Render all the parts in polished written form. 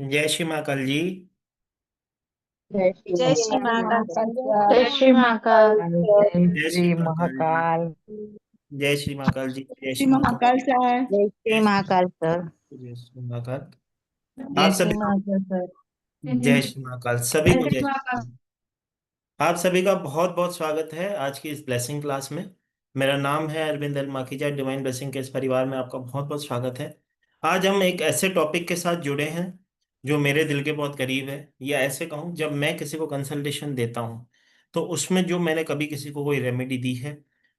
जय श्री महाकाल जी। जय श्री जय श्री महाकाल महाकाल। जय श्री महाकाल। जय जय श्री श्री महाकाल जी। महाकाल। जय श्री महाकाल जी। जय श्री श्री महाकाल। महाकाल सर। जय श्री महाकाल सर। जय श्री महाकाल। जय आप श्री सभी को महाकाल सर। जय श्री महाकाल, सभी को जय श्री महाकाल। आप सभी का बहुत बहुत स्वागत है आज की इस ब्लेसिंग क्लास में। मेरा नाम है Arvind L Makhija. Divine blessing के इस परिवार में आपका बहुत बहुत स्वागत है। आज हम एक ऐसे टॉपिक के साथ जुड़े हैं जो मेरे दिल के बहुत करीब है, या ऐसे कहूँ, जब मैं किसी को कंसल्टेशन देता हूँ तो उसमें जो मैंने कभी किसी को कोई रेमेडी दी है,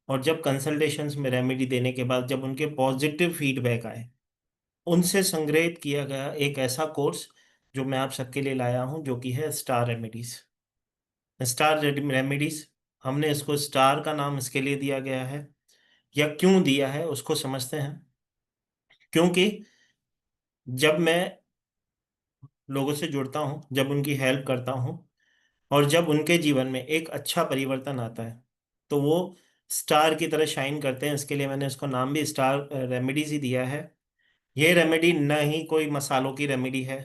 और जब कंसल्टेशंस में रेमेडी देने के बाद जब उनके पॉजिटिव फीडबैक आए, उनसे संग्रहित किया गया एक ऐसा कोर्स जो मैं आप सबके लिए लाया हूँ, जो कि है स्टार रेमेडीज। स्टार रेमेडीज, हमने इसको स्टार का नाम इसके लिए दिया गया है, या क्यों दिया है उसको समझते हैं। क्योंकि जब मैं लोगों से जुड़ता हूँ, जब उनकी हेल्प करता हूँ, और जब उनके जीवन में एक अच्छा परिवर्तन आता है, तो वो स्टार की तरह शाइन करते हैं। इसके लिए मैंने इसको नाम भी स्टार रेमेडीज ही दिया है। ये रेमेडी न ही कोई मसालों की रेमेडी है,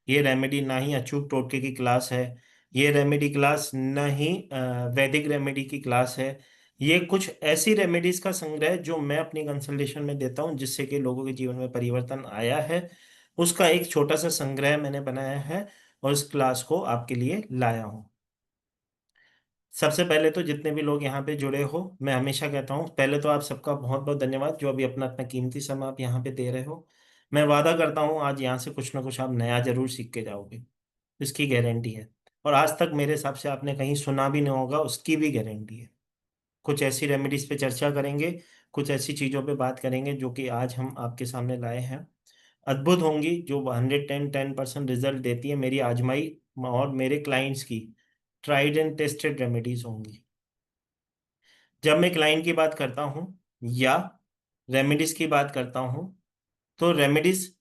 ये रेमेडी ना ही अचूक टोटके की क्लास है, ये रेमेडी क्लास न ही वैदिक रेमेडी की क्लास है। ये कुछ ऐसी रेमेडीज का संग्रह है जो मैं अपनी कंसल्टेशन में देता हूँ, जिससे कि लोगों के जीवन में परिवर्तन आया है। उसका एक छोटा सा संग्रह मैंने बनाया है और इस क्लास को आपके लिए लाया हूँ। सबसे पहले तो जितने भी लोग यहाँ पे जुड़े हो, मैं हमेशा कहता हूँ, पहले तो आप सबका बहुत बहुत धन्यवाद जो अभी अपना अपना कीमती समय आप यहाँ पे दे रहे हो। मैं वादा करता हूँ आज यहाँ से कुछ ना कुछ आप नया जरूर सीख के जाओगे, इसकी गारंटी है। और आज तक मेरे हिसाब से आपने कहीं सुना भी नहीं होगा, उसकी भी गारंटी है। कुछ ऐसी रेमेडीज पे चर्चा करेंगे, कुछ ऐसी चीज़ों पे बात करेंगे जो कि आज हम आपके सामने लाए हैं। अद्भुत होंगी, जो 110% रिजल्ट देती है मेरी आजमाई और मेरे क्लाइंट्स की ट्राइड एंड टेस्टेड रेमेडीज होंगी। जब मैं क्लाइंट की बात करता हूँ या रेमेडीज की बात करता हूँ, तो रेमेडीज,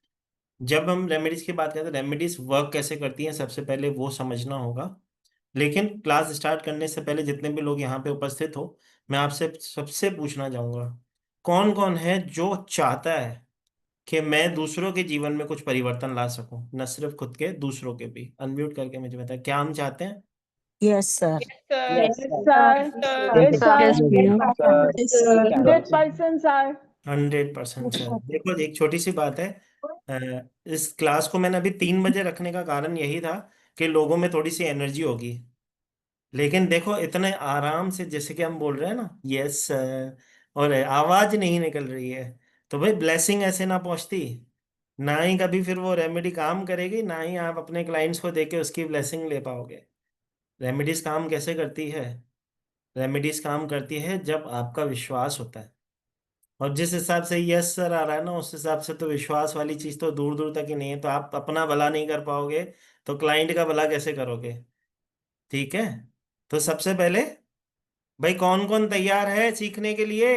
जब हम रेमेडीज की बात करते हैं, रेमेडीज वर्क कैसे करती हैं सबसे पहले वो समझना होगा। लेकिन क्लास स्टार्ट करने से पहले जितने भी लोग यहाँ पे उपस्थित हो, मैं आपसे सबसे पूछना चाहूँगा, कौन कौन है जो चाहता है कि मैं दूसरों के जीवन में कुछ परिवर्तन ला सकूं, न सिर्फ खुद के, दूसरों के भी। अनम्यूट करके मुझे बताएं, क्या हम चाहते हैं? Yes sir. Yes yes sir. Sir. Yes yes sir. भैया। Yes sir. 100% सर। 100% सर। देखो, एक छोटी सी बात है। इस क्लास को मैंने अभी 3 बजे रखने का कारण यही था कि लोगों में थोड़ी सी एनर्जी होगी। लेकिन देखो, इतने आराम से जैसे कि हम बोल रहे हैं ना, यस सर, और आवाज नहीं निकल रही है, तो भाई ब्लेसिंग ऐसे ना पहुंचती, ना ही कभी फिर वो रेमेडी काम करेगी, ना ही आप अपने क्लाइंट्स को देके उसकी ब्लेसिंग ले पाओगे। रेमेडीज काम कैसे करती है? रेमेडीज काम करती है जब आपका विश्वास होता है, और जिस हिसाब से यस सर आ रहा है ना, उस हिसाब से तो विश्वास वाली चीज तो दूर दूर तक ही नहीं है। तो आप अपना भला नहीं कर पाओगे, तो क्लाइंट का भला कैसे करोगे? ठीक है। तो सबसे पहले, भाई कौन कौन तैयार है सीखने के लिए?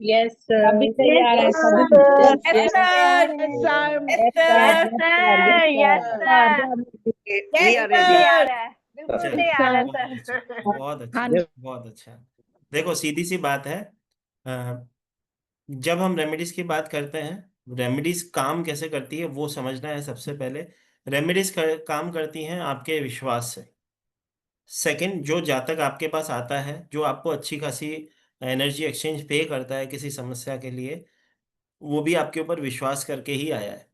यस सभी सर। तैयार है, यस सभी sir. Yes yes yes sir. Yes yes sir. Yes sir yes yes sir sir. Yes yes sir. Sir. We yes are ready. Sir. तैयार है, बिल्कुल चलो, यस तैयार है सर। बहुत अच्छा, सर। बहुत अच्छा, हाँ। बहुत अच्छा। देखो, सीधी सी बात है। अ, जब हम रेमेडीज की बात करते हैं, रेमेडीज काम कैसे करती है वो समझना है सबसे पहले। रेमेडीज काम करती हैं आपके विश्वास से। सेकंड, जो जातक आपके पास आता है, जो आपको अच्छी खासी एनर्जी एक्सचेंज पे करता है किसी समस्या के लिए, वो भी आपके ऊपर विश्वास करके ही आया है।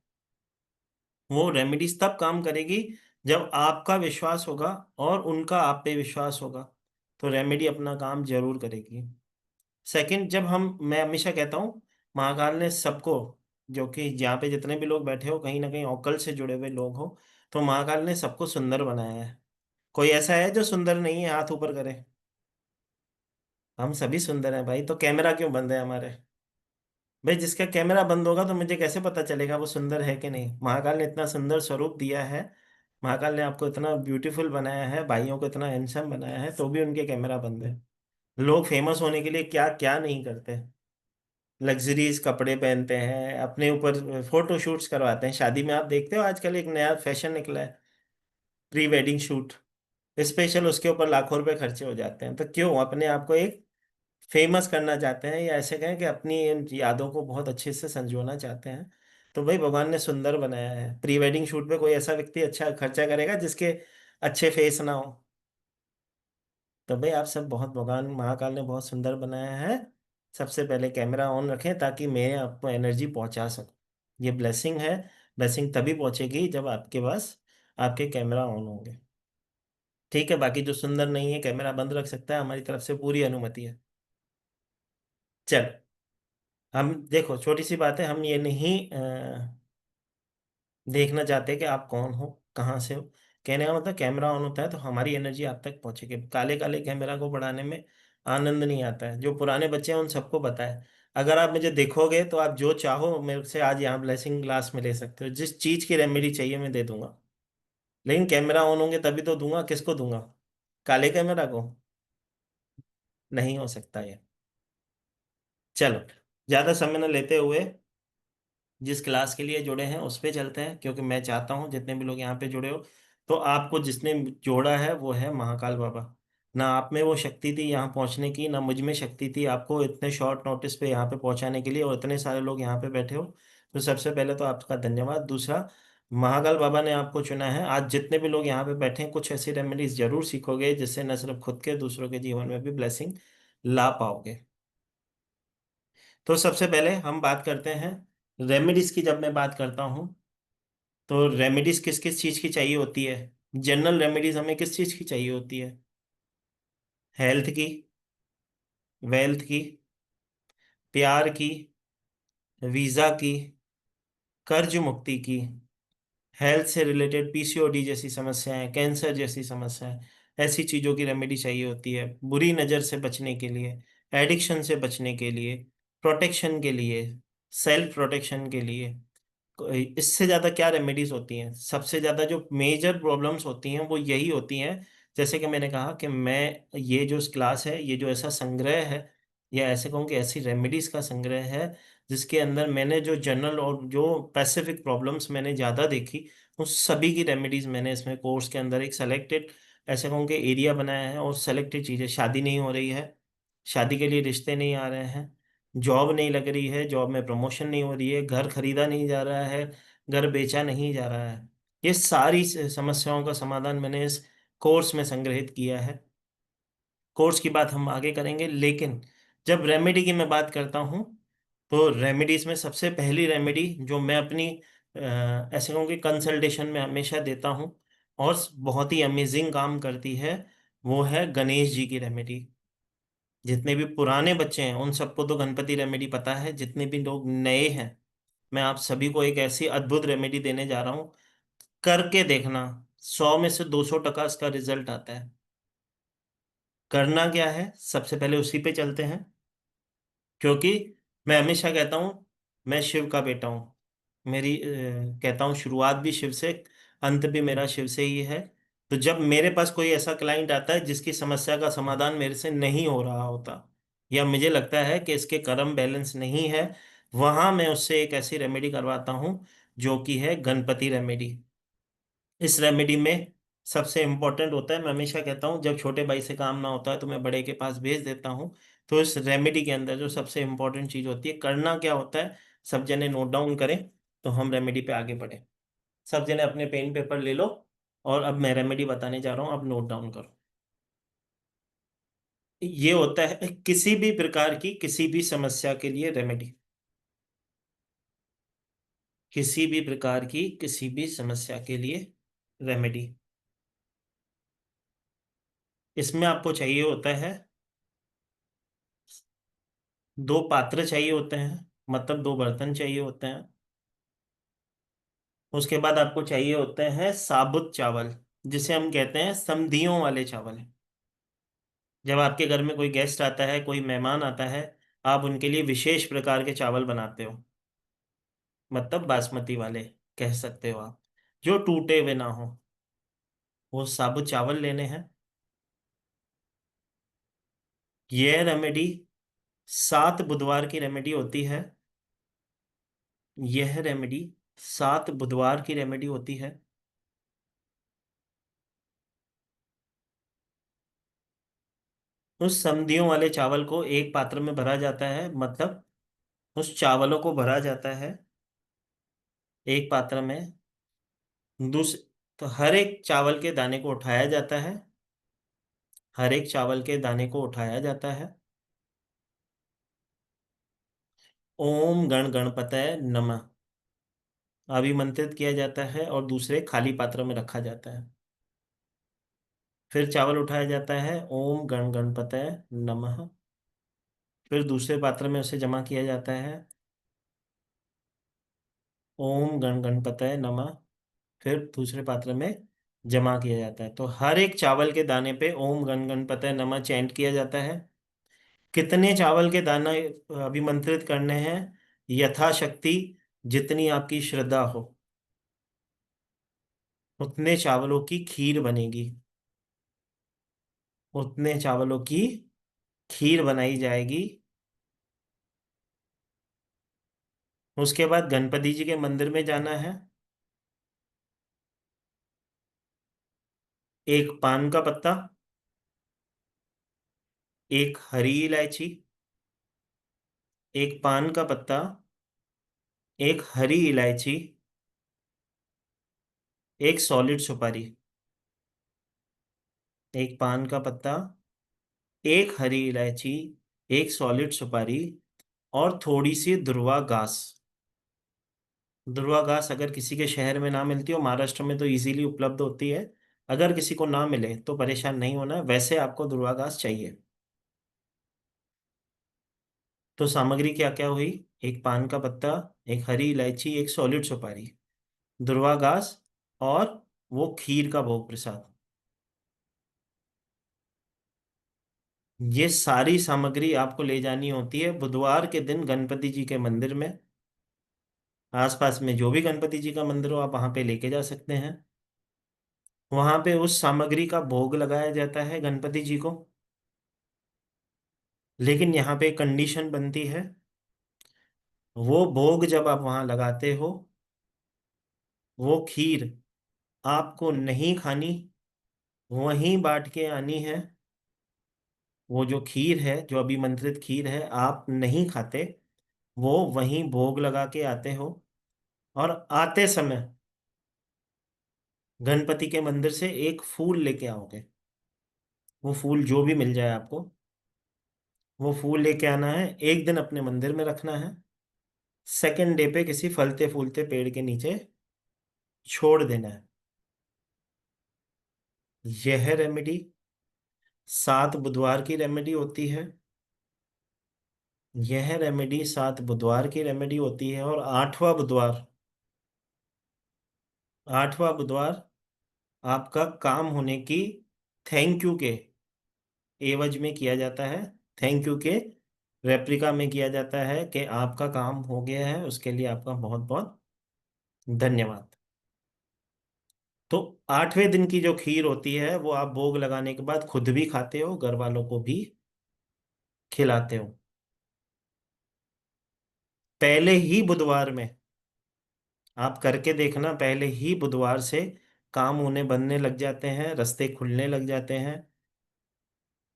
वो रेमेडीज तब काम करेगी जब आपका विश्वास होगा और उनका आप पे विश्वास होगा, तो रेमेडी अपना काम जरूर करेगी। सेकंड, जब हम, मैं हमेशा कहता हूँ, महाकाल ने सबको, जो कि यहाँ पे जितने भी लोग बैठे हो कहीं ना कहीं ऑकल से जुड़े हुए लोग हो, तो महाकाल ने सबको सुंदर बनाया है। कोई ऐसा है जो सुंदर नहीं है? हाथ ऊपर करे। हम सभी सुंदर हैं भाई, तो कैमरा क्यों बंद है हमारे? भाई जिसका कैमरा बंद होगा तो मुझे कैसे पता चलेगा वो सुंदर है कि नहीं? महाकाल ने इतना सुंदर स्वरूप दिया है, महाकाल ने आपको इतना ब्यूटीफुल बनाया है, भाइयों को इतना हैंडसम बनाया है, तो भी उनके कैमरा बंद है। लोग फेमस होने के लिए क्या क्या नहीं करते। लग्जरीज कपड़े पहनते हैं, अपने ऊपर फोटो शूट्स करवाते हैं। शादी में आप देखते हो आजकल एक नया फैशन निकला है, प्री वेडिंग शूट। स्पेशल उसके ऊपर लाखों रुपए खर्चे हो जाते हैं। तो क्यों अपने आप को एक फेमस करना चाहते हैं, या ऐसे कहें कि अपनी इन यादों को बहुत अच्छे से संजोना चाहते हैं, तो भाई भगवान ने सुंदर बनाया है। प्री वेडिंग शूट पे कोई ऐसा व्यक्ति अच्छा खर्चा करेगा जिसके अच्छे फेस ना हो? तो भाई आप सब बहुत, भगवान महाकाल ने बहुत सुंदर बनाया है। सबसे पहले कैमरा ऑन रखें ताकि मैं आपको एनर्जी पहुंचा सकूं। ये ब्लेसिंग है। ब्लेसिंग तभी पहुंचेगी जब आपके पास आपके कैमरा ऑन होंगे। ठीक है, बाकी जो सुंदर नहीं है कैमरा बंद रख सकता है, हमारी तरफ से पूरी अनुमति है। चल, हम देखो छोटी सी बात है, हम ये नहीं देखना चाहते कि आप कौन हो, कहाँ से हो। कहने का मतलब कैमरा ऑन होता है तो हमारी एनर्जी आप तक पहुंचेगी। काले काले कैमरा को बढ़ाने में आनंद नहीं आता है। जो पुराने बच्चे हैं उन सबको पता है। अगर आप मुझे देखोगे तो आप जो चाहो मेरे से आज यहाँ ब्लेसिंग क्लास में ले सकते हो। जिस चीज की रेमेडी चाहिए मैं दे दूंगा। लेकिन कैमरा ऑन होंगे तभी तो दूंगा। किसको दूंगा? काले कैमरा को? नहीं हो सकता ये। चलो, ज्यादा समय न लेते हुए जिस क्लास के लिए जुड़े हैं उस पे चलते हैं, क्योंकि मैं चाहता हूं जितने भी लोग यहाँ पे जुड़े हो, तो आपको जिसने जोड़ा है वो है महाकाल बाबा। ना आप में वो शक्ति थी यहाँ पहुंचने की, ना मुझ में शक्ति थी आपको इतने शॉर्ट नोटिस पे यहाँ पे पहुंचाने के लिए, और इतने सारे लोग यहाँ पे बैठे हो। तो सबसे पहले तो आपका धन्यवाद। दूसरा, महाकाल बाबा ने आपको चुना है। आज जितने भी लोग यहाँ पे बैठे हैं कुछ ऐसी रेमेडीज जरूर सीखोगे जिससे न सिर्फ खुद के, दूसरों के जीवन में भी ब्लेसिंग ला पाओगे। तो सबसे पहले हम बात करते हैं रेमेडीज की। जब मैं बात करता हूँ तो रेमेडीज किस किस चीज की चाहिए होती है? जनरल रेमेडीज हमें किस चीज की चाहिए होती है? हेल्थ की, वेल्थ की, प्यार की, वीजा की, कर्ज मुक्ति की, हेल्थ से रिलेटेड पीसीओडी जैसी समस्याएं, कैंसर जैसी समस्याएं, ऐसी चीजों की रेमेडी चाहिए होती है। बुरी नजर से बचने के लिए, एडिक्शन से बचने के लिए, प्रोटेक्शन के लिए, सेल्फ प्रोटेक्शन के लिए। इससे ज्यादा क्या रेमेडीज होती हैं? सबसे ज्यादा जो मेजर प्रॉब्लम्स होती हैं वो यही होती हैं। जैसे कि मैंने कहा कि मैं ये जो क्लास है, ये जो ऐसा संग्रह है, या ऐसे कहूँ कि ऐसी रेमेडीज का संग्रह है जिसके अंदर मैंने जो जनरल और जो स्पेसिफिक प्रॉब्लम्स मैंने ज्यादा देखी, उस सभी की रेमेडीज मैंने इसमें कोर्स के अंदर एक सेलेक्टेड, ऐसे कहूँ कि एरिया बनाया है। और सेलेक्टेड चीजें, शादी नहीं हो रही है, शादी के लिए रिश्ते नहीं आ रहे हैं, जॉब नहीं लग रही है, जॉब में प्रमोशन नहीं हो रही है, घर खरीदा नहीं जा रहा है, घर बेचा नहीं जा रहा है, ये सारी समस्याओं का समाधान मैंने इस कोर्स में संग्रहित किया है। कोर्स की बात हम आगे करेंगे, लेकिन जब रेमेडी की मैं बात करता हूँ तो रेमेडीज में सबसे पहली रेमेडी जो मैं अपनी ऐसे कहूँ कि कंसल्टेशन में हमेशा देता हूँ और बहुत ही अमेजिंग काम करती है, वो है गणेश जी की रेमेडी। जितने भी पुराने बच्चे हैं उन सबको तो गणपति रेमेडी पता है। जितने भी लोग नए हैं, मैं आप सभी को एक ऐसी अद्भुत रेमेडी देने जा रहा हूँ। करके देखना, 100 में से 200 टका इसका रिजल्ट आता है। करना क्या है, सबसे पहले उसी पे चलते हैं। क्योंकि मैं हमेशा कहता हूँ मैं शिव का बेटा हूँ। मेरी कहता हूँ शुरुआत भी शिव से, अंत भी मेरा शिव से ही है। तो जब मेरे पास कोई ऐसा क्लाइंट आता है जिसकी समस्या का समाधान मेरे से नहीं हो रहा होता, या मुझे लगता है कि इसके कर्म बैलेंस नहीं है, वहां मैं उससे एक ऐसी रेमेडी करवाता हूँ जो कि है गणपति रेमेडी। इस रेमेडी में सबसे इंपॉर्टेंट होता है, मैं हमेशा कहता हूँ जब छोटे भाई से काम ना होता है तो मैं बड़े के पास भेज देता हूँ। तो इस रेमेडी के अंदर जो सबसे इंपॉर्टेंट चीज होती है, करना क्या होता है, सब जने नोट डाउन करें तो हम रेमेडी पे आगे बढ़े। सब जने अपने पेन पेपर ले लो, और अब मैं रेमेडी बताने जा रहा हूँ, अब नोट डाउन करो। ये होता है किसी भी प्रकार की किसी भी समस्या के लिए रेमेडी। किसी भी प्रकार की किसी भी समस्या के लिए रेमेडी। इसमें आपको चाहिए होता है, 2 पात्र चाहिए होते हैं, मतलब 2 बर्तन चाहिए होते हैं। उसके बाद आपको चाहिए होते हैं साबुत चावल, जिसे हम कहते हैं समधियों वाले चावल। जब आपके घर में कोई गेस्ट आता है, कोई मेहमान आता है, आप उनके लिए विशेष प्रकार के चावल बनाते हो, मतलब बासमती वाले कह सकते हो आप, जो टूटे हुए ना हो। वो साबुत चावल लेने हैं। यह रेमेडी 7 बुधवार की रेमेडी होती है। यह रेमेडी 7 बुधवार की रेमेडी होती है। उस समधियों वाले चावल को एक पात्र में भरा जाता है, मतलब उस चावलों को भरा जाता है एक पात्र में दूसरे, तो हर एक चावल के दाने को उठाया जाता है, हर एक चावल के दाने को उठाया जाता है। ओम गण गणपतये नमः अभिमंत्रित किया जाता है और दूसरे खाली पात्र में रखा जाता है। फिर चावल उठाया जाता है, ओम गण गणपतये नमः। फिर दूसरे पात्र में उसे जमा किया जाता है, ओम गण गणपतये नमः। फिर दूसरे पात्र में जमा किया जाता है। तो हर एक चावल के दाने पे ओम गण गणपतये नमः चैंट किया जाता है। कितने चावल के दाना अभिमंत्रित करने हैं? यथाशक्ति, जितनी आपकी श्रद्धा हो उतने चावलों की खीर बनेगी, उतने चावलों की खीर बनाई जाएगी। उसके बाद गणपति जी के मंदिर में जाना है। एक पान का पत्ता, एक हरी इलायची, एक पान का पत्ता, एक हरी इलायची, एक सॉलिड सुपारी। एक पान का पत्ता, एक हरी इलायची, एक सॉलिड सुपारी और थोड़ी सी दुर्वा घास। दुर्वा घास अगर किसी के शहर में ना मिलती हो, महाराष्ट्र में तो इजीली उपलब्ध होती है। अगर किसी को ना मिले तो परेशान नहीं होना है, वैसे आपको दुर्वा घास चाहिए। तो सामग्री क्या क्या हुई? एक पान का पत्ता, एक हरी इलायची, एक सॉलिड सुपारी, दुर्वा घास और वो खीर का भोग प्रसाद। ये सारी सामग्री आपको ले जानी होती है बुधवार के दिन गणपति जी के मंदिर में। आसपास में जो भी गणपति जी का मंदिर हो आप वहां पे लेके जा सकते हैं। वहां पे उस सामग्री का भोग लगाया जाता है गणपति जी को। लेकिन यहाँ पे कंडीशन बनती है, वो भोग जब आप वहां लगाते हो, वो खीर आपको नहीं खानी, वहीं बांट के आनी है। वो जो खीर है, जो अभिमंत्रित खीर है, आप नहीं खाते, वो वहीं भोग लगा के आते हो। और आते समय गणपति के मंदिर से एक फूल लेके आओगे। वो फूल जो भी मिल जाए आपको, वो फूल लेके आना है। एक दिन अपने मंदिर में रखना है, सेकंड डे पे किसी फलते फूलते पेड़ के नीचे छोड़ देना है। यह रेमेडी 7 बुधवार की रेमेडी होती है। यह रेमेडी 7 बुधवार की रेमेडी होती है। और 8वां बुधवार, 8वां बुधवार आपका काम होने की थैंक यू के एवज में किया जाता है। थैंक यू के रेप्लिका में किया जाता है कि आपका काम हो गया है, उसके लिए आपका बहुत बहुत धन्यवाद। तो 8वें दिन की जो खीर होती है वो आप भोग लगाने के बाद खुद भी खाते हो, घर वालों को भी खिलाते हो। पहले ही बुधवार में आप करके देखना, पहले ही बुधवार से काम होने बनने लग जाते हैं, रास्ते खुलने लग जाते हैं।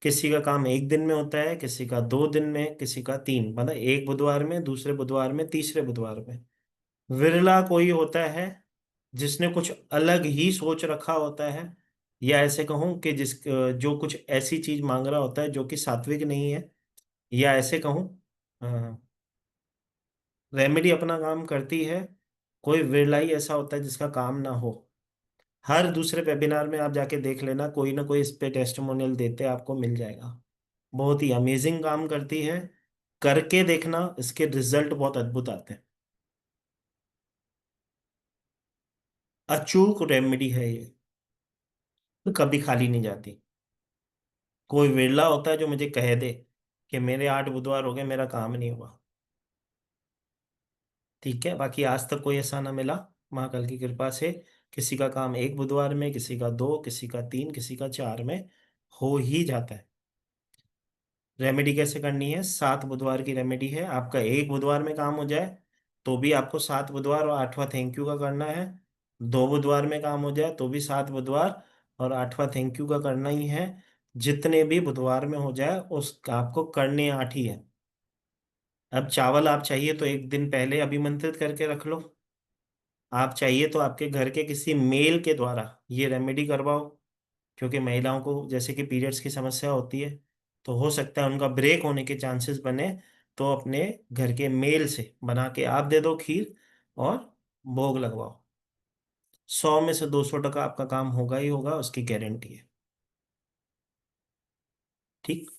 किसी का काम एक दिन में होता है, किसी का 2 दिन में, किसी का 3, मतलब एक बुधवार में, दूसरे बुधवार में, तीसरे बुधवार में। विरला कोई होता है जिसने कुछ अलग ही सोच रखा होता है, या ऐसे कहूं कि जो कुछ ऐसी चीज मांग रहा होता है जो कि सात्विक नहीं है, या ऐसे कहूं रेमेडी अपना काम करती है। कोई विरला ही ऐसा होता है जिसका काम ना हो। हर दूसरे वेबिनार में आप जाके देख लेना, कोई ना कोई इस पे टेस्टिमोनियल देते आपको मिल जाएगा। बहुत ही अमेजिंग काम करती है, करके देखना, इसके रिजल्ट बहुत अद्भुत आते हैं। अचूक रेमेडी है ये, तो कभी खाली नहीं जाती। कोई विरला होता है जो मुझे कह दे कि मेरे 8 बुधवार हो गए, मेरा काम नहीं हुआ। ठीक है, बाकी आज तक कोई ऐसा ना मिला महाकाल की कृपा से। किसी का काम एक बुधवार में, किसी का 2, किसी का 3, किसी का 4 में हो ही जाता है। रेमेडी कैसे करनी है? 7 बुधवार की रेमेडी है। आपका एक बुधवार में काम हो जाए तो भी आपको 7 बुधवार और 8वां थैंक यू का करना है। 2 बुधवार में काम हो जाए तो भी 7 बुधवार और 8वां थैंक यू का करना ही है। जितने भी बुधवार में हो जाए उस आपको करने 8 ही है। अब चावल आप चाहिए तो एक दिन पहले अभिमंत्रित करके रख लो। आप चाहिए तो आपके घर के किसी मेल के द्वारा ये रेमेडी करवाओ, क्योंकि महिलाओं को जैसे कि पीरियड्स की समस्या होती है, तो हो सकता है उनका ब्रेक होने के चांसेस बने। तो अपने घर के मेल से बना के आप दे दो खीर और भोग लगवाओ। 100 में से 200 टका आपका काम होगा ही होगा, उसकी गारंटी है। ठीक।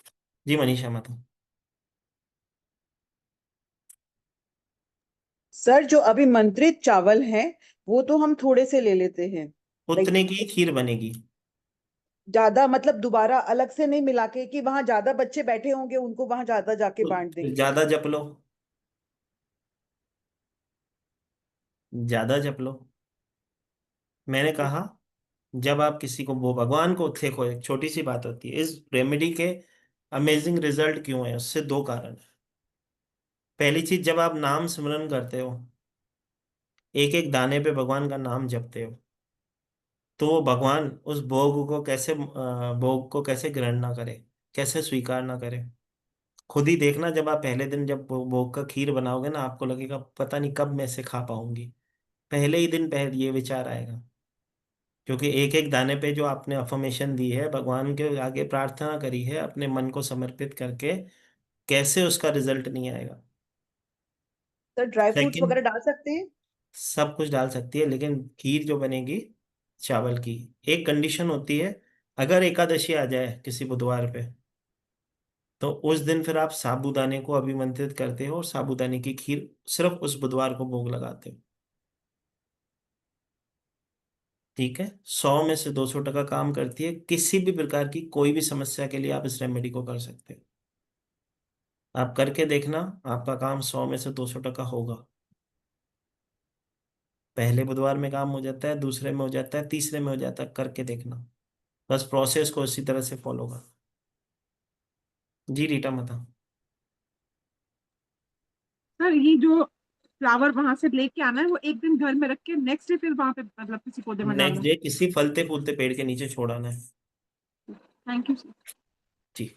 जी मनीषा माता। सर, जो अभी मंत्रित चावल हैं वो तो हम थोड़े से ले लेते हैं। लाइक उतने की खीर बनेगी। ज्यादा मतलब दोबारा अलग से नहीं मिला के कि वहां ज्यादा बच्चे बैठे होंगे उनको वहां ज्यादा जाके बांट तो देंगे। ज्यादा जप लो, ज्यादा जप लो। मैंने कहा, जब आप किसी को, वो भगवान को देखो, एक छोटी सी बात होती है इस रेमेडी के। अमेजिंग रिजल्ट क्यों है, उससे दो कारण है। पहली चीज, जब आप नाम सिमरन करते हो, एक एक दाने पे भगवान का नाम जपते हो, तो वो भगवान उस भोग को कैसे भोग को कैसे ग्रहण ना करे, कैसे स्वीकार ना करे। खुद ही देखना, जब आप पहले दिन जब भोग का खीर बनाओगे ना, आपको लगेगा पता नहीं कब मैं इसे खा पाऊंगी। पहले ही दिन पहले ये विचार आएगा, क्योंकि एक एक दाने पे जो आपने अफर्मेशन दी है, भगवान के आगे प्रार्थना करी है अपने मन को समर्पित करके, कैसे उसका रिजल्ट नहीं आएगा। सर, ड्राई फ्रूट्स सेकंड, वगैरह डाल सकते हैं? सब कुछ डाल सकती है, लेकिन खीर जो बनेगी चावल की, एक कंडीशन होती है। अगर एकादशी आ जाए किसी बुधवार पे, तो उस दिन फिर आप साबूदाने को अभिमंत्रित करते हो और साबूदाने की खीर सिर्फ उस बुधवार को भोग लगाते हो। ठीक है। 100 में से 200 टका काम करती है, किसी भी प्रकार की कोई भी समस्या के लिए आप इस रेमेडी को कर सकते हो। आप करके देखना, आपका काम 100 में से 200 टका होगा। पहले बुधवार में काम हो जाता है, दूसरे में हो जाता है, तीसरे में हो जाता है, करके देखना। बस प्रोसेस को इसी तरह से फॉलो कर। जी रीटा माता। सर ये जो फ्लावर वहां से लेके आना है वो एक दिन घर में रख के नेक्स्ट डे फिर वहां पे मतलब किसी पौधे में नेक्स्ट डालना। डे किसी फलते फूलते पेड़ के नीचे छोड़ाना है। Thank you sir. जी।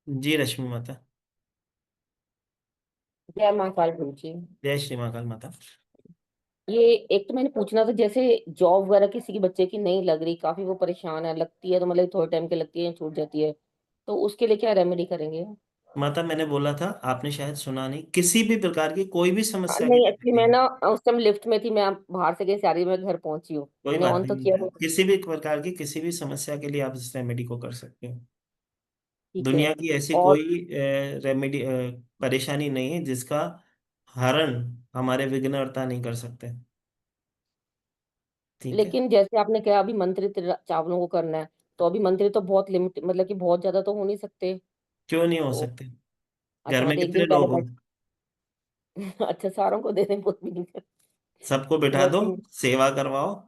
जी रश्मि माता। जय महाकाल गुरु जी। जय श्री महाकाल माता। ये एक तो मैंने पूछना था, जैसे जॉब वगैरह किसी की बच्चे की नहीं लग रही, काफी वो परेशान है, लगती है तो मतलब थोड़े टाइम के लगती है छूट जाती है, तो उसके लिए क्या रेमेडी करेंगे? माता मैंने बोला था, आपने शायद सुना नहीं, किसी भी प्रकार की कोई भी हाँ, समस्या के नहीं लिए एक्चुअली मैं कहिए। ना उस टाइम लिफ्ट में थी, मैं बाहर से गई सारी, मैं घर पहुंची हूँ, कोई मैंने बात ऑन तो किया नहीं, हुआ। किसी भी प्रकार की किसी भी समस्या के लिए आप इस रेमेडी को कर सकते हो। ठीक है। दुनिया की ऐसी और कोई रेमेडी परेशानी नहीं है जिसका हरण हमारे विघ्नहर्ता नहीं कर सकते। ठीक है। लेकिन जैसे आपने कहा अभी मंत्रित चावलों को करना है, तो अभी मंत्रित तो बहुत लिमिट, मतलब कि बहुत ज्यादा तो हो नहीं सकते। क्यों नहीं हो तो सकते? घर अच्छा, में मतलब एक कितने दिन पहले लोग हो? अच्छा, सारों को दे दें बहुत भी नहीं। सबको बिठा दो, वर्किंग। सेवा करवाओ।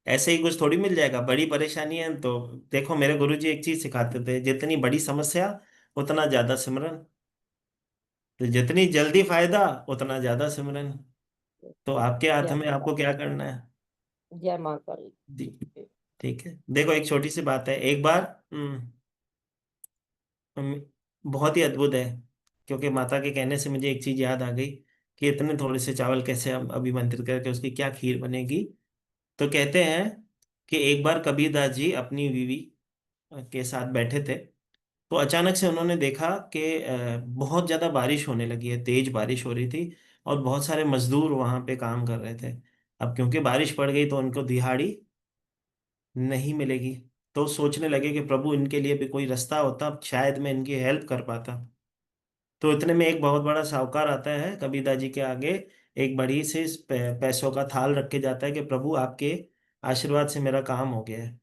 ऐसे ही कुछ थोड़ी मिल जाएगा। बड़ी परेशानी है तो देखो, मेरे गुरुजी एक चीज सिखाते थे, जितनी बड़ी समस्या उतना ज्यादा सिमरन। तो जितनी जल्दी फायदा उतना ज्यादा सिमरन। तो आपके हाथ जय में, आपको क्या करना है। जय महाकाल। जी। ठीक है। देखो एक छोटी सी बात है, एक बार बहुत ही अद्भुत है, क्योंकि माता के कहने से मुझे एक चीज याद आ गई कि इतने थोड़े से चावल कैसे हम अभिमंत्रित करके उसकी क्या खीर बनेगी। तो कहते हैं कि एक बार कबीरदास जी अपनी बीवी के साथ बैठे थे, तो अचानक से उन्होंने देखा कि बहुत ज़्यादा बारिश होने लगी है, तेज बारिश हो रही थी, और बहुत सारे मजदूर वहाँ पे काम कर रहे थे। अब क्योंकि बारिश पड़ गई तो उनको दिहाड़ी नहीं मिलेगी। तो सोचने लगे कि प्रभु, इनके लिए भी कोई रास्ता होता, शायद मैं इनकी हेल्प कर पाता। तो इतने में एक बहुत बड़ा साहूकार आता है कबीरदास जी के आगे, एक बड़ी सी पैसों का थाल रख के जाता है कि प्रभु, आपके आशीर्वाद से मेरा काम हो गया है।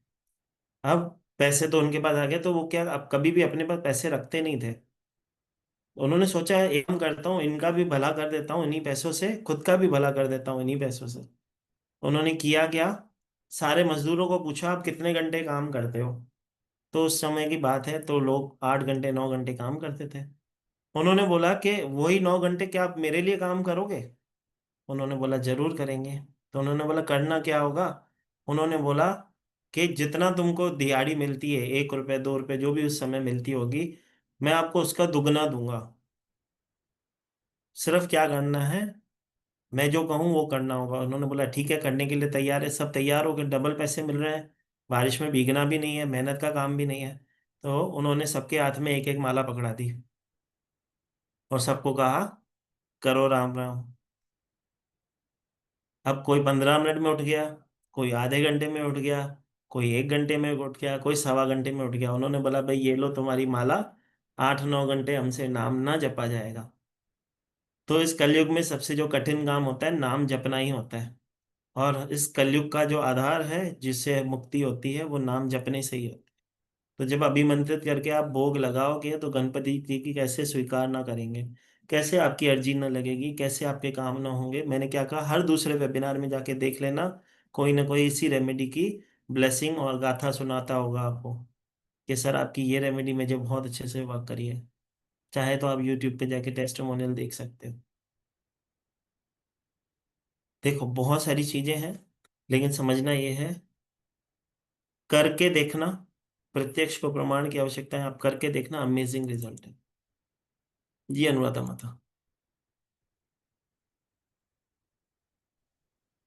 अब पैसे तो उनके पास आ गए, तो वो क्या, अब कभी भी अपने पास पैसे रखते नहीं थे। उन्होंने सोचा, एक काम करता हूँ, इनका भी भला कर देता हूँ इन्हीं पैसों से, खुद का भी भला कर देता हूँ इन्हीं पैसों से। उन्होंने किया क्या, सारे मजदूरों को पूछा, आप कितने घंटे काम करते हो। तो उस समय की बात है, तो लोग 8 घंटे 9 घंटे काम करते थे। उन्होंने बोला कि वही 9 घंटे क्या आप मेरे लिए काम करोगे? उन्होंने बोला जरूर करेंगे। तो उन्होंने बोला करना क्या होगा? उन्होंने बोला कि जितना तुमको दिहाड़ी मिलती है, 1 रुपये 2 रुपये जो भी उस समय मिलती होगी, मैं आपको उसका दुगना दूंगा। सिर्फ क्या करना है, मैं जो कहूँ वो करना होगा। उन्होंने बोला ठीक है, करने के लिए तैयार है। सब तैयार हो गए, डबल पैसे मिल रहे हैं, बारिश में भीगना भी नहीं है, मेहनत का काम भी नहीं है। तो उन्होंने सबके हाथ में एक एक माला पकड़ा दी और सबको कहा करो राम राम। अब कोई 15 मिनट में उठ गया, कोई आधे घंटे में उठ गया, कोई 1 घंटे में उठ गया, कोई सवा घंटे में उठ गया। उन्होंने बोला भाई ये लो तुम्हारी माला, 8-9 घंटे हमसे नाम ना जपा जाएगा। तो इस कलयुग में सबसे जो कठिन काम होता है, नाम जपना ही होता है। और इस कलयुग का जो आधार है जिससे मुक्ति होती है, वो नाम जपने से ही होती है। तो जब अभिमंत्रित करके आप भोग लगाओगे तो गणपति जी की कैसे स्वीकार ना करेंगे, कैसे आपकी अर्जी ना लगेगी, कैसे आपके काम ना होंगे। मैंने क्या कहा, हर दूसरे वेबिनार में जाके देख लेना, कोई ना कोई इसी रेमेडी की ब्लेसिंग और गाथा सुनाता होगा आपको कि सर आपकी ये रेमेडी मुझे बहुत अच्छे से वर्क करी है। चाहे तो आप यूट्यूब पे जाके टेस्टिमोनियल देख सकते हो। देखो बहुत सारी चीजें हैं, लेकिन समझना ये है, करके देखना। प्रत्यक्ष को प्रमाण की आवश्यकता है, आप करके देखना, अमेजिंग रिजल्ट है। जी अनुराधा माता।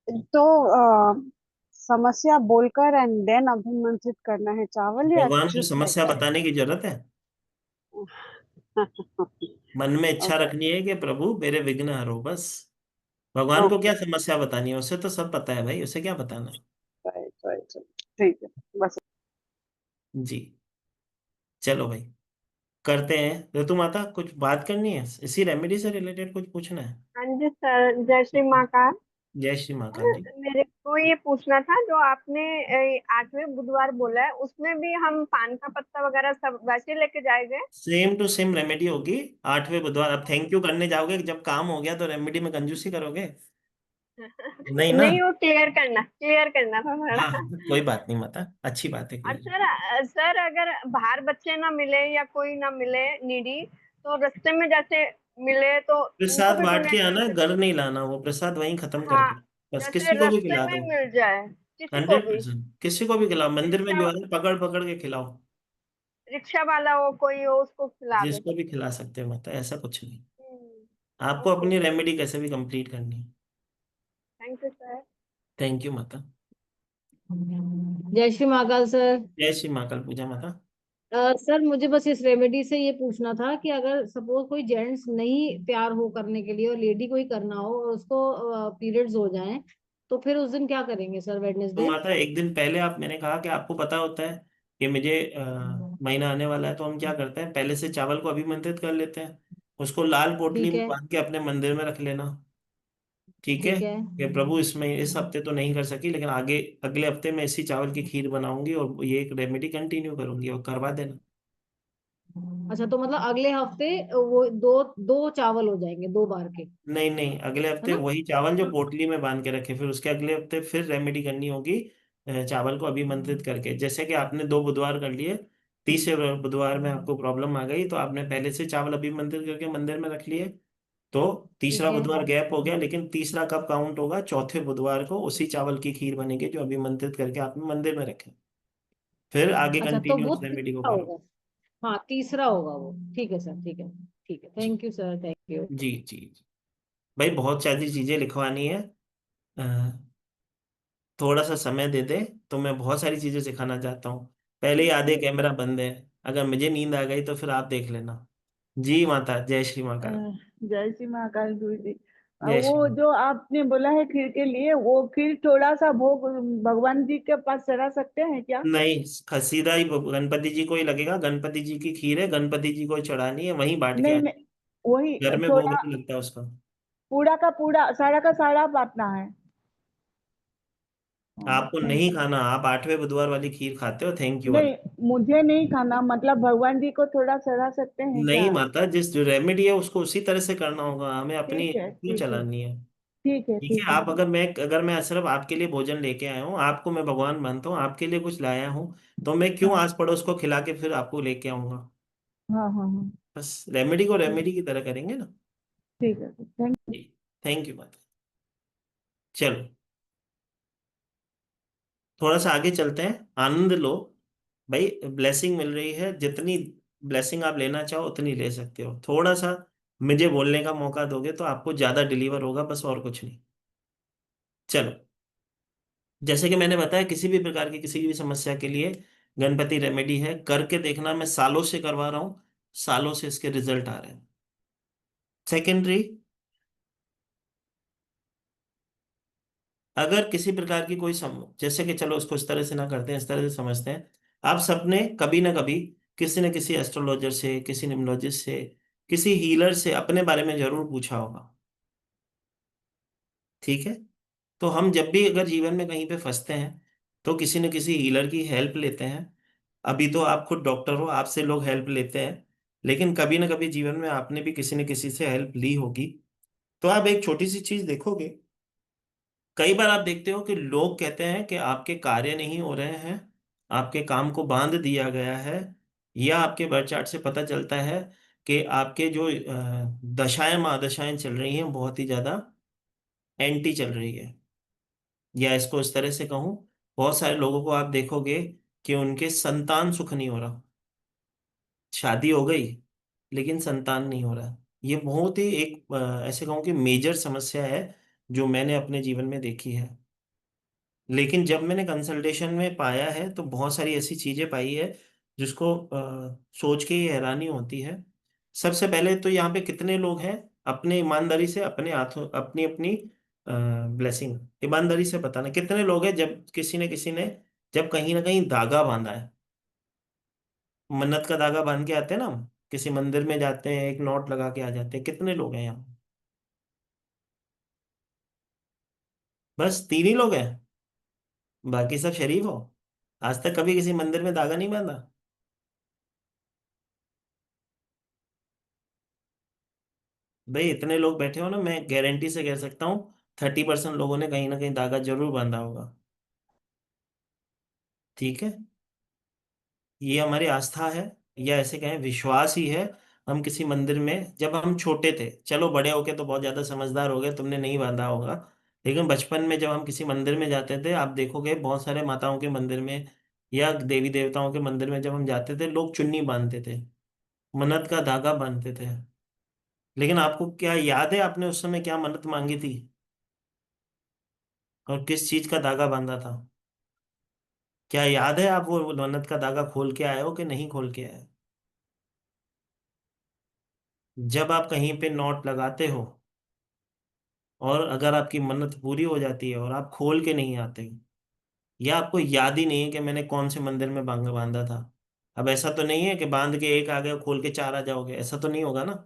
तो समस्या बोलकर एंड देन अभिमंत्रित करना है चावल या भगवान को चुप समस्या रहकर? बताने की जरूरत है? मन में इच्छा ओके। रखनी है कि प्रभु मेरे विघ्न हरो, बस। भगवान को क्या ओके। समस्या बतानी है, उसे तो सब पता है भाई, उसे क्या बताना है। Right right. ठीक है, बस। जी। चलो भाई, करते हैं। ऋतु माता कुछ बात करनी है, इसी रेमेडी से रिलेटेड कुछ पूछना है? हाँ जी सर, जय श्री महाकाल। जय श्री महाकाल जी। मेरे को ये पूछना था, जो आपने 8वें बुधवार बोला है, उसमें भी हम पान का पत्ता वगैरह सब वैसे ही लेके जाएंगे? सेम टू सेम रेमेडी होगी 8वें बुधवार। अब थैंक यू करने जाओगे, जब काम हो गया तो रेमेडी में कंजूसी करोगे? नहीं ना। नहीं, वो क्लियर करना था थोड़ा। हाँ कोई बात नहीं माता, अच्छी बात है, और क्लियर। सर अगर बाहर बच्चे ना मिले या कोई ना मिले नीडी, तो रास्ते में जैसे मिले तो उनको प्रसाद भी बांट के डोनेट कर आना, सकते? घर नहीं लाना, वो प्रसाद वहीं खत्म हाँ, करके बस जैसे किसी को भी रास्ते खिला में दो। मिल जाए किसी को भी। 100%, किसी को भी खिलाओ, मंदिर में रिक्शा जो है पकड़ पकड़ के खिलाओ। रिक्शा वाला हो, कोई हो, उसको खिला दे। जिसको भी खिला सकते हो माता, ऐसा कुछ नहीं। आपको ओके, अपनी रेमेडी कैसे भी कंप्लीट करनी है। Thank you sir. Thank you माता। जय श्री महाकाल सर। जय श्री महाकाल पूजा माता। सर मुझे बस इस रेमेडी से ये पूछना था कि अगर सपोज कोई जेंट्स नहीं तैयार हो करने के लिए और लेडी को ही करना हो और उसको पीरियड्स हो जाएं, तो फिर उस दिन क्या करेंगे सर, तो वेडनेसडे? माता एक दिन पहले आप, मैंने कहा कि आपको पता होता है कि मुझे महीना आने वाला है, तो हम क्या करते हैं, पहले से चावल को अभिमंत्रित कर लेते हैं, उसको लाल पोटली ठीक में है। बांध के अपने मंदिर में रख लेना। ठीक है ठीक है। कि प्रभु इसमें इस हफ्ते तो नहीं कर सकी, लेकिन आगे अगले हफ्ते में इसी चावल की खीर बनाऊंगी और ये एक रेमेडी कंटिन्यू करूंगी और करवा देना। अच्छा, तो मतलब अगले हफ्ते वो दो दो चावल हो जाएंगे, 2 बार के, नहीं नहीं, अगले है हफ्ते ना? वही चावल जो पोटली में बांध के रखे, फिर उसके अगले हफ्ते फिर रेमेडी करनी होगी। चावल को अभिमंत्रित करके, जैसे कि आपने 2 बुधवार कर लिए, तीसरे बुधवार में आपको प्रॉब्लम आ गई तो आपने पहले से चावल अभिमंत्रित करके मंदिर में रख लिए, तो तीसरा ठीक है। बुधवार गैप हो गया, लेकिन तीसरा कब काउंट होगा, चौथे बुधवार को उसी चावल की खीर बनेगी जो अभिमंत्रित करके आपने मंदिर में रखे। फिर आगे अच्छा, तो कंटिन्यू वो उस रेमेडी को तीसरा करो। होगा। हाँ, तीसरा होगा वो। ठीक है सर, ठीक है। ठीक है, जी thank you sir, thank you. जी जी जी। भाई बहुत सारी चीजें लिखवानी है, अ, थोड़ा सा समय दे दे तो मैं बहुत सारी चीजें सिखाना चाहता हूँ। पहले ही आधे कैमरा बंद है, अगर मुझे नींद आ गई तो फिर आप देख लेना। जी माता, जय श्री महाकाल। जय श्री महाकाल गुरु जी। जय वो श्री। जो आपने बोला है खीर के लिए, वो खीर थोड़ा सा भोग भगवान जी के पास चढ़ा सकते हैं क्या? नहीं, सीधा ही गणपति जी को ही लगेगा, गणपति जी की खीर है, गणपति जी को ही चढ़ानी है, वहीं बांट के नहीं आनी नहीं, वही है। घर में भोग थोड़ा नहीं लगता उसका। पूरा का पूरा, सारा का सारा बांटना है। आपको थैंक नहीं यू। खाना, आप 8वें बुधवार वाली खीर खाते हो, थैंक यू वाली। नहीं, मुझे नहीं खाना, मतलब भगवान जी को थोड़ा चढ़ा सकते हैं नहीं क्या? माता, जिस जो रेमेडी है उसको उसी तरह से करना होगा, हमें अपनी ठीक है क्यों ठीक है चलानी है। ठीक है ठीक है, ठीक है। आप अगर मैं सिर्फ आपके लिए भोजन लेके आया हूँ, आपको मैं भगवान मानता हूँ, आपके लिए कुछ लाया हूँ, तो मैं क्यों हाँ आस पड़ोस को खिला के फिर आपको लेके आऊंगा। हाँ हाँ हाँ। बस रेमेडी को ठीक रेमेडी की तरह करेंगे ना। ठीक है, थैंक यू। थैंक यू माता। चलो थोड़ा सा आगे चलते हैं, आनंद लो भाई, ब्लेसिंग मिल रही है, जितनी ब्लेसिंग आप लेना चाहो उतनी ले सकते हो। थोड़ा सा मुझे बोलने का मौका दोगे तो आपको ज्यादा डिलीवर होगा, बस और कुछ नहीं। चलो, जैसे कि मैंने बताया, किसी भी प्रकार की किसी भी समस्या के लिए गणपति रेमेडी है, करके देखना। मैं सालों से करवा रहा हूँ, सालों से इसके रिजल्ट आ रहे हैं। सेकेंडरी, अगर किसी प्रकार की कोई जैसे कि, चलो उसको इस तरह से ना करते हैं, इस तरह से समझते हैं। आप सबने कभी ना कभी किसी न किसी एस्ट्रोलॉजर से, किसी न्यूमरोलॉजिस्ट से, किसी हीलर से अपने बारे में जरूर पूछा होगा। ठीक है? तो हम जब भी अगर जीवन में कहीं पे फंसते हैं तो किसी न किसी हीलर की हेल्प लेते हैं। अभी तो आप खुद डॉक्टर हो, आपसे लोग हेल्प लेते हैं, लेकिन कभी ना कभी जीवन में आपने भी किसी न किसी से हेल्प ली होगी। तो आप एक छोटी सी चीज देखोगे, कई बार आप देखते हो कि लोग कहते हैं कि आपके कार्य नहीं हो रहे हैं, आपके काम को बांध दिया गया है, या आपके बर्थ चार्ट से पता चलता है कि आपके जो दशाएं महादशाएं चल रही हैं बहुत ही ज्यादा एंटी चल रही है। या इसको इस तरह से कहूं, बहुत सारे लोगों को आप देखोगे कि उनके संतान सुख नहीं हो रहा, शादी हो गई लेकिन संतान नहीं हो रहा। ये बहुत ही एक ऐसे कहूं कि मेजर समस्या है जो मैंने अपने जीवन में देखी है। लेकिन जब मैंने कंसल्टेशन में पाया है तो बहुत सारी ऐसी चीजें पाई है जिसको सोच के ही हैरानी होती है। सबसे पहले तो यहाँ पे कितने लोग हैं अपने ईमानदारी से अपने हाथों अपनी अपनी ब्लेसिंग ईमानदारी से बताना, कितने लोग हैं जब किसी न किसी ने जब कहीं ना कहीं धागा बांधा है, मन्नत का धागा बांध के आते हैं ना हम, किसी मंदिर में जाते हैं, एक नोट लगा के आ जाते हैं। कितने लोग हैं यहाँ? बस 3 ही लोग हैं, बाकी सब शरीफ हो। आज तक कभी किसी मंदिर में धागा नहीं बांधा? भाई इतने लोग बैठे हो ना, मैं गारंटी से कह सकता हूँ 30% लोगों ने कहीं ना कहीं धागा जरूर बांधा होगा। ठीक है? ये हमारी आस्था है, या ऐसे कहें विश्वास ही है। हम किसी मंदिर में जब हम छोटे थे, चलो बड़े होके तो बहुत ज्यादा समझदार हो गए, तुमने नहीं बांधा होगा, लेकिन बचपन में जब हम किसी मंदिर में जाते थे, आप देखोगे बहुत सारे माताओं के मंदिर में या देवी देवताओं के मंदिर में जब हम जाते थे, लोग चुन्नी बांधते थे, मन्नत का धागा बांधते थे। लेकिन आपको क्या याद है आपने उस समय क्या मन्नत मांगी थी और किस चीज का धागा बांधा था? क्या याद है? आप वो मन्नत का धागा खोल के आए हो कि नहीं खोल के आए? जब आप कहीं पे नोट लगाते हो और अगर आपकी मन्नत पूरी हो जाती है और आप खोल के नहीं आते, या आपको याद ही नहीं है कि मैंने कौन से मंदिर में बांधा था। अब ऐसा तो नहीं है कि बांध के एक आ गए खोल के 4 आ जाओगे, ऐसा तो नहीं होगा ना।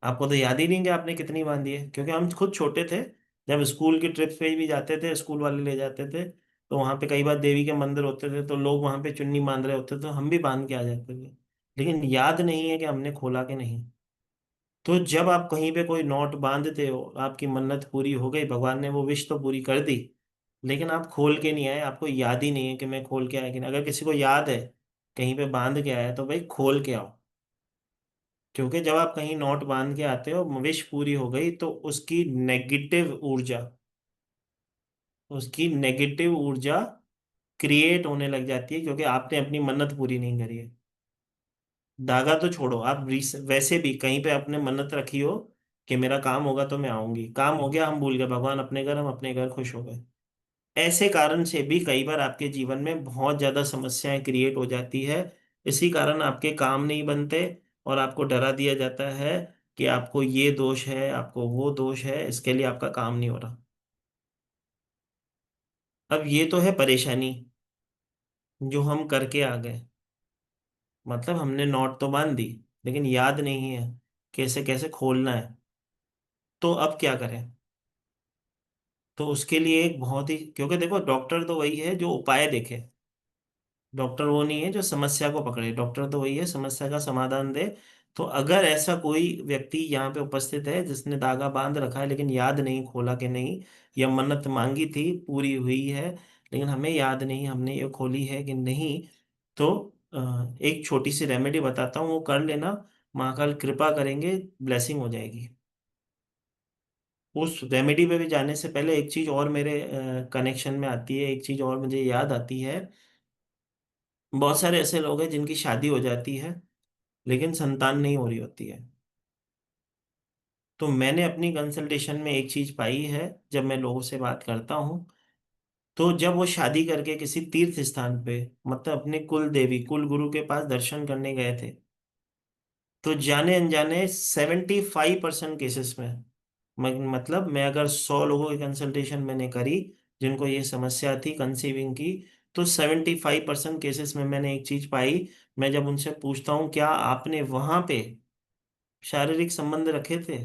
आपको तो याद ही नहीं कि आपने कितनी बांधी है, क्योंकि हम खुद छोटे थे, जब स्कूल की ट्रिप पे भी जाते थे, स्कूल वाले ले जाते थे, तो वहां पे कई बार देवी के मंदिर होते थे तो लोग वहां पे चुन्नी बांध रहे होते थे, तो हम भी बांध के आ जाते थे, लेकिन याद नहीं है कि हमने खोला कि नहीं। तो जब आप कहीं पे कोई नोट बांधते हो, आपकी मन्नत पूरी हो गई, भगवान ने वो विश तो पूरी कर दी, लेकिन आप खोल के नहीं आए, आपको याद ही नहीं है कि मैं खोल के आया कि नहीं। अगर किसी को याद है कहीं पे बांध के आया तो भाई खोल के आओ, क्योंकि जब आप कहीं नोट बांध के आते हो, विश पूरी हो गई, तो उसकी नेगेटिव ऊर्जा क्रिएट होने लग जाती है, क्योंकि आपने अपनी मन्नत पूरी नहीं करी है। धागा तो छोड़ो, आप वैसे भी कहीं पे आपने मन्नत रखी हो कि मेरा काम होगा तो मैं आऊंगी, काम हो गया, हम भूल गए, भगवान अपने घर, हम अपने घर, खुश हो गए। ऐसे कारण से भी कई बार आपके जीवन में बहुत ज्यादा समस्याएं क्रिएट हो जाती है। इसी कारण आपके काम नहीं बनते और आपको डरा दिया जाता है कि आपको ये दोष है, आपको वो दोष है, इसके लिए आपका काम नहीं हो रहा। अब ये तो है परेशानी जो हम करके आ गए, मतलब हमने नोट तो बांध दी लेकिन याद नहीं है कैसे कैसे खोलना है। तो अब क्या करें? तो उसके लिए एक बहुत ही, क्योंकि देखो डॉक्टर तो वही है जो उपाय देखे, डॉक्टर वो नहीं है जो समस्या को पकड़े, डॉक्टर तो वही है समस्या का समाधान दे। तो अगर ऐसा कोई व्यक्ति यहाँ पे उपस्थित है जिसने धागा बांध रखा है लेकिन याद नहीं खोला कि नहीं, या मन्नत मांगी थी पूरी हुई है लेकिन हमें याद नहीं हमने ये खोली है कि नहीं, तो एक छोटी सी रेमेडी बताता हूँ, वो कर लेना, महाकाल कृपा करेंगे, ब्लेसिंग हो जाएगी। उस रेमेडी पे भी जाने से पहले एक चीज और मेरे कनेक्शन में आती है, एक चीज और मुझे याद आती है। बहुत सारे ऐसे लोग हैं जिनकी शादी हो जाती है लेकिन संतान नहीं हो रही होती है। तो मैंने अपनी कंसल्टेशन में एक चीज पाई है, जब मैं लोगों से बात करता हूँ, तो जब वो शादी करके किसी तीर्थ स्थान पे, मतलब अपने कुल देवी कुल गुरु के पास दर्शन करने गए थे, तो जाने अनजाने 75% केसेस में, मतलब मैं अगर 100 लोगों की कंसल्टेशन मैंने करी जिनको ये समस्या थी कंसीविंग की, तो 75% केसेस में मैंने एक चीज पाई। मैं जब उनसे पूछता हूँ क्या आपने वहां पे शारीरिक संबंध रखे थे,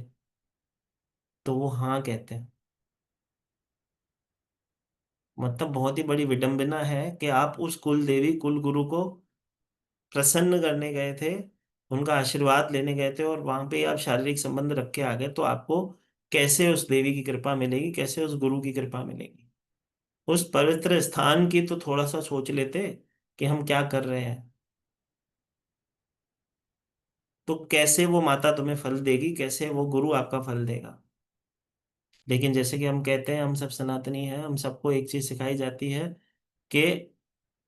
तो वो हाँ कहते हैं। मतलब बहुत ही बड़ी विडंबना है कि आप उस कुल देवी कुल गुरु को प्रसन्न करने गए थे, उनका आशीर्वाद लेने गए थे, और वहां पे आप शारीरिक संबंध रख के आ गए, तो आपको कैसे उस देवी की कृपा मिलेगी, कैसे उस गुरु की कृपा मिलेगी? उस पवित्र स्थान की तो थोड़ा सा सोच लेते कि हम क्या कर रहे हैं, तो कैसे वो माता तुम्हें फल देगी, कैसे वो गुरु आपका फल देगा। लेकिन जैसे कि हम कहते हैं, हम सब सनातनी हैं, हम सबको एक चीज सिखाई जाती है कि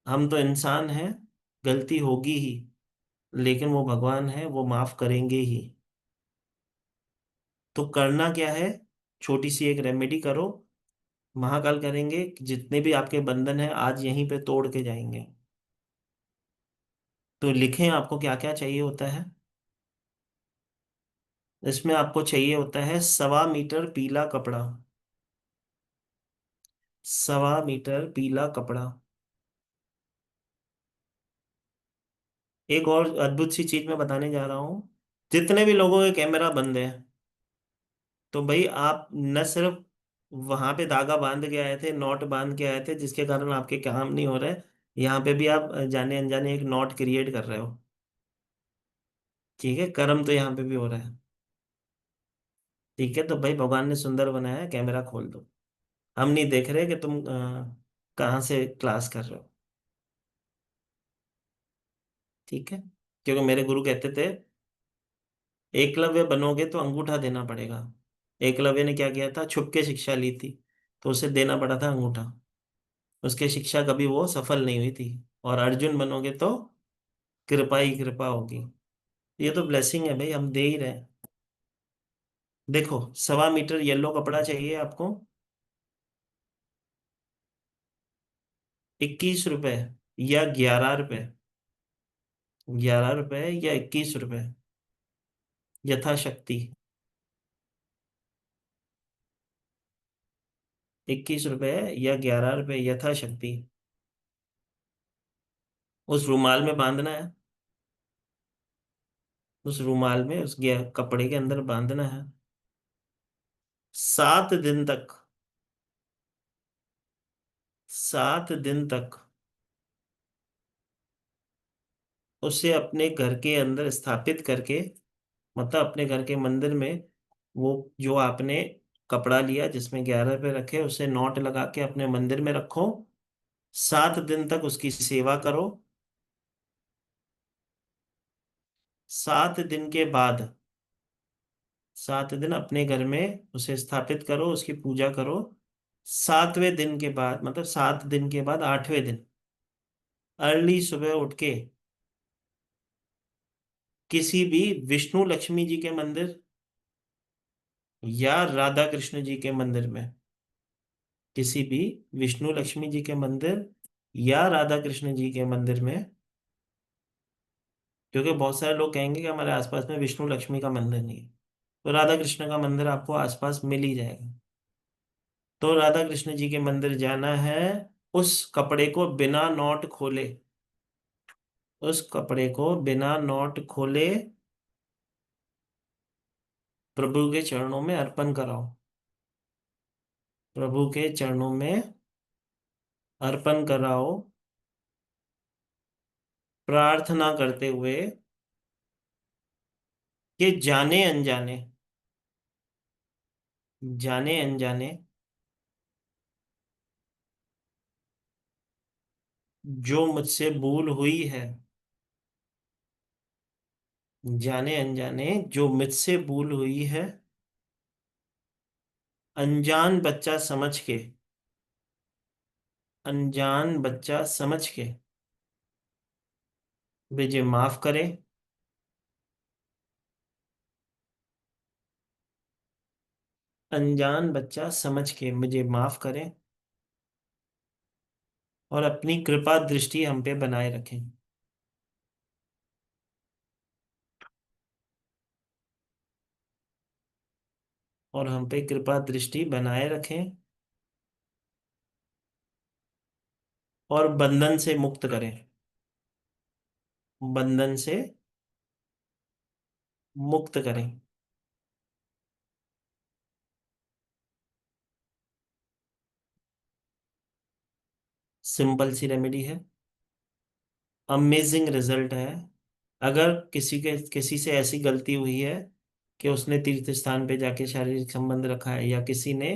हम तो इंसान हैं, गलती होगी ही, लेकिन वो भगवान है, वो माफ करेंगे ही। तो करना क्या है, छोटी सी एक रेमेडी करो, महाकाल करेंगे, जितने भी आपके बंधन है आज यहीं पे तोड़ के जाएंगे। तो लिखें आपको क्या क्या चाहिए होता है। इसमें आपको चाहिए होता है 1.25 मीटर पीला कपड़ा, 1.25 मीटर पीला कपड़ा। एक और अद्भुत सी चीज मैं बताने जा रहा हूँ, जितने भी लोगों के कैमरा बंद है, तो भाई आप न सिर्फ वहां पे धागा बांध के आए थे, नॉट बांध के आए थे जिसके कारण आपके काम नहीं हो रहे, यहाँ पे भी आप जाने अनजाने एक नॉट क्रिएट कर रहे हो। ठीक है, कर्म तो यहाँ पे भी हो रहा है। ठीक है, तो भाई भगवान ने सुंदर बनाया है, कैमरा खोल दो। हम नहीं देख रहे कि तुम कहाँ से क्लास कर रहे हो। ठीक है, क्योंकि मेरे गुरु कहते थे एकलव्य बनोगे तो अंगूठा देना पड़ेगा। एकलव्य ने क्या किया था, छुप के शिक्षा ली थी, तो उसे देना पड़ा था अंगूठा। उसकी शिक्षा कभी वो सफल नहीं हुई थी। और अर्जुन बनोगे तो कृपा ही कृपा होगी। ये तो ब्लेसिंग है भाई, हम दे ही रहे हैं। देखो, 1.25 मीटर येलो कपड़ा चाहिए आपको, 21 रुपए या 11 रुपए, 11 रुपए या 21 रुपए, यथाशक्ति। 21 रुपए या 11 रुपए यथाशक्ति। उस रुमाल में बांधना है, उस रुमाल में उस कपड़े के अंदर बांधना है 7 दिन तक, 7 दिन तक। उसे अपने घर के अंदर स्थापित करके, मतलब अपने घर के मंदिर में, वो जो आपने कपड़ा लिया जिसमें 11 रुपए रखे, उसे नोट लगा के अपने मंदिर में रखो। 7 दिन तक उसकी सेवा करो। 7 दिन के बाद, 7 दिन अपने घर में उसे स्थापित करो, उसकी पूजा करो। 7वें दिन के बाद, मतलब 7 दिन के बाद 8वें दिन, अर्ली सुबह उठ के किसी भी विष्णु लक्ष्मी जी के मंदिर या राधा कृष्ण जी के मंदिर में, किसी भी विष्णु लक्ष्मी जी के मंदिर या राधा कृष्ण जी के मंदिर में, क्योंकि बहुत सारे लोग कहेंगे कि हमारे आसपास में विष्णु लक्ष्मी का मंदिर नहीं है, तो राधा कृष्ण का मंदिर आपको आसपास मिल ही जाएगा। तो राधा कृष्ण जी के मंदिर जाना है, उस कपड़े को बिना नॉट खोले, उस कपड़े को बिना नॉट खोले प्रभु के चरणों में अर्पण कराओ, प्रभु के चरणों में अर्पण कराओ, प्रार्थना करते हुए कि जाने अनजाने, जाने अनजाने जो मुझसे भूल हुई है, जाने अनजाने जो मुझसे भूल हुई है, अनजान बच्चा समझ के, अनजान बच्चा समझ के मुझे माफ करे, अनजान बच्चा समझ के मुझे माफ करें और अपनी कृपा दृष्टि हम पे बनाए रखें। और हम पे कृपा दृष्टि बनाए रखें और बंधन से मुक्त करें। बंधन से मुक्त करें। सिंपल सी रेमेडी है, अमेजिंग रिजल्ट है। अगर किसी से ऐसी गलती हुई है कि उसने तीर्थ स्थान पे जाके शारीरिक संबंध रखा है, या किसी ने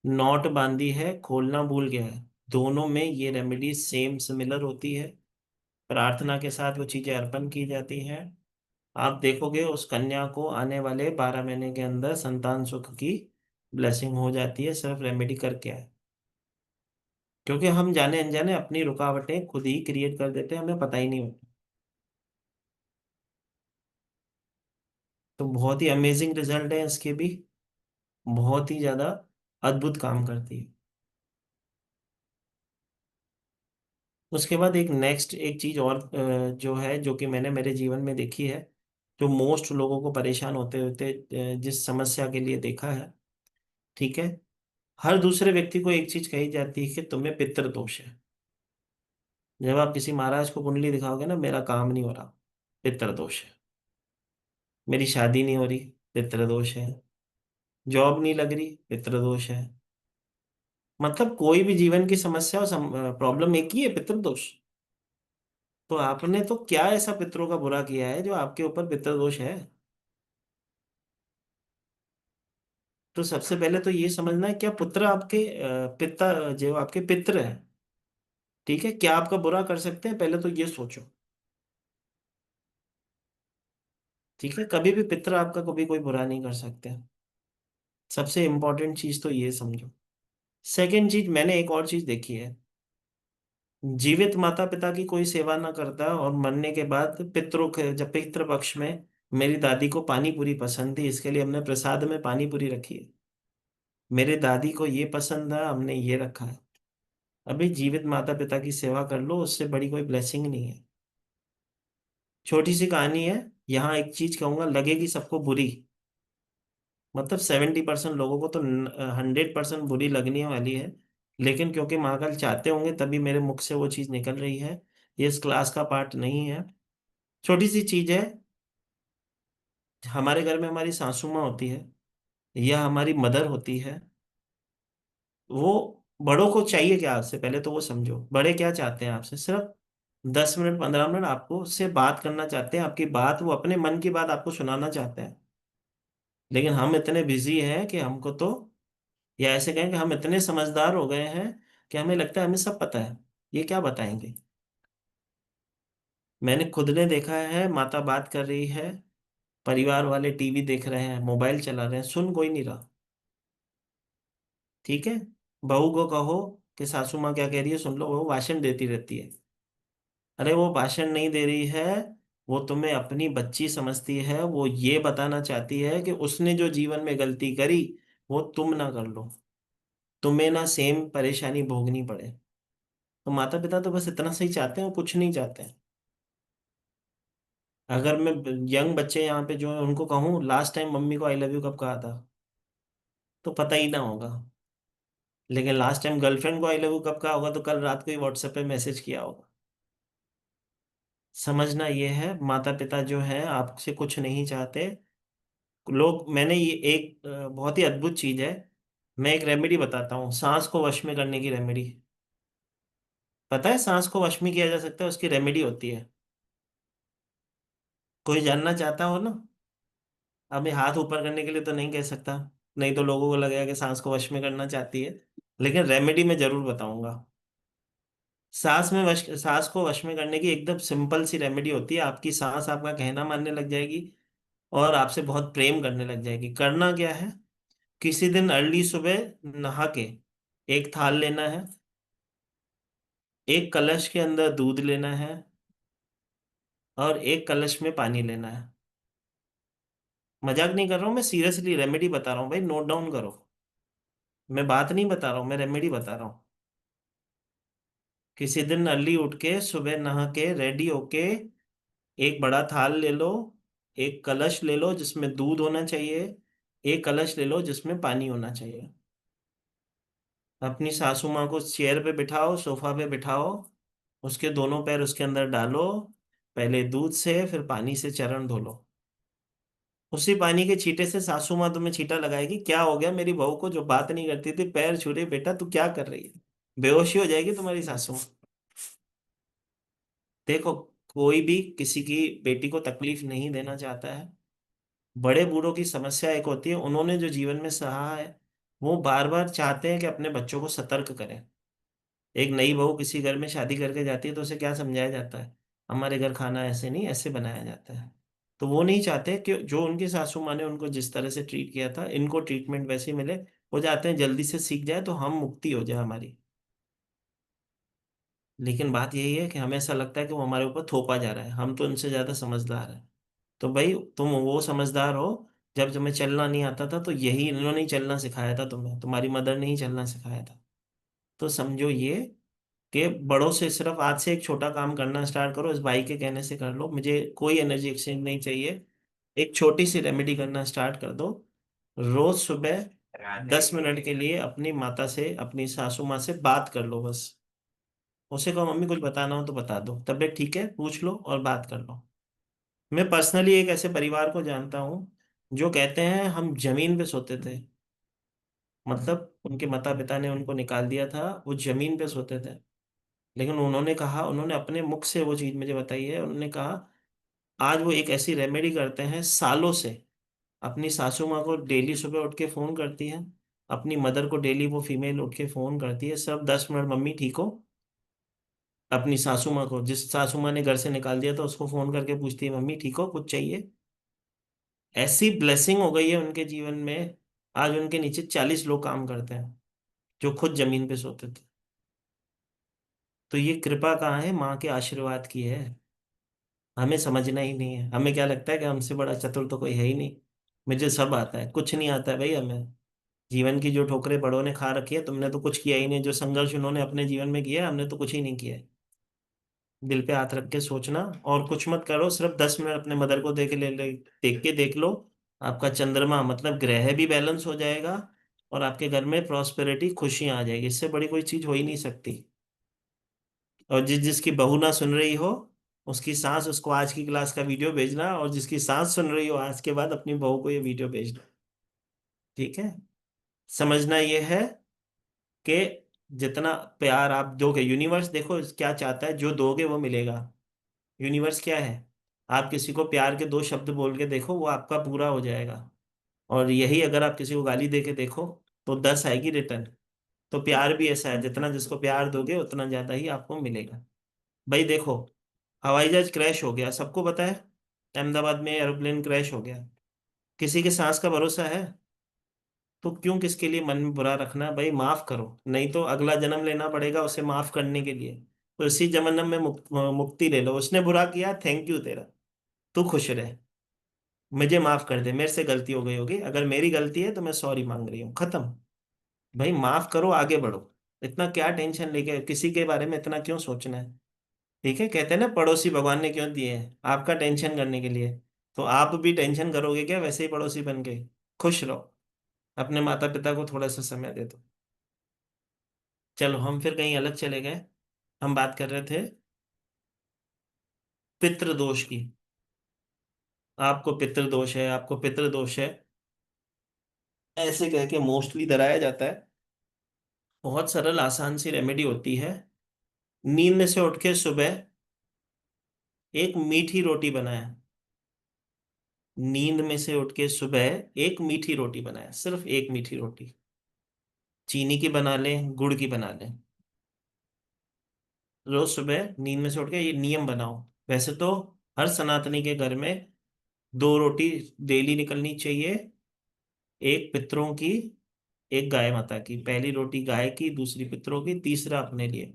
नॉट बांधी है, खोलना भूल गया है, दोनों में ये रेमेडी सेम सिमिलर होती है। प्रार्थना के साथ वो चीजें अर्पण की जाती हैं। आप देखोगे उस कन्या को आने वाले 12 महीने के अंदर संतान सुख की ब्लेसिंग हो जाती है, सिर्फ रेमेडी करके आए। क्योंकि हम जाने अनजाने अपनी रुकावटें खुद ही क्रिएट कर देते हैं, हमें पता ही नहीं होता। तो बहुत ही अमेजिंग रिजल्ट है इसके भी, बहुत ही ज्यादा अद्भुत काम करती है। उसके बाद एक नेक्स्ट एक चीज और जो है, जो कि मैंने मेरे जीवन में देखी है, जो मोस्ट लोगों को परेशान होते होते जिस समस्या के लिए देखा है, ठीक है। हर दूसरे व्यक्ति को एक चीज कही जाती है कि तुम्हें पितृ दोष है। जब आप किसी महाराज को कुंडली दिखाओगे ना, मेरा काम नहीं हो रहा, पितृ दोष है। मेरी शादी नहीं हो रही, पितृ दोष है। जॉब नहीं लग रही, पितृ दोष है। मतलब कोई भी जीवन की समस्या और प्रॉब्लम एक ही है, पितृ दोष। तो आपने तो क्या ऐसा पितरों का बुरा किया है जो आपके ऊपर पितृ दोष है? तो सबसे पहले तो ये समझना है, क्या पुत्र आपके पिता जो आपके पितृ हैं, ठीक है, क्या आपका बुरा कर सकते हैं? पहले तो ये सोचो, ठीक है। कभी भी पितृ आपका कभी कोई बुरा नहीं कर सकते। सबसे इंपॉर्टेंट चीज तो ये समझो। सेकंड चीज, मैंने एक और चीज देखी है, जीवित माता पिता की कोई सेवा ना करता और मरने के बाद पितरों के, जब पितृ पक्ष में मेरी दादी को पानी पूरी पसंद थी, इसके लिए हमने प्रसाद में पानी पूरी रखी है। मेरे दादी को ये पसंद है, हमने ये रखा है। अभी जीवित माता पिता की सेवा कर लो, उससे बड़ी कोई ब्लेसिंग नहीं है। छोटी सी कहानी है, यहाँ एक चीज कहूंगा, लगेगी सबको बुरी, मतलब 70% लोगों को तो 100% बुरी लगने वाली है। लेकिन क्योंकि महाकाल चाहते होंगे तभी मेरे मुख से वो चीज निकल रही है। ये इस क्लास का पार्ट नहीं है। छोटी सी चीज है, हमारे घर में हमारी सासू माँ होती है या हमारी मदर होती है, वो बड़ों को चाहिए क्या आपसे? पहले तो वो समझो, बड़े क्या चाहते हैं आपसे? सिर्फ 10 मिनट 15 मिनट आपको उससे बात करना चाहते हैं, आपकी बात, वो अपने मन की बात आपको सुनाना चाहते हैं। लेकिन हम इतने बिजी हैं कि हमको तो, या ऐसे कहें कि हम इतने समझदार हो गए हैं कि हमें लगता है हमें सब पता है, ये क्या बताएंगे। मैंने खुद ने देखा है, माता बात कर रही है, परिवार वाले टीवी देख रहे हैं, मोबाइल चला रहे हैं, सुन कोई नहीं रहा, ठीक है। बहू को कहो कि सासू माँ क्या कह रही है सुन लो, वो भाषण देती रहती है। अरे वो भाषण नहीं दे रही है, वो तुम्हें अपनी बच्ची समझती है, वो ये बताना चाहती है कि उसने जो जीवन में गलती करी वो तुम ना कर लो, तुम्हें ना सेम परेशानी भोगनी पड़े। तो माता पिता तो बस इतना सही चाहते हैं, और कुछ नहीं चाहते हैं। अगर मैं यंग बच्चे यहाँ पे जो है उनको कहूँ लास्ट टाइम मम्मी को आई लव यू कब कहा था, तो पता ही ना होगा। लेकिन लास्ट टाइम गर्लफ्रेंड को आई लव यू कब कहा होगा, तो कल रात को ही व्हाट्सएप पे मैसेज किया होगा। समझना ये है, माता पिता जो है आपसे कुछ नहीं चाहते। लोग, मैंने ये एक बहुत ही अद्भुत चीज है, मैं एक रेमेडी बताता हूँ, सांस को वश में करने की रेमेडी। पता है सांस को वश में किया जा सकता है, उसकी रेमेडी होती है। कोई जानना चाहता हो ना? अभी हाथ ऊपर करने के लिए तो नहीं कह सकता, नहीं तो लोगों को लगेगा कि सांस को वश में करना चाहती है। लेकिन रेमेडी मैं जरूर बताऊंगा। सांस को वश में करने की एकदम सिंपल सी रेमेडी होती है। आपकी सांस आपका कहना मानने लग जाएगी और आपसे बहुत प्रेम करने लग जाएगी। करना क्या है, किसी दिन अर्ली सुबह नहा के एक थाल लेना है, एक कलश के अंदर दूध लेना है और एक कलश में पानी लेना है। मजाक नहीं कर रहा हूँ, मैं सीरियसली रेमेडी बता रहा हूँ भाई, नोट डाउन करो। मैं बात नहीं बता रहा हूँ, मैं रेमेडी बता रहा हूँ। किसी दिन अर्ली उठ के सुबह नहा के रेडी होके एक बड़ा थाल ले लो, एक कलश ले लो जिसमें दूध होना चाहिए, एक कलश ले लो जिसमें पानी होना चाहिए। अपनी सासू माँ को चेयर पे बिठाओ, सोफा पे बिठाओ, उसके दोनों पैर उसके अंदर डालो, पहले दूध से फिर पानी से चरण धो लो। उसी पानी के छींटे से सासू माँ तुम्हें छींटा लगाएगी, क्या हो गया मेरी बहू को जो बात नहीं करती थी, पैर छू रही, बेटा तू क्या कर रही है? बेहोशी हो जाएगी तुम्हारी सासू माँ। देखो, कोई भी किसी की बेटी को तकलीफ नहीं देना चाहता है। बड़े बूढ़ों की समस्या एक होती है, उन्होंने जो जीवन में सहा है, वो बार बार चाहते हैं कि अपने बच्चों को सतर्क करें। एक नई बहू किसी घर में शादी करके जाती है तो उसे क्या समझाया जाता है? हमारे घर खाना ऐसे नहीं, ऐसे बनाया जाता है। तो वो नहीं चाहते कि जो उनकी सासू माँ ने उनको जिस तरह से ट्रीट किया था, इनको ट्रीटमेंट वैसे ही मिले। वो चाहते हैं जल्दी से सीख जाए तो हम मुक्ति हो जाए हमारी। लेकिन बात यही है कि हमें ऐसा लगता है कि वो हमारे ऊपर थोपा जा रहा है, हम तो उनसे ज्यादा समझदार हैं। तो भाई, तुम वो समझदार हो। जब तुम्हें चलना नहीं आता था तो यही इन्होंने ही चलना सिखाया था तुम्हें, तुम्हारी मदर ने ही चलना सिखाया था। तो समझो ये, कि बड़ों से सिर्फ आज से एक छोटा काम करना स्टार्ट करो, इस भाई के कहने से कर लो, मुझे कोई एनर्जी एक्सचेंज नहीं चाहिए। एक छोटी सी रेमेडी करना स्टार्ट कर दो। रोज सुबह 10 मिनट के लिए अपनी माता से, अपनी सासू माँ से बात कर लो बस। उसे कहो मम्मी कुछ बताना हो तो बता दो, तबीयत ठीक है पूछ लो और बात कर लो। मैं पर्सनली एक ऐसे परिवार को जानता हूँ जो कहते हैं हम जमीन पे सोते थे। मतलब उनके माता पिता ने उनको निकाल दिया था, वो जमीन पे सोते थे। लेकिन उन्होंने कहा, उन्होंने अपने मुख से वो चीज मुझे बताई है, उन्होंने कहा आज वो एक ऐसी रेमेडी करते हैं सालों से। अपनी सासू माँ को डेली सुबह उठ के फोन करती है, अपनी मदर को डेली वो फीमेल उठ के फोन करती है, सब 10 मिनट मम्मी ठीक हो। अपनी सासू माँ को, जिस सासू माँ ने घर से निकाल दिया था, उसको फोन करके पूछती है मम्मी ठीक हो, कुछ चाहिए? ऐसी ब्लेसिंग हो गई है उनके जीवन में। आज उनके नीचे 40 लोग काम करते हैं जो खुद जमीन पे सोते थे। तो ये कृपा कहाँ है? माँ के आशीर्वाद की है। हमें समझना ही नहीं है, हमें क्या लगता है कि हमसे बड़ा चतुर तो कोई है ही नहीं, मुझे सब आता है। कुछ नहीं आता है भाई हमें। जीवन की जो ठोकरें बड़ों ने खा रखी है, तुमने तो कुछ किया ही नहीं। जो संघर्ष उन्होंने अपने जीवन में किया है, हमने तो कुछ ही नहीं किया है। दिल पे हाथ रख के सोचना, और कुछ मत करो, सिर्फ 10 मिनट अपने मदर को देख के देख लो। आपका चंद्रमा मतलब ग्रह भी बैलेंस हो जाएगा, और आपके घर में प्रॉस्पेरिटी, खुशियां आ जाएगी। इससे बड़ी कोई चीज हो ही नहीं सकती। और जिसकी बहू ना सुन रही हो, उसकी सास उसको आज की क्लास का वीडियो भेजना, और जिसकी सास सुन रही हो आज के बाद, अपनी बहू को ये वीडियो भेजना। ठीक है? समझना ये है कि जितना प्यार आप दोगे, यूनिवर्स देखो क्या चाहता है, जो दोगे वो मिलेगा। यूनिवर्स क्या है? आप किसी को प्यार के 2 शब्द बोल के देखो, वो आपका पूरा हो जाएगा। और यही अगर आप किसी को गाली दे के देखो तो 10 आएगी रिटर्न। तो प्यार भी ऐसा है, जितना जिसको प्यार दोगे उतना ज्यादा ही आपको मिलेगा। भाई देखो, हवाई जहाज क्रैश हो गया, सबको पता है। अहमदाबाद में एरोप्लेन क्रैश हो गया। किसी के सांस का भरोसा है? तो क्यों किसके लिए मन में बुरा रखना? भाई माफ करो, नहीं तो अगला जन्म लेना पड़ेगा उसे माफ करने के लिए। तो इसी जन्म में मुक्ति ले लो। उसने बुरा किया, थैंक यू तेरा, तू खुश रहे, मुझे माफ कर दे, मेरे से गलती हो गई होगी, अगर मेरी गलती है तो मैं सॉरी मांग रही हूँ, खत्म। भाई माफ करो, आगे बढ़ो। इतना क्या टेंशन लेके किसी के बारे में इतना क्यों सोचना है? ठीक है, कहते हैं ना पड़ोसी भगवान ने क्यों दिए हैं? आपका टेंशन करने के लिए। तो आप भी टेंशन करोगे क्या वैसे ही पड़ोसी बन के? खुश रहो, अपने माता पिता को थोड़ा सा समय दे दो। चलो हम फिर कहीं अलग चले गए। हम बात कर रहे थे पितृदोष की। आपको पितृदोष है, आपको पितृदोष है, ऐसे कह के मोस्टली डराया जाता है। बहुत सरल आसान सी रेमेडी होती है। नींद में से उठ के सुबह एक मीठी रोटी बनाया। नींद में से उठ के सुबह एक मीठी रोटी बनाया, सिर्फ एक मीठी रोटी। चीनी की बना लें, गुड़ की बना लें। रोज सुबह नींद में से उठ के ये नियम बनाओ। वैसे तो हर सनातनी के घर में 2 रोटी डेली निकलनी चाहिए। एक पितरों की, एक गाय माता की। पहली रोटी गाय की, दूसरी पितरों की, तीसरा अपने लिए।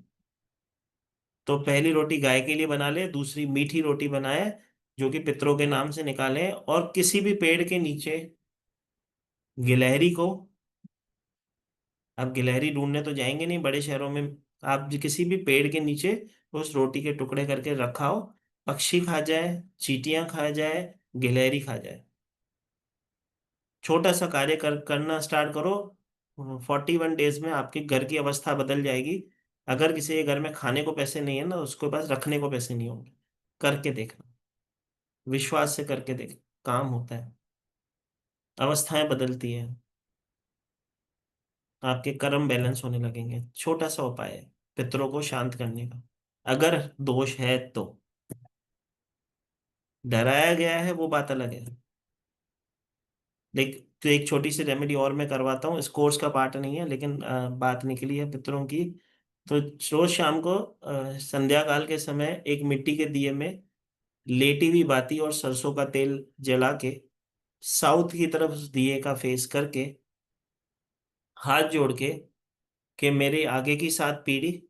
तो पहली रोटी गाय के लिए बना ले, दूसरी मीठी रोटी बनाए, जो कि पितरों के नाम से निकालें, और किसी भी पेड़ के नीचे गिलहरी को, आप गिलहरी ढूंढने तो जाएंगे नहीं बड़े शहरों में, आप किसी भी पेड़ के नीचे उस रोटी के टुकड़े करके रखा हो, पक्षी खा जाए, चींटियां खा जाए, गिलहरी खा जाए। छोटा सा कार्य करना स्टार्ट करो, 41 डेज में आपके घर की अवस्था बदल जाएगी। अगर किसी के घर में खाने को पैसे नहीं है ना, उसके पास रखने को पैसे नहीं होंगे। करके देखना, विश्वास से करके देखना, काम होता है, अवस्थाएं बदलती हैं, आपके कर्म बैलेंस होने लगेंगे। छोटा सा उपाय है पितरों को शांत करने का, अगर दोष है तो। डराया गया है वो बात अलग है। देख, तो एक छोटी सी रेमेडी और मैं करवाता हूँ, इस कोर्स का पार्ट नहीं है, लेकिन बात निकली है पितरों की। तो रोज शाम को संध्या काल के समय एक मिट्टी के दिए में लेटी हुई बाती और सरसों का तेल जला के साउथ की तरफ उस दिए का फेस करके हाथ जोड़ के, कि मेरे आगे की 7 पीढ़ी,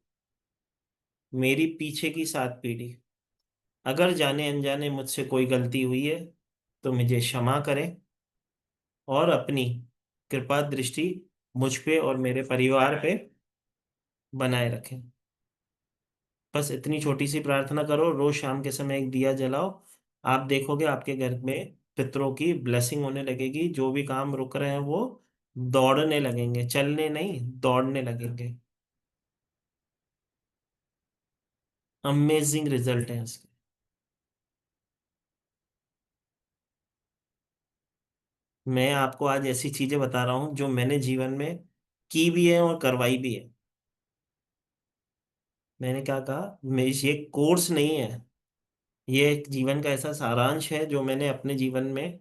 मेरी पीछे की 7 पीढ़ी, अगर जाने अनजाने मुझसे कोई गलती हुई है तो मुझे क्षमा करें, और अपनी कृपा दृष्टि मुझ पे और मेरे परिवार पे बनाए रखें। बस इतनी छोटी सी प्रार्थना करो, रोज शाम के समय एक दिया जलाओ, आप देखोगे आपके घर में पितरों की ब्लेसिंग होने लगेगी। जो भी काम रुक रहे हैं वो दौड़ने लगेंगे, चलने नहीं, दौड़ने लगेंगे। अमेजिंग रिजल्ट है इसके। मैं आपको आज ऐसी चीजें बता रहा हूं जो मैंने जीवन में की भी है और करवाई भी है। मैंने क्या कहा, मैं ये कोर्स नहीं है, ये एक जीवन का ऐसा सारांश है जो मैंने अपने जीवन में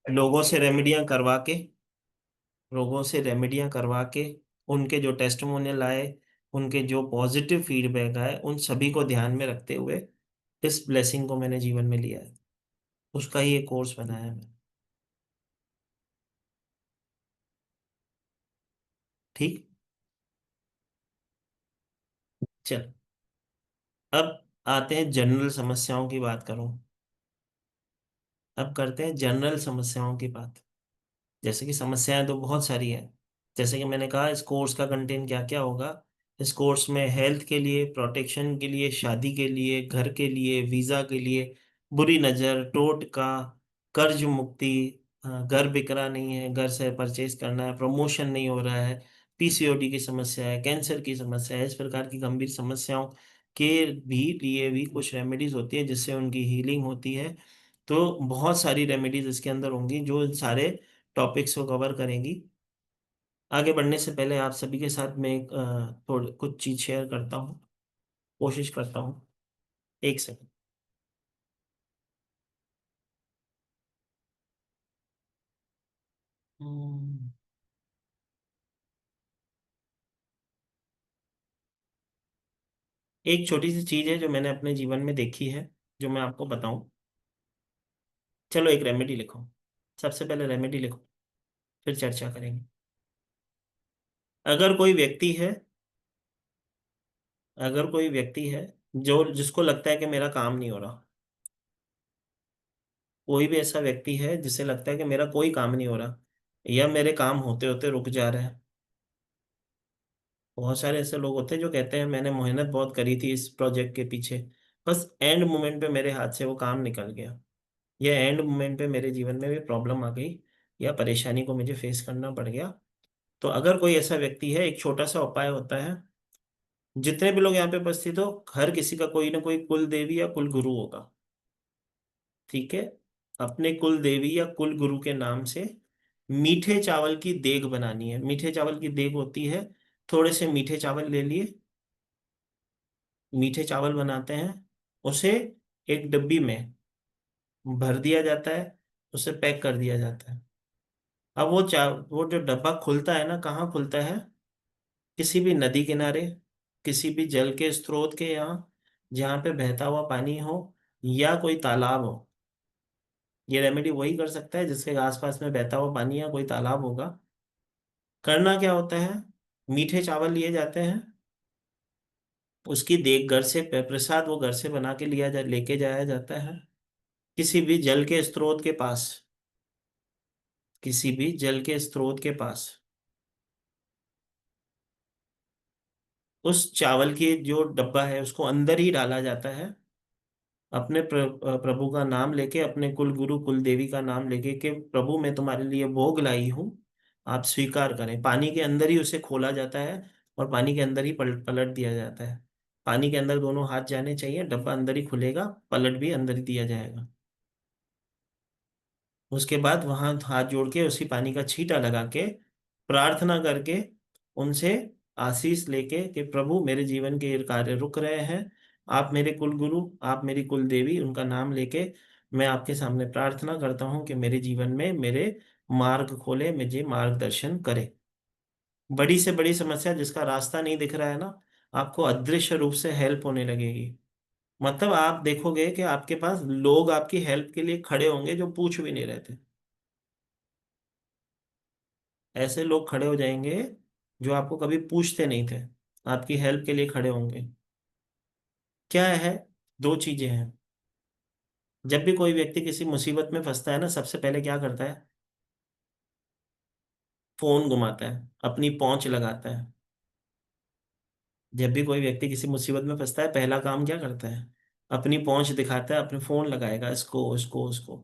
लोगों से रेमेडियां करवा के, लोगों से रेमेडियां करवा के, उनके जो टेस्टिमोनियल आए, उनके जो पॉजिटिव फीडबैक आए, उन सभी को ध्यान में रखते हुए इस ब्लेसिंग को मैंने जीवन में लिया है। उसका ही एक कोर्स बनाया है मैंने। ठीक। चल, अब आते हैं जनरल समस्याओं की बात करूं। अब करते हैं जनरल समस्याओं की बात। जैसे कि समस्याएं तो बहुत सारी हैं। जैसे कि मैंने कहा, इस कोर्स का कंटेंट क्या क्या होगा। इस कोर्स में हेल्थ के लिए, प्रोटेक्शन के लिए, शादी के लिए, घर के लिए, वीजा के लिए, बुरी नज़र, टोटका, कर्ज मुक्ति, घर बिक रहा नहीं है, घर से परचेज करना है, प्रमोशन नहीं हो रहा है, पीसीओडी की समस्या है, कैंसर की समस्या है, इस प्रकार की गंभीर समस्याओं के भी लिए भी कुछ रेमेडीज होती है जिससे उनकी हीलिंग होती है। तो बहुत सारी रेमेडीज इसके अंदर होंगी जो इन सारे टॉपिक्स को कवर करेंगी। आगे बढ़ने से पहले आप सभी के साथ मैं एक थोड़ी कुछ चीज शेयर करता हूँ, कोशिश करता हूँ। एक सेकंड। हम्म, एक छोटी सी चीज है जो मैंने अपने जीवन में देखी है, जो मैं आपको बताऊं। चलो एक रेमेडी लिखो, सबसे पहले रेमेडी लिखो, फिर चर्चा करेंगे। अगर कोई व्यक्ति है, अगर कोई व्यक्ति है जो जिसको लगता है कि मेरा काम नहीं हो रहा, कोई भी ऐसा व्यक्ति है जिसे लगता है कि मेरा कोई काम नहीं हो रहा, या मेरे काम होते होते रुक जा रहे हैं। बहुत सारे ऐसे लोग होते हैं जो कहते हैं मैंने मेहनत बहुत करी थी इस प्रोजेक्ट के पीछे, बस एंड मोमेंट पे मेरे हाथ से वो काम निकल गया, या एंड मोमेंट पे मेरे जीवन में भी प्रॉब्लम आ गई, या परेशानी को मुझे फेस करना पड़ गया। तो अगर कोई ऐसा व्यक्ति है, एक छोटा सा उपाय होता है। जितने भी लोग यहाँ पे उपस्थित हो, हर किसी का कोई ना कोई कुल देवी या कुल गुरु होगा। ठीक है। अपने कुल देवी या कुल गुरु के नाम से मीठे चावल की देग बनानी है। मीठे चावल की देग होती है, थोड़े से मीठे चावल ले लिए, मीठे चावल बनाते हैं, उसे एक डब्बी में भर दिया जाता है, उसे पैक कर दिया जाता है। अब वो जो डब्बा खुलता है ना, कहाँ खुलता है, किसी भी नदी किनारे, किसी भी जल के स्रोत के यहाँ, जहाँ पे बहता हुआ पानी हो या कोई तालाब हो। ये रेमेडी वही कर सकता है जिसके आसपास में बहता हुआ पानी या कोई तालाब होगा। करना क्या होता है, मीठे चावल लिए जाते हैं, उसकी देख घर से प्रसाद वो घर से बना के लेके जाया जाता है किसी भी जल के स्रोत के पास, किसी भी जल के स्रोत के पास। उस चावल की जो डब्बा है उसको अंदर ही डाला जाता है, अपने प्रभु का नाम लेके, अपने कुल गुरु कुल देवी का नाम लेके कि प्रभु मैं तुम्हारे लिए भोग लाई हूँ, आप स्वीकार करें। पानी के अंदर ही उसे खोला जाता है और पानी के अंदर ही पलट पलट दिया जाता है। पानी के अंदर दोनों हाथ जाने चाहिए, डब्बा अंदर ही खुलेगा, पलट भी अंदर ही दिया जाएगा। उसके बाद वहां हाथ जोड़ के उसी पानी का छींटा लगा के प्रार्थना करके उनसे आशीष लेके कि प्रभु मेरे जीवन के ये कार्य रुक रहे हैं, आप मेरे कुल गुरु, आप मेरी कुल देवी, उनका नाम लेके मैं आपके सामने प्रार्थना करता हूँ कि मेरे जीवन में मेरे मार्ग खोले, मुझे मार्गदर्शन करे। बड़ी से बड़ी समस्या जिसका रास्ता नहीं दिख रहा है ना, आपको अदृश्य रूप से हेल्प होने लगेगी। मतलब आप देखोगे कि आपके पास लोग आपकी हेल्प के लिए खड़े होंगे जो पूछ भी नहीं रहे थे। ऐसे लोग खड़े हो जाएंगे जो आपको कभी पूछते नहीं थे, आपकी हेल्प के लिए खड़े होंगे। क्या है? दो चीजें हैं। जब भी कोई व्यक्ति किसी मुसीबत में फंसता है ना, सबसे पहले क्या करता है? फोन घुमाता है, अपनी पहुंच लगाता है। जब भी कोई व्यक्ति किसी मुसीबत में फंसता है, पहला काम क्या करता है? अपनी पहुंच दिखाता है, अपने फोन लगाएगा, इसको उसको उसको।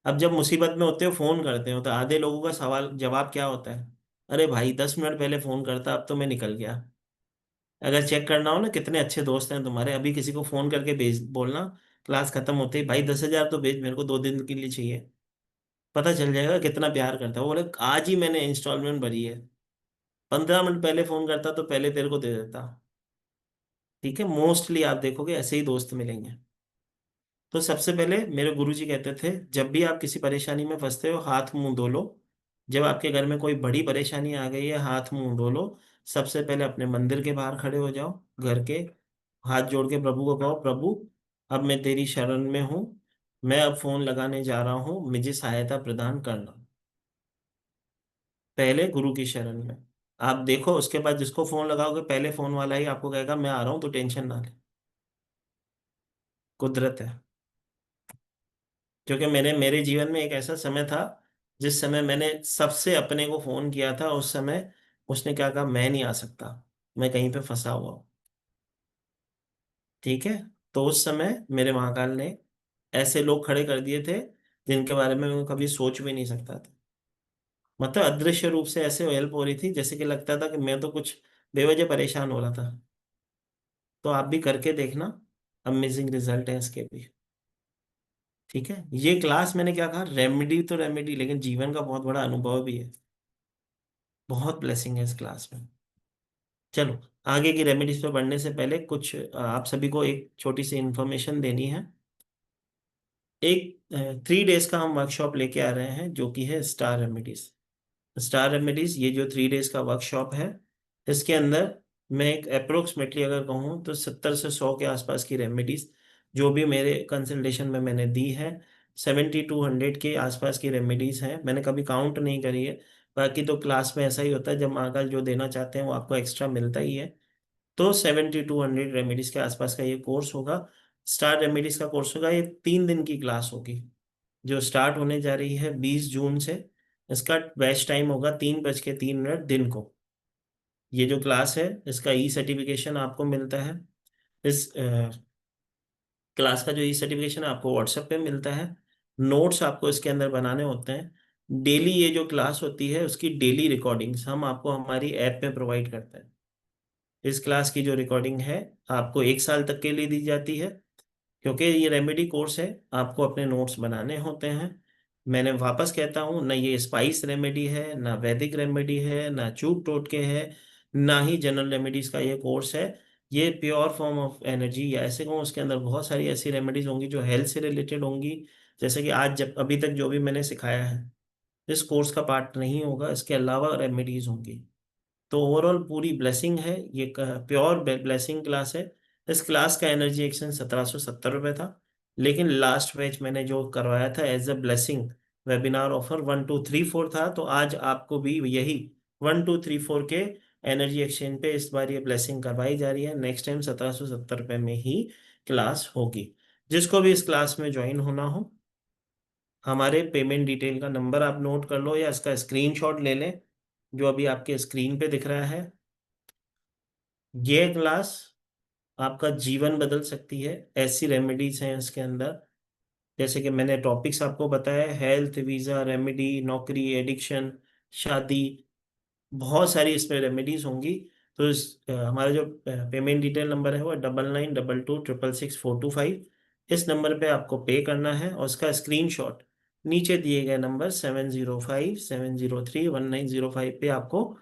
अब जब मुसीबत में होते हो फोन करते हो तो आधे लोगों का सवाल जवाब क्या होता है? अरे भाई 10 मिनट पहले फोन करता, अब तो मैं निकल गया। अगर चेक करना हो ना कितने अच्छे दोस्त हैं तुम्हारे, अभी किसी को फोन करके भेज बोलना क्लास खत्म होते ही, भाई 10,000 तो भेज, मेरे को 2 दिन के लिए चाहिए। पता चल जाएगा कितना प्यार करता है वो। बोले आज ही मैंने इंस्टॉलमेंट भरी है, 15 मिनट पहले फोन करता तो पहले तेरे को दे देता। ठीक है, मोस्टली आप देखोगे ऐसे ही दोस्त मिलेंगे। तो सबसे पहले मेरे गुरुजी कहते थे जब भी आप किसी परेशानी में फंसते हो, हाथ मुंह धो लो। जब आपके घर में कोई बड़ी परेशानी आ गई है, हाथ मुंह धो लो। सबसे पहले अपने मंदिर के बाहर खड़े हो जाओ, घर के, हाथ जोड़ के प्रभु को कहो, प्रभु अब मैं तेरी शरण में हूँ, मैं अब फोन लगाने जा रहा हूँ, मुझे सहायता प्रदान करना। पहले गुरु की शरण में। आप देखो उसके बाद जिसको फोन लगाओगे पहले फोन वाला ही आपको कहेगा मैं आ रहा हूँ, तो टेंशन ना ले। कुदरत है। क्योंकि मेरे जीवन में एक ऐसा समय था जिस समय मैंने सबसे अपने को फोन किया था, उस समय उसने क्या कहा, मैं नहीं आ सकता, मैं कहीं पे फंसा हुआ हूँ। ठीक है। तो उस समय मेरे महाकाल ने ऐसे लोग खड़े कर दिए थे जिनके बारे में मैं कभी सोच भी नहीं सकता था। मतलब अदृश्य रूप से ऐसे हेल्प हो रही थी जैसे कि लगता था कि मैं तो कुछ बेवजह परेशान हो रहा था। तो आप भी करके देखना, अमेजिंग रिजल्ट है इसके भी। ठीक है, ये क्लास मैंने क्या कहा, रेमेडी तो रेमेडी, लेकिन जीवन का बहुत बड़ा अनुभव भी है। बहुत ब्लेसिंग है इस क्लास में। चलो, आगे की रेमेडीज पे बढ़ने से पहले कुछ आप सभी को एक छोटी सी इंफॉर्मेशन देनी है। एक 3 डेज का हम वर्कशॉप लेके आ रहे हैं जो कि है स्टार रेमेडीज। स्टार रेमेडीज ये जो 3 डेज का वर्कशॉप है, इसके अंदर मैं एक अप्रोक्सीमेटली अगर कहूँ तो 70 से 100 के आसपास की रेमेडीज जो भी मेरे कंसल्टेशन में मैंने दी है, 70 to 100 के आसपास की रेमेडीज हैं। मैंने कभी काउंट नहीं करी है। बाकी तो क्लास में ऐसा ही होता है, जब महाकाल जो देना चाहते हैं वो आपको एक्स्ट्रा मिलता ही है। तो 70 to 100 रेमेडीज के आसपास का ये कोर्स होगा। स्टार रेमेडीज का कोर्स होगा, ये 3 दिन की क्लास होगी जो स्टार्ट होने जा रही है 20 जून से। इसका बैच टाइम होगा 3:03 दिन को। ये जो क्लास है इसका ई सर्टिफिकेशन आपको मिलता है। इस क्लास का जो ई सर्टिफिकेशन है आपको व्हाट्सएप पे मिलता है। नोट्स आपको इसके अंदर बनाने होते हैं। डेली ये जो क्लास होती है उसकी डेली रिकॉर्डिंग्स हम आपको हमारी ऐप में प्रोवाइड करते हैं। इस क्लास की जो रिकॉर्डिंग है आपको 1 साल तक के लिए दी जाती है। क्योंकि ये रेमेडी कोर्स है, आपको अपने नोट्स बनाने होते हैं। मैंने वापस कहता हूँ, ना ये स्पाइस रेमेडी है, ना वैदिक रेमेडी है, ना चूक टोटके है, ना ही जनरल रेमेडीज का ये कोर्स है। ये प्योर फॉर्म ऑफ एनर्जी, या ऐसे कहूँ उसके अंदर बहुत सारी ऐसी रेमेडीज होंगी जो हेल्थ से रिलेटेड होंगी। जैसे कि आज जब अभी तक जो भी मैंने सिखाया है इस कोर्स का पार्ट नहीं होगा, इसके अलावा रेमेडीज होंगी। तो ओवरऑल पूरी ब्लेसिंग है, ये प्योर ब्लेसिंग क्लास है। इस क्लास का एनर्जी एक्सचेंज 1770 रुपये था, लेकिन लास्ट बैच मैंने जो करवाया था as a blessing webinar offer 1 2 3 4 था, तो आज आपको भी यही 1 2 3 4 के एनर्जी एक्सचेंज पे इस बार ये ब्लेसिंग करवाई जा रही है। नेक्स्ट टाइम 1770 रुपये में ही क्लास होगी। जिसको भी इस क्लास में ज्वाइन होना हो, हमारे पेमेंट डिटेल का नंबर आप नोट कर लो या इसका स्क्रीनशॉट ले लें, जो अभी आपके स्क्रीन पे दिख रहा है। ये क्लास आपका जीवन बदल सकती है। ऐसी रेमेडीज हैं इसके अंदर, जैसे कि मैंने टॉपिक्स आपको बताया, हेल्थ, वीज़ा, रेमेडी, नौकरी, एडिक्शन, शादी, बहुत सारी इसमें रेमेडीज होंगी। तो हमारा जो पेमेंट डिटेल नंबर है वो 9922266425। इस नंबर पे आपको पे करना है और उसका स्क्रीनशॉट नीचे दिए गए नंबर 7057031905 पे आपको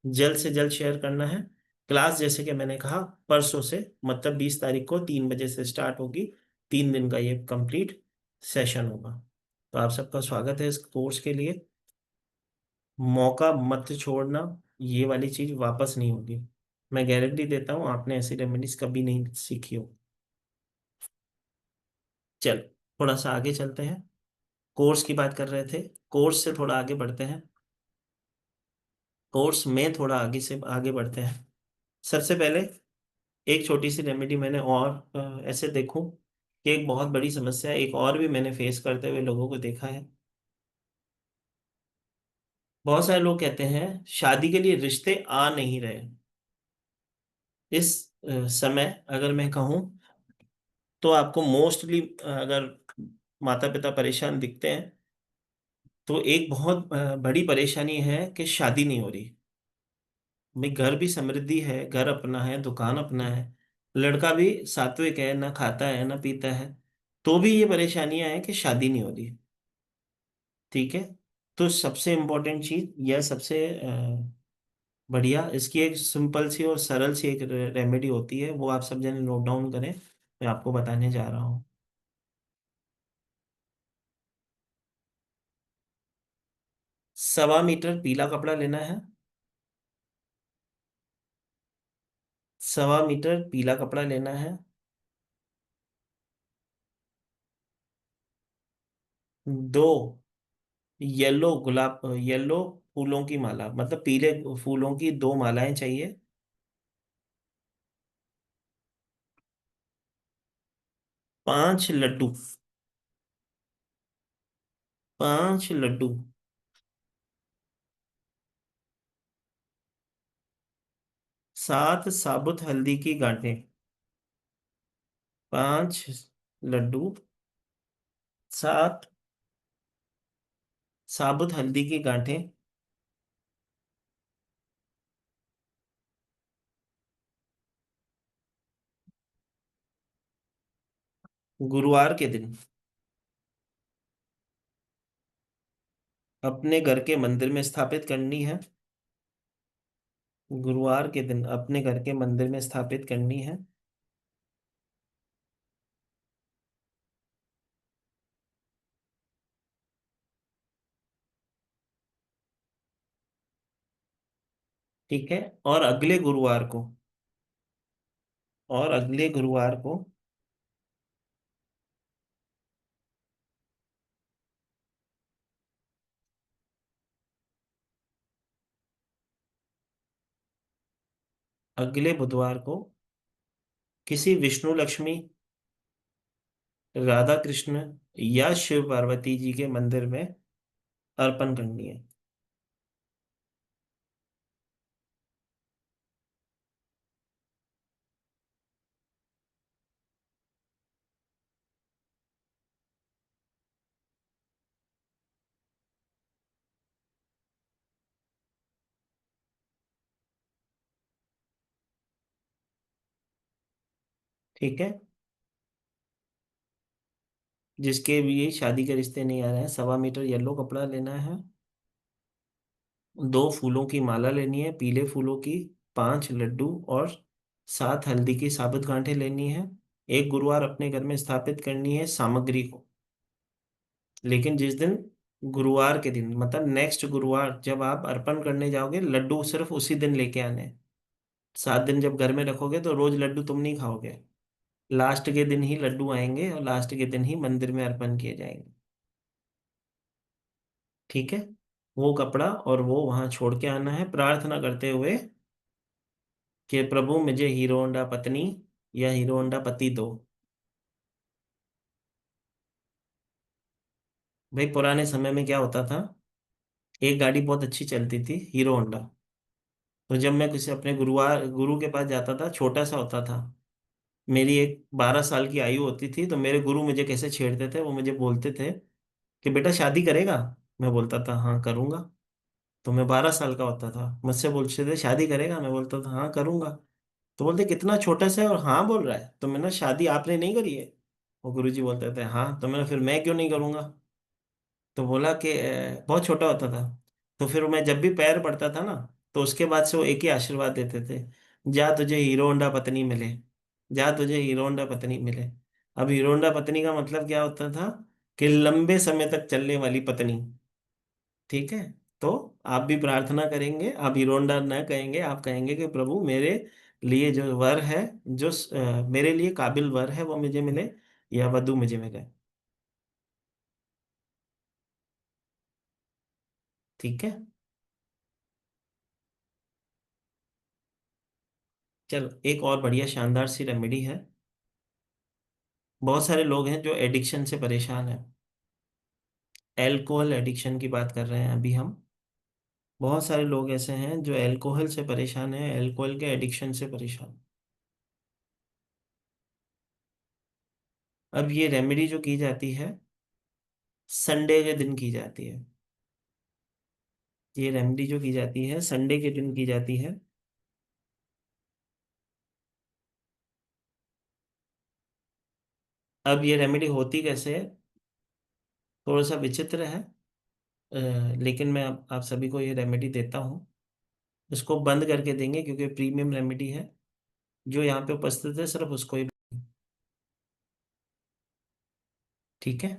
जल्द से जल्द शेयर करना है। क्लास जैसे कि मैंने कहा परसों से, मतलब 20 तारीख को 3 बजे से स्टार्ट होगी। 3 दिन का ये कंप्लीट सेशन होगा। तो आप सबका स्वागत है इस कोर्स के लिए। मौका मत छोड़ना, ये वाली चीज वापस नहीं होगी। मैं गारंटी देता हूँ, आपने ऐसी रेमेडीज कभी नहीं सीखी हो। चल, थोड़ा सा आगे चलते हैं। कोर्स की बात कर रहे थे, कोर्स से थोड़ा आगे बढ़ते हैं। कोर्स में थोड़ा आगे से आगे बढ़ते हैं। सबसे पहले एक छोटी सी रेमेडी मैंने और ऐसे देखूं कि एक बहुत बड़ी समस्या एक और भी मैंने फेस करते हुए लोगों को देखा है। बहुत सारे लोग कहते हैं शादी के लिए रिश्ते आ नहीं रहे। इस समय अगर मैं कहूँ तो आपको मोस्टली, अगर माता पिता परेशान दिखते हैं तो एक बहुत बड़ी परेशानी है कि शादी नहीं हो रही। भाई, घर भी समृद्धि है, घर अपना है, दुकान अपना है, लड़का भी सात्विक है, ना खाता है ना पीता है, तो भी ये परेशानियां हैं कि शादी नहीं हो रही। ठीक है। तो सबसे इम्पोर्टेंट चीज, यह सबसे बढ़िया, इसकी एक सिंपल सी और सरल सी एक रेमेडी होती है, वो आप सब जने नोट डाउन करें, मैं आपको बताने जा रहा हूँ। 1.25 मीटर पीला कपड़ा लेना है। 1.25 मीटर पीला कपड़ा लेना है। 2 येलो गुलाब, येलो फूलों की माला, मतलब पीले फूलों की 2 मालाएं चाहिए। 5 लड्डू, 5 लड्डू। 7 साबुत हल्दी की गांठें। 5 लड्डू, 7 साबुत हल्दी की गांठें। गुरुवार के दिन अपने घर के मंदिर में स्थापित करनी है। गुरुवार के दिन अपने घर के मंदिर में स्थापित करनी है। ठीक है। और अगले गुरुवार को, और अगले गुरुवार को अगले बुधवार को किसी विष्णु लक्ष्मी, राधा कृष्ण या शिव पार्वती जी के मंदिर में अर्पण करनी है। ठीक है। जिसके भी शादी के रिश्ते नहीं आ रहे हैं, 1.25 मीटर येलो कपड़ा लेना है। 2 फूलों की माला लेनी है, पीले फूलों की। 5 लड्डू और 7 हल्दी की साबुत गांठें लेनी है। एक गुरुवार अपने घर में स्थापित करनी है सामग्री को। लेकिन जिस दिन, गुरुवार के दिन, मतलब नेक्स्ट गुरुवार जब आप अर्पण करने जाओगे, लड्डू सिर्फ उसी दिन लेके आने हैं। 7 दिन जब घर में रखोगे तो रोज लड्डू तुम नहीं खाओगे। लास्ट के दिन ही लड्डू आएंगे और लास्ट के दिन ही मंदिर में अर्पण किए जाएंगे। ठीक है। वो कपड़ा और वो वहां छोड़ के आना है, प्रार्थना करते हुए कि प्रभु मुझे हीरो होंडा पत्नी या हीरो होंडा पति दो। भाई पुराने समय में क्या होता था, एक गाड़ी बहुत अच्छी चलती थी, हीरो होंडा। तो जब मैं किसी अपने गुरु के पास जाता था, छोटा सा होता था, मेरी एक 12 साल की आयु होती थी, तो मेरे गुरु मुझे कैसे छेड़ते थे, वो मुझे बोलते थे कि बेटा शादी करेगा। मैं बोलता था हाँ करूंगा। तो मैं 12 साल का होता था, मुझसे पूछते थे शादी करेगा, मैं बोलता था हाँ करूंगा। तो बोलते कितना छोटा सा है और हाँ बोल रहा है। तो मैंने शादी आपने नहीं करी है? वो गुरुजी बोलते थे हाँ। तो मैंने फिर मैं क्यों नहीं करूंगा? तो बोला कि बहुत छोटा होता था। तो फिर मैं जब भी पैर पड़ता था ना, तो उसके बाद से वो एक ही आशीर्वाद देते थे, जा तुझे हीरो होंडा पत्नी मिले, जा तुझे हीरो होंडा पत्नी मिले। अब हीरो होंडा पत्नी का मतलब क्या होता था कि लंबे समय तक चलने वाली पत्नी। ठीक है। तो आप भी प्रार्थना करेंगे, आप हीरो होंडा न कहेंगे, आप कहेंगे कि प्रभु मेरे लिए जो वर है, जो मेरे लिए काबिल वर है वो मुझे मिले, या वधु मुझे मिले। ठीक है। चलो एक और बढ़िया शानदार सी रेमेडी है। बहुत सारे लोग हैं जो एडिक्शन से परेशान हैं। एल्कोहल एडिक्शन की बात कर रहे हैं अभी हम। बहुत सारे लोग ऐसे हैं जो एल्कोहल से परेशान हैं, एल्कोहल के एडिक्शन से परेशान। अब ये रेमेडी जो की जाती है, संडे के दिन की जाती है। ये रेमेडी जो की जाती है संडे के दिन की जाती है। अब ये रेमेडी होती कैसे है, थोड़ा सा विचित्र है, लेकिन मैं आप सभी को ये रेमेडी देता हूँ। इसको बंद करके देंगे क्योंकि प्रीमियम रेमेडी है। जो यहाँ पे उपस्थित है सिर्फ उसको ही। ठीक है।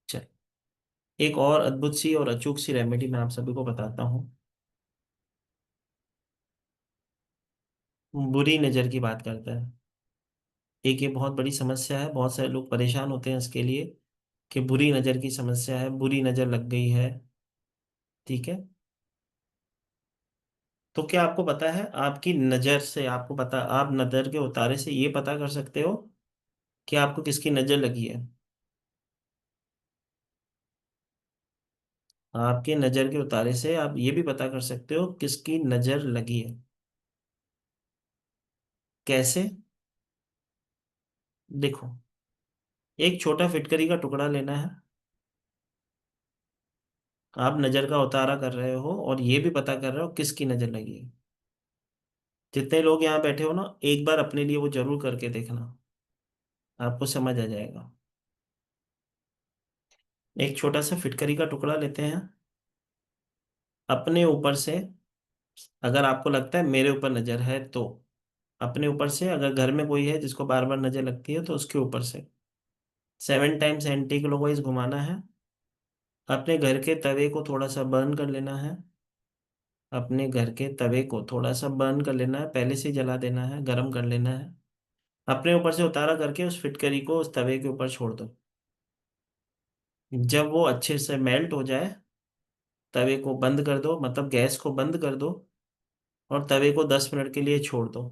चल एक और अद्भुत सी और अचूक सी रेमेडी मैं आप सभी को बताता हूँ। बुरी नज़र की बात करता है। एक ये बहुत बड़ी समस्या है, बहुत सारे लोग परेशान होते हैं इसके लिए कि बुरी नज़र की समस्या है, बुरी नज़र लग गई है। ठीक है। तो क्या आपको पता है, आपकी नज़र से आपको पता, आप नज़र के उतारे से ये पता कर सकते हो कि आपको किसकी नज़र लगी है? आपके नज़र के उतारे से आप ये भी पता कर सकते हो किसकी नज़र लगी है। कैसे? देखो, एक छोटा फिटकरी का टुकड़ा लेना है। आप नज़र का उतारा कर रहे हो और ये भी पता कर रहे हो किसकी नज़र लगी है। जितने लोग यहाँ बैठे हो ना, एक बार अपने लिए वो जरूर करके देखना, आपको समझ आ जाएगा। एक छोटा सा फिटकरी का टुकड़ा लेते हैं, अपने ऊपर से, अगर आपको लगता है मेरे ऊपर नज़र है तो अपने ऊपर से, अगर घर में कोई है जिसको बार बार नज़र लगती है तो उसके ऊपर से 7 टाइम्स एंटी क्लॉकवाइज घुमाना है। अपने घर के तवे को थोड़ा सा बर्न कर लेना है। अपने घर के तवे को थोड़ा सा बर्न कर लेना है, पहले से ही जला देना है, गरम कर लेना है। अपने ऊपर से उतारा करके उस फिटकरी को उस तवे के ऊपर छोड़ दो। जब वो अच्छे से मेल्ट हो जाए, तवे को बंद कर दो, मतलब गैस को बंद कर दो, और तवे को 10 मिनट के लिए छोड़ दो।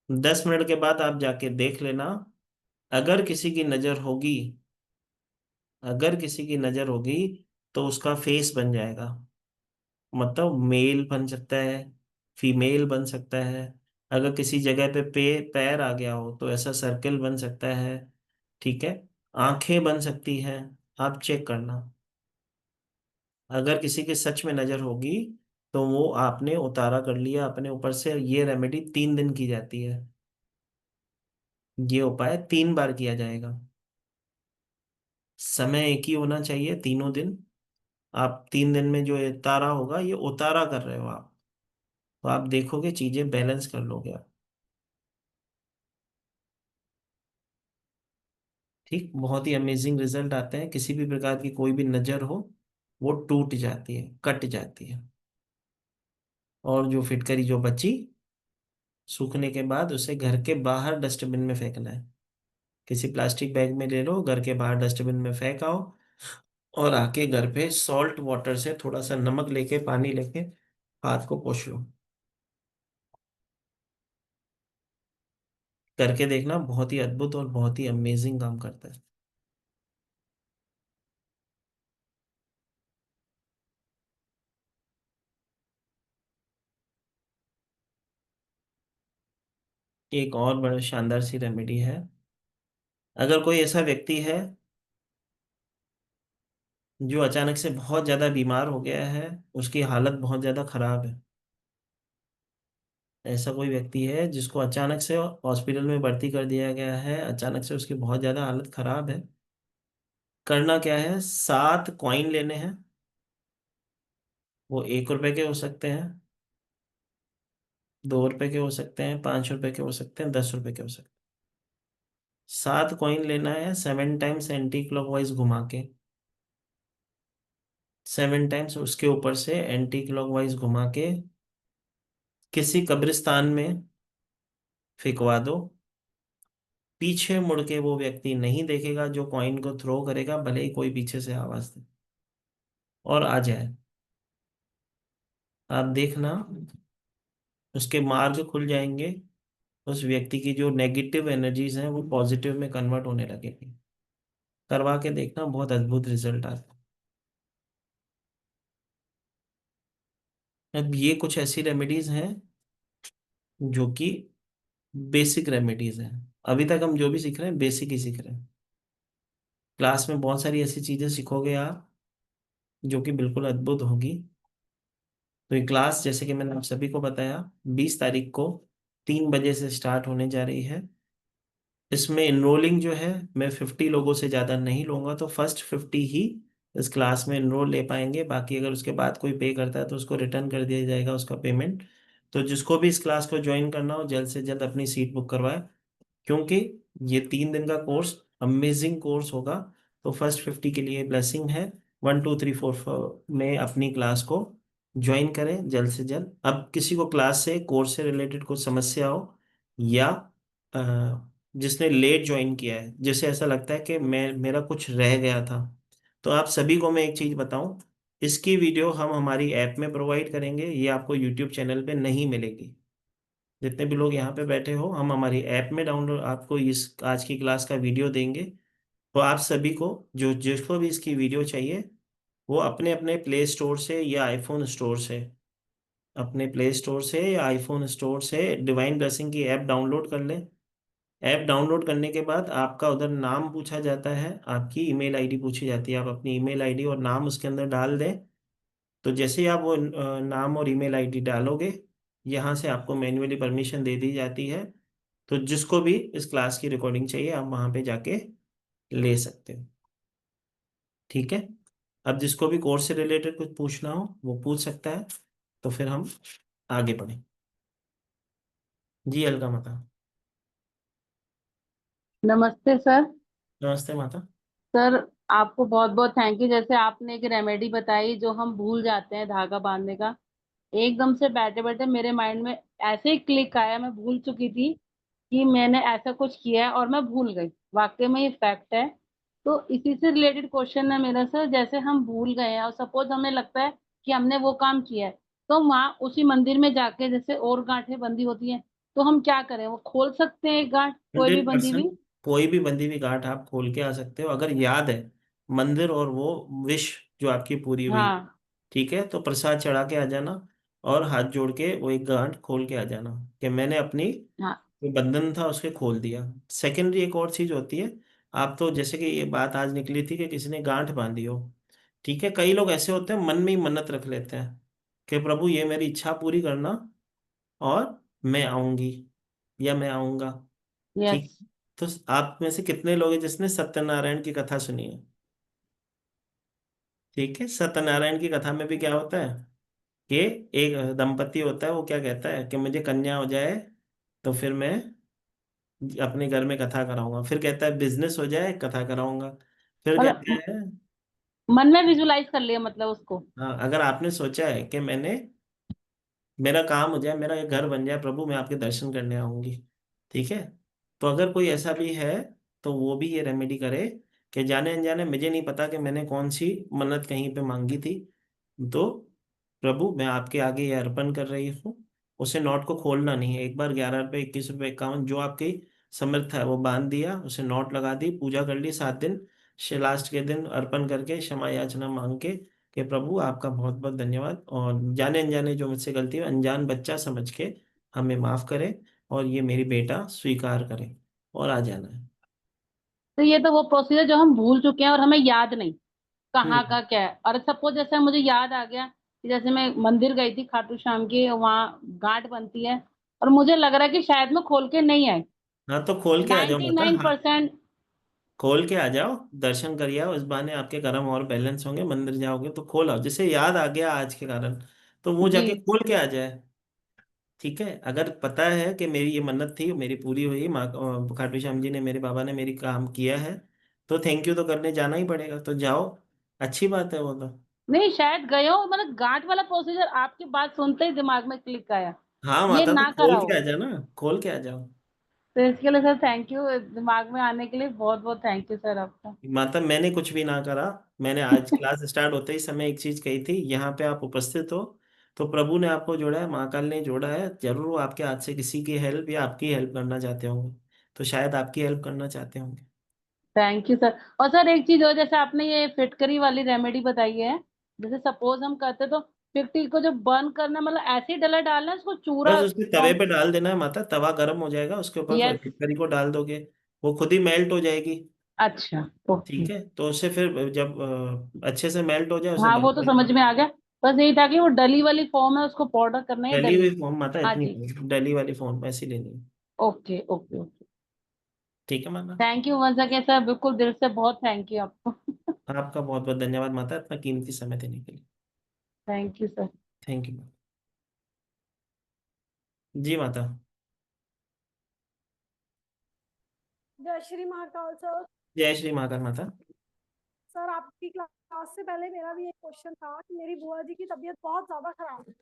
10 मिनट के बाद आप जाके देख लेना, अगर किसी की नज़र होगी, अगर किसी की नज़र होगी तो उसका फेस बन जाएगा। मतलब मेल बन सकता है, फीमेल बन सकता है। अगर किसी जगह पे पैर आ गया हो तो ऐसा सर्कल बन सकता है। ठीक है। आंखें बन सकती हैं। आप चेक करना, अगर किसी की सच में नजर होगी तो वो आपने उतारा कर लिया अपने ऊपर से। ये रेमेडी 3 दिन की जाती है। ये उपाय 3 बार किया जाएगा। समय एक ही होना चाहिए तीनों दिन। आप 3 दिन में जो ये उतारा होगा, ये उतारा कर रहे हो आप, तो आप देखोगे चीजें बैलेंस कर लोगे आप। ठीक, बहुत ही अमेजिंग रिजल्ट आते हैं। किसी भी प्रकार की कोई भी नजर हो, वो टूट जाती है, कट जाती है। और जो फिटकरी जो बची, सूखने के बाद उसे घर के बाहर डस्टबिन में फेंकना है, किसी प्लास्टिक बैग में ले लो, घर के बाहर डस्टबिन में फेंक आओ, और आके घर पे सॉल्ट वाटर से थोड़ा सा नमक लेके, पानी लेके हाथ को पोंछ लो। करके देखना, बहुत ही अद्भुत और बहुत ही अमेजिंग काम करता है। एक और बड़ा शानदार सी रेमेडी है। अगर कोई ऐसा व्यक्ति है जो अचानक से बहुत ज्यादा बीमार हो गया है, उसकी हालत बहुत ज्यादा खराब है, ऐसा कोई व्यक्ति है जिसको अचानक से हॉस्पिटल में भर्ती कर दिया गया है, अचानक से उसकी बहुत ज्यादा हालत खराब है, करना क्या है, 7 कॉइन लेने हैं। वो 1 रुपए के हो सकते हैं, 2 रुपए के हो सकते हैं, 5 रुपए के हो सकते हैं, 10 रुपए के हो सकते हैं। 7 कॉइन लेना है, 7 टाइम्स एंटी क्लॉकवाइज घुमा के, 7 टाइम्स उसके ऊपर से एंटी क्लॉकवाइज घुमा के किसी कब्रिस्तान में फेंकवा दो। पीछे मुड़ के वो व्यक्ति नहीं देखेगा जो कॉइन को थ्रो करेगा, भले ही कोई पीछे से आवाज दे और आ जाए। आप देखना, उसके मार्ग खुल जाएंगे, उस व्यक्ति की जो नेगेटिव एनर्जीज हैं वो पॉजिटिव में कन्वर्ट होने लगेगी। करवा के देखना, बहुत अद्भुत रिजल्ट आता है। अब ये कुछ ऐसी रेमेडीज हैं जो कि बेसिक रेमेडीज हैं। अभी तक हम जो भी सीख रहे हैं बेसिक ही सीख रहे हैं। क्लास में बहुत सारी ऐसी चीजें सीखोगे आप जो कि बिल्कुल अद्भुत होगी। तो ये क्लास, जैसे कि मैंने आप सभी को बताया, 20 तारीख को 3 बजे से स्टार्ट होने जा रही है। इसमें इनरोलिंग जो है, मैं 50 लोगों से ज़्यादा नहीं लूँगा, तो फर्स्ट 50 ही इस क्लास में इनरोल ले पाएंगे। बाकी अगर उसके बाद कोई पे करता है तो उसको रिटर्न कर दिया जाएगा उसका पेमेंट। तो जिसको भी इस क्लास को ज्वाइन करना हो, जल्द से जल्द अपनी सीट बुक करवाए, क्योंकि ये 3 दिन का कोर्स अमेजिंग कोर्स होगा। तो फर्स्ट 50 के लिए ब्लेसिंग है, 1 2 3 4 में अपनी क्लास को ज्वाइन करें जल्द से जल्द। अब किसी को क्लास से, कोर्स से रिलेटेड कुछ समस्या हो, या जिसने लेट ज्वाइन किया है, जिसे ऐसा लगता है कि मैं, मेरा कुछ रह गया था, तो आप सभी को मैं एक चीज़ बताऊं, इसकी वीडियो हम हमारी ऐप में प्रोवाइड करेंगे, ये आपको यूट्यूब चैनल पे नहीं मिलेगी। जितने भी लोग यहाँ पे बैठे हो, हम हमारी ऐप में डाउनलोड आपको इस आज की क्लास का वीडियो देंगे। तो आप सभी को, जो जिसको भी इसकी वीडियो चाहिए, वो अपने अपने प्ले स्टोर से या आईफोन स्टोर से, अपने प्ले स्टोर से या आईफोन स्टोर से डिवाइन ब्लेसिंग की ऐप डाउनलोड कर लें। ऐप डाउनलोड करने के बाद आपका उधर नाम पूछा जाता है, आपकी ईमेल आईडी पूछी जाती है, आप अपनी ईमेल आईडी और नाम उसके अंदर डाल दें। तो जैसे ही आप वो नाम और ईमेल आईडी डालोगे, यहाँ से आपको मैन्युअली परमिशन दे दी जाती है। तो जिसको भी इस क्लास की रिकॉर्डिंग चाहिए, आप वहाँ पे जाके ले सकते हो। ठीक है। अब जिसको भी कोर्स से रिलेटेड कुछ पूछना हो वो पूछ सकता है। तो फिर हम आगे बढ़ें। जी अलका माता। नमस्ते सर। नमस्ते माता। सर, आपको बहुत बहुत थैंक यू। जैसे आपने एक रेमेडी बताई जो हम भूल जाते हैं, धागा बांधने का, एकदम से बैठे बैठे मेरे माइंड में ऐसे ही क्लिक आया, मैं भूल चुकी थी कि मैंने ऐसा कुछ किया है और मैं भूल गई। वाकई में ये फैक्ट है। तो इसी से रिलेटेड क्वेश्चन है मेरा सर। जैसे हम भूल गए हैं और सपोज हमें लगता है कि हमने वो काम किया है, तो वहाँ उसी मंदिर में जाके जैसे और गांठें बंधी होती हैं, तो हम क्या करें? वो खोल सकते हैं एक गांठ कोई भी बंधी 100% हुई? कोई भी बंदी हुई गांठ आप खोल के आ सकते हो, अगर याद है मंदिर और वो विश जो आपकी पूरी हुई। हाँ। ठीक है, तो प्रसाद चढ़ा के आ जाना, और हाथ जोड़ के वो एक गांठ खोल के आ जाना कि मैंने अपनी हाँ। जो बंधन था उसके खोल दिया। सेकेंडरी एक और चीज होती है, आप तो जैसे कि ये बात आज निकली थी कि किसी ने गांठ बांधी हो। ठीक है, कई लोग ऐसे होते हैं मन में ही मन्नत रख लेते हैं कि प्रभु ये मेरी इच्छा पूरी करना, और मैं आऊंगी या मैं आऊंगा। यस। ठीक। तो आप में से कितने लोग हैं जिसने सत्यनारायण की कथा सुनी है? ठीक है, सत्यनारायण की कथा में भी क्या होता है कि एक दंपति होता है, वो क्या कहता है कि मुझे कन्या हो जाए तो फिर मैं अपने घर में कथा कराऊंगा, फिर कहता है बिजनेस हो जाए कथा कराऊंगा, फिर कहता मतलब है। मन में विजुलाइज कर लिया मतलब उसको। हाँ, अगर आपने सोचा है कि मैंने, मेरा काम हो जाए, मेरा ये घर बन जाए, प्रभु मैं आपके दर्शन करने आऊंगी। ठीक है। तो अगर कोई ऐसा भी है तो वो भी ये रेमेडी करे कि जाने अनजाने, मुझे नहीं पता कि मैंने कौन सी मन्नत कहीं पे मांगी थी, तो प्रभु मैं आपके आगे ये अर्पण कर रही हूँ। उसे नोट को खोलना नहीं है, एक बार 11 रुपये, 21 रुपये, 51 जो आपकी समर्थ है वो बांध दिया, उसे नोट लगा दी, पूजा कर ली 7 दिन, लास्ट के दिन अर्पण करके क्षमा याचना मांग के कि प्रभु आपका बहुत बहुत धन्यवाद, और जाने अनजाने जो मुझसे गलती है अनजान बच्चा समझ के हमें माफ करे, और ये मेरी बेटा स्वीकार करे, और आ जाना है। तो ये तो वो प्रोसीजर जो हम भूल चुके हैं और हमें याद नहीं कहाँ हम्म। का क्या है। और सपोज जैसे मुझे याद आ गया कि जैसे मैं मंदिर गई थी खाटू श्याम की, वहाँ घाट बनती है, और मुझे लग रहा है कि शायद मैं खोल के नहीं आई। हाँ तो खोल के आ जाओ नाइन्टी माता, नाइन हाँ, परसेंट खोल के आ जाओ, दर्शन करिए आओ, इस बहाने आपके कर्म और बैलेंस होंगे, मंदिर जाओगे तो खोल आओ, जैसे याद आ गया आज के कारण तो वो जी। जाके खोल के आ जाए। ठीक है, अगर पता है कि मेरी ये मन्नत थी मेरी पूरी हुई, माँ खाटू श्याम जी ने, मेरे बाबा ने मेरी काम किया है, तो थैंक यू तो करने जाना ही पड़ेगा, तो जाओ, अच्छी बात है वो तो। नहीं, शायद गए हो, मतलब घाट वाला प्रोसीजर आपकी बात सुनते ही दिमाग में क्लिक आया। हाँ ये माता, तो ना खोल कराओ। के आ जाओ ना, खोल के आ जाओ। तो इसके लिए सर थैंक यू, दिमाग में आने के लिए बहुत बहुत थैंक यू सर आपका। माता मैंने कुछ भी ना करा, मैंने आज क्लास स्टार्ट होते ही समय एक चीज कही थी, यहाँ पे आप उपस्थित हो तो प्रभु ने आपको जोड़ा है, महाकाल ने जोड़ा है, जरूर वो आपके हाथ से किसी की हेल्प या आपकी हेल्प करना चाहते होंगे, तो शायद आपकी हेल्प करना चाहते होंगे। Thank you sir. और सर एक चीज और, जैसे आपने ये फिटकरी वाली रेमेडी बताई है, जैसे सपोज हम करते तो फिटकरी को जो बर्न करना, मतलब ऐसे ही डला डालना है उसको बस चूरा उसके तवे पे डाल देना है माता, तवा गर्म हो जाएगा, उसके ऊपर यस। फिटकरी को डाल दोगे, वो खुद ही मेल्ट हो जाएगी। अच्छा। ओके। ठीक है, तो उससे फिर जब अच्छे से मेल्ट हो जाए उसे हाँ वो तो समझ बंद। में आ गया। बस यही था कि वो डली वाली फॉर्म है, उसको पाउडर करना है डली डली। हुई फॉर्म माता हाँ इतनी जी। डली वाली फॉर्म ऐसी लेनी है। Okay okay okay. ठीक है माता। Thank you once again sir, बिल्कुल दिल से बहुत थैंक यू आपको। आपका बहुत बहुत धन्यवाद माता, इतना कीमती समय देने के लिए। Thank you sir. Thank you. जी माता। जय श्री महाकाल सर। जय श्री महाकाल माता। सर आपकी क्लास से पहले मेरा भी एक क्वेश्चन था कि मेरी बुआ जी की तबीयत बहुत ज्यादा खराब है।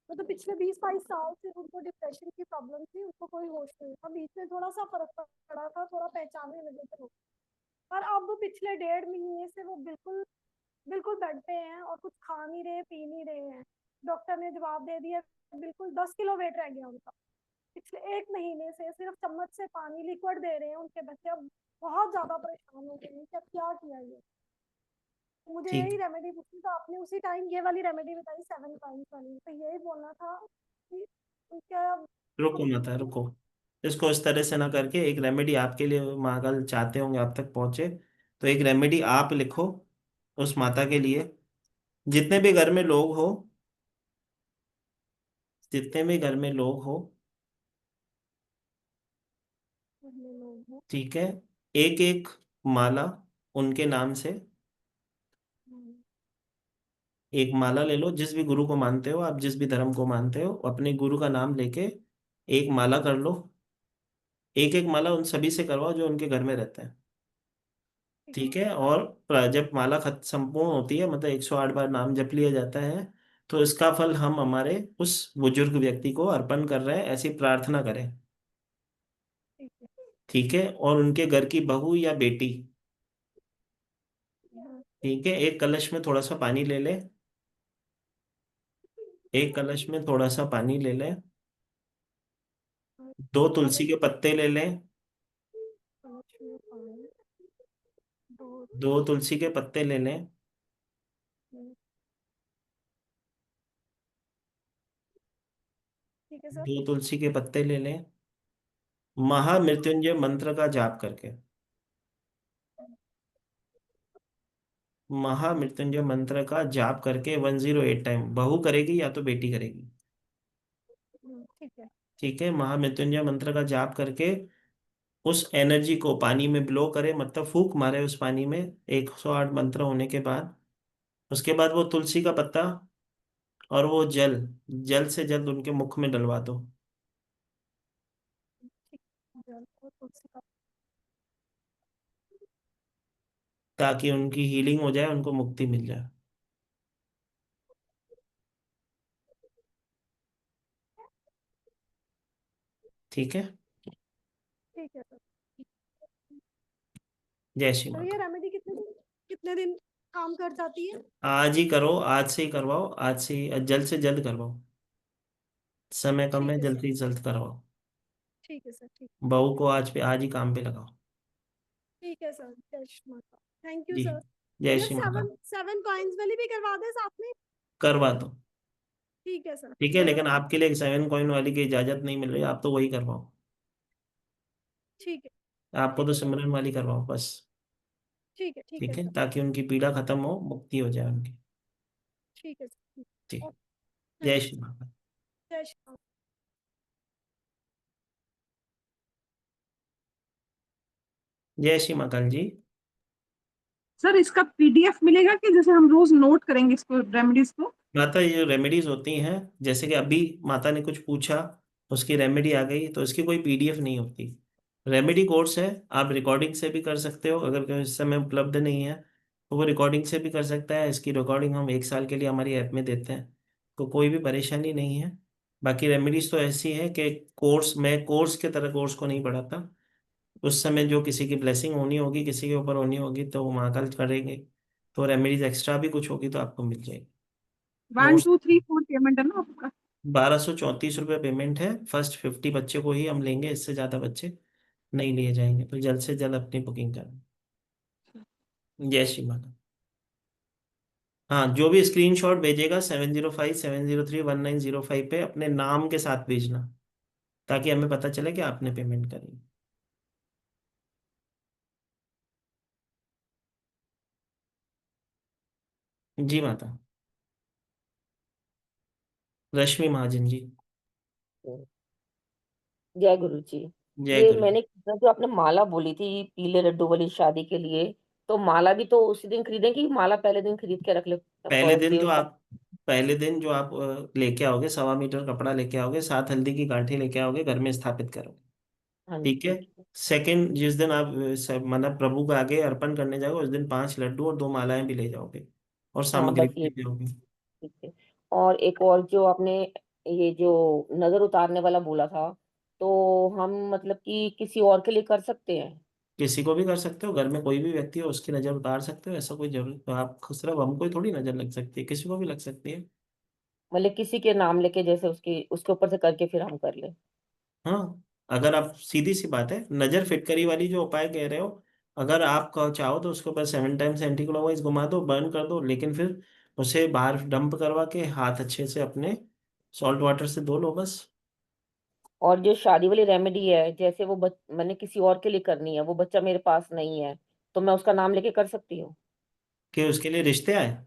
तो पिछले 20-22 साल से उनको डिप्रेशन की प्रॉब्लम थी, उनको कोई होश नहीं था, बीच में थोड़ा सा फर्क पड़ा था, थोड़ा पहचानने लगे थे लोग। पर अब पिछले 1.5 महीने से वो बिल्कुल बिल्कुल बेड पे हैं और कुछ खा नहीं रहे, पी नहीं रहे हैं। डॉक्टर ने जवाब दे दिया, बिल्कुल 10 किलो वेट रह गया उनका। पिछले 1 महीने से सिर्फ चम्मच से पानी लिक्विड दे रहे हैं उनके बच्चे। अब बहुत ज्यादा परेशान हो गए हैं, क्या क्या किया ये। तो मुझे ठीक। यही रेमेडी पूछनी, तो आपने उसी टाइम ये वाली रेमेडी बताई 7 टाइम्स वाली, तो यही बोलना था कि क्या। रुको माता रुको, इसको इस तरह से ना करके एक रेमेडी आपके लिए महाकाल चाहते होंगे आप तक पहुंचे, तो एक रेमेडी आप लिखो उस माता के लिए, जितने भी घर में लोग हो, जितने भी घर में लोग हो, लोग हैं। ठीक है, एक एक माला उनके नाम से, एक माला ले लो, जिस भी गुरु को मानते हो आप, जिस भी धर्म को मानते हो, अपने गुरु का नाम लेके एक माला कर लो, एक एक माला उन सभी से करवाओ जो उनके घर में रहते हैं। ठीक है, और जब माला खत संपूर्ण होती है, मतलब 108 बार नाम जप लिया जाता है, तो इसका फल हम हमारे उस बुजुर्ग व्यक्ति को अर्पण कर रहे हैं, ऐसी प्रार्थना करें। ठीक है, और उनके घर की बहू या बेटी, ठीक है, एक कलश में थोड़ा सा पानी ले ले, एक कलश में थोड़ा सा पानी ले ले, दो तुलसी के पत्ते ले ले, दो तुलसी के पत्ते ले लें, ठीक है सर। दो तुलसी के पत्ते ले लें, महामृत्युंजय मंत्र का जाप करके, महामृत्युंजय मंत्र का जाप करके 108 टाइम, बहू करेगी या तो बेटी करेगी। ठीक है। ठीक है, महामृत्युंजय मंत्र का जाप करके उस एनर्जी को पानी में ब्लो करे, मतलब फूंक मारे उस पानी में 108 मंत्र होने के बाद, उसके बाद वो तुलसी का पत्ता और वो जल जल्द से जल्द उनके मुख में डलवा दो, ताकि उनकी हीलिंग हो जाए, उनको मुक्ति मिल जाए। ठीक है। ठीक है सर। जय श्री सर ये माता। रेमेडी कितने दिन काम कर जाती है? आज ही करो, आज से ही करवाओ, आज से ही जल्द से जल्द करवाओ। समय कम ठीक है, है जल्द सर, से जल्द करवाओ। ठीक है सर, ठीक। बहू को आज ही काम पे लगाओ। ठीक है सर, जय Shri Mata, thank you ji, sir. जय sir Shri Mata. Seven seven coins वाली भी करवा दे साथ में। करवा दो। ठीक है सर, ठीक है, जय लेकिन माता। आपके लिए 7 कॉइन वाली की इजाजत नहीं मिल रही, आप तो वही करवाओ। ठीक है, आपको ठीक तो है सर, सिमरन वाली करवाओ बस। ठीक है, ठीक है ठीक है, सर, ताकि उनकी पीड़ा खत्म हो, मुक्ति हो जाए उनकी। ठीक है सर। ठीक। ओके, जय थैंक यू श्री सर, माता। जय श्री माता। जय श्री महाकाल जी। सर इसका पीडीएफ मिलेगा कि जैसे हम रोज नोट करेंगे इसको, रेमेडीज को? माता, ये जो रेमेडीज होती हैं, जैसे कि अभी माता ने कुछ पूछा, उसकी रेमेडी आ गई, तो इसकी कोई पीडीएफ नहीं होती। रेमेडी कोर्स है, आप रिकॉर्डिंग से भी कर सकते हो, अगर कोई इस समय उपलब्ध नहीं है तो वो रिकॉर्डिंग से भी कर सकता है। इसकी रिकॉर्डिंग हम 1 साल के लिए हमारी ऐप में देते हैं, तो कोई भी परेशानी नहीं है। बाकी रेमेडीज तो ऐसी है कि कोर्स, मैं कोर्स के तरह कोर्स को नहीं पढ़ाता। उस समय जो किसी की ब्लेसिंग होनी होगी, किसी के ऊपर होनी होगी, तो वो महाकाल करेंगे। तो रेमेडीज एक्स्ट्रा भी कुछ होगी तो आपको मिल जाएगी। 1 नोट्स 2 3 4 पेमेंट है ना आपका? 1234 रुपये पेमेंट है। फर्स्ट 50 बच्चे को ही हम लेंगे, इससे ज़्यादा बच्चे नहीं लिए जाएंगे, तो जल्द से जल्द अपनी बुकिंग करें। जय श्री माता। हाँ, जो भी स्क्रीनशॉट भेजेगा 7057031905 पे अपने नाम के साथ भेजना, ताकि हमें पता चले कि आपने पेमेंट करी। जी माता। रश्मि महाजन जी। जय गुरु जी। जय ये गुरु। मैंने जो आपने माला बोली थी पीले लड्डू वाली शादी के लिए, तो माला भी तो उसी दिन खरीदें कि माला पहले दिन खरीद के रख ले पहले दिन तो देव का? आप पहले दिन जो आप लेके आओगे, 1.25 मीटर कपड़ा लेके आओगे, 7 हल्दी की गांठी लेके आओगे, घर में स्थापित करोगे। हाँ जी, ठीक है। ठीक है। सेकंड, जिस दिन आप मतलब प्रभु के आगे अर्पण करने जाओगे, उस दिन 5 लड्डू और 2 मालाएं भी ले जाओगे, और हाँ सामग्री बस भी ये, ले जाओगे। ठीक है। और एक और जो आपने ये जो नजर उतारने वाला बोला था, तो हम मतलब कि किसी और के लिए कर सकते हैं? किसी को भी कर सकते हो, घर में कोई भी व्यक्ति हो उसकी नजर उतार सकते हो, ऐसा कोई जरूरत, आप सिर्फ हमको ही थोड़ी नजर लग सकती है, किसी को भी लग सकती है। मतलब किसी के नाम लेके जैसे उसकी उसके ऊपर से करके फिर हम कर ले? हाँ, अगर आप, सीधी सी बात है, नजर फिटकरी वाली जो उपाय कह रहे हो, अगर आप चाहो तो उसके ऊपर 7 टाइम्स एंटी क्लॉकवाइज घुमा दो, बर्न कर दो, लेकिन फिर उसे बाहर डंप करवा के हाथ अच्छे से अपने सॉल्ट वाटर से धो लो बस। और जो शादी वाली रेमेडी है, जैसे वो मैंने किसी और के लिए करनी है, वो बच्चा मेरे पास नहीं है, तो मैं उसका नाम लेके कर सकती हूँ? कि उसके लिए रिश्ते आए।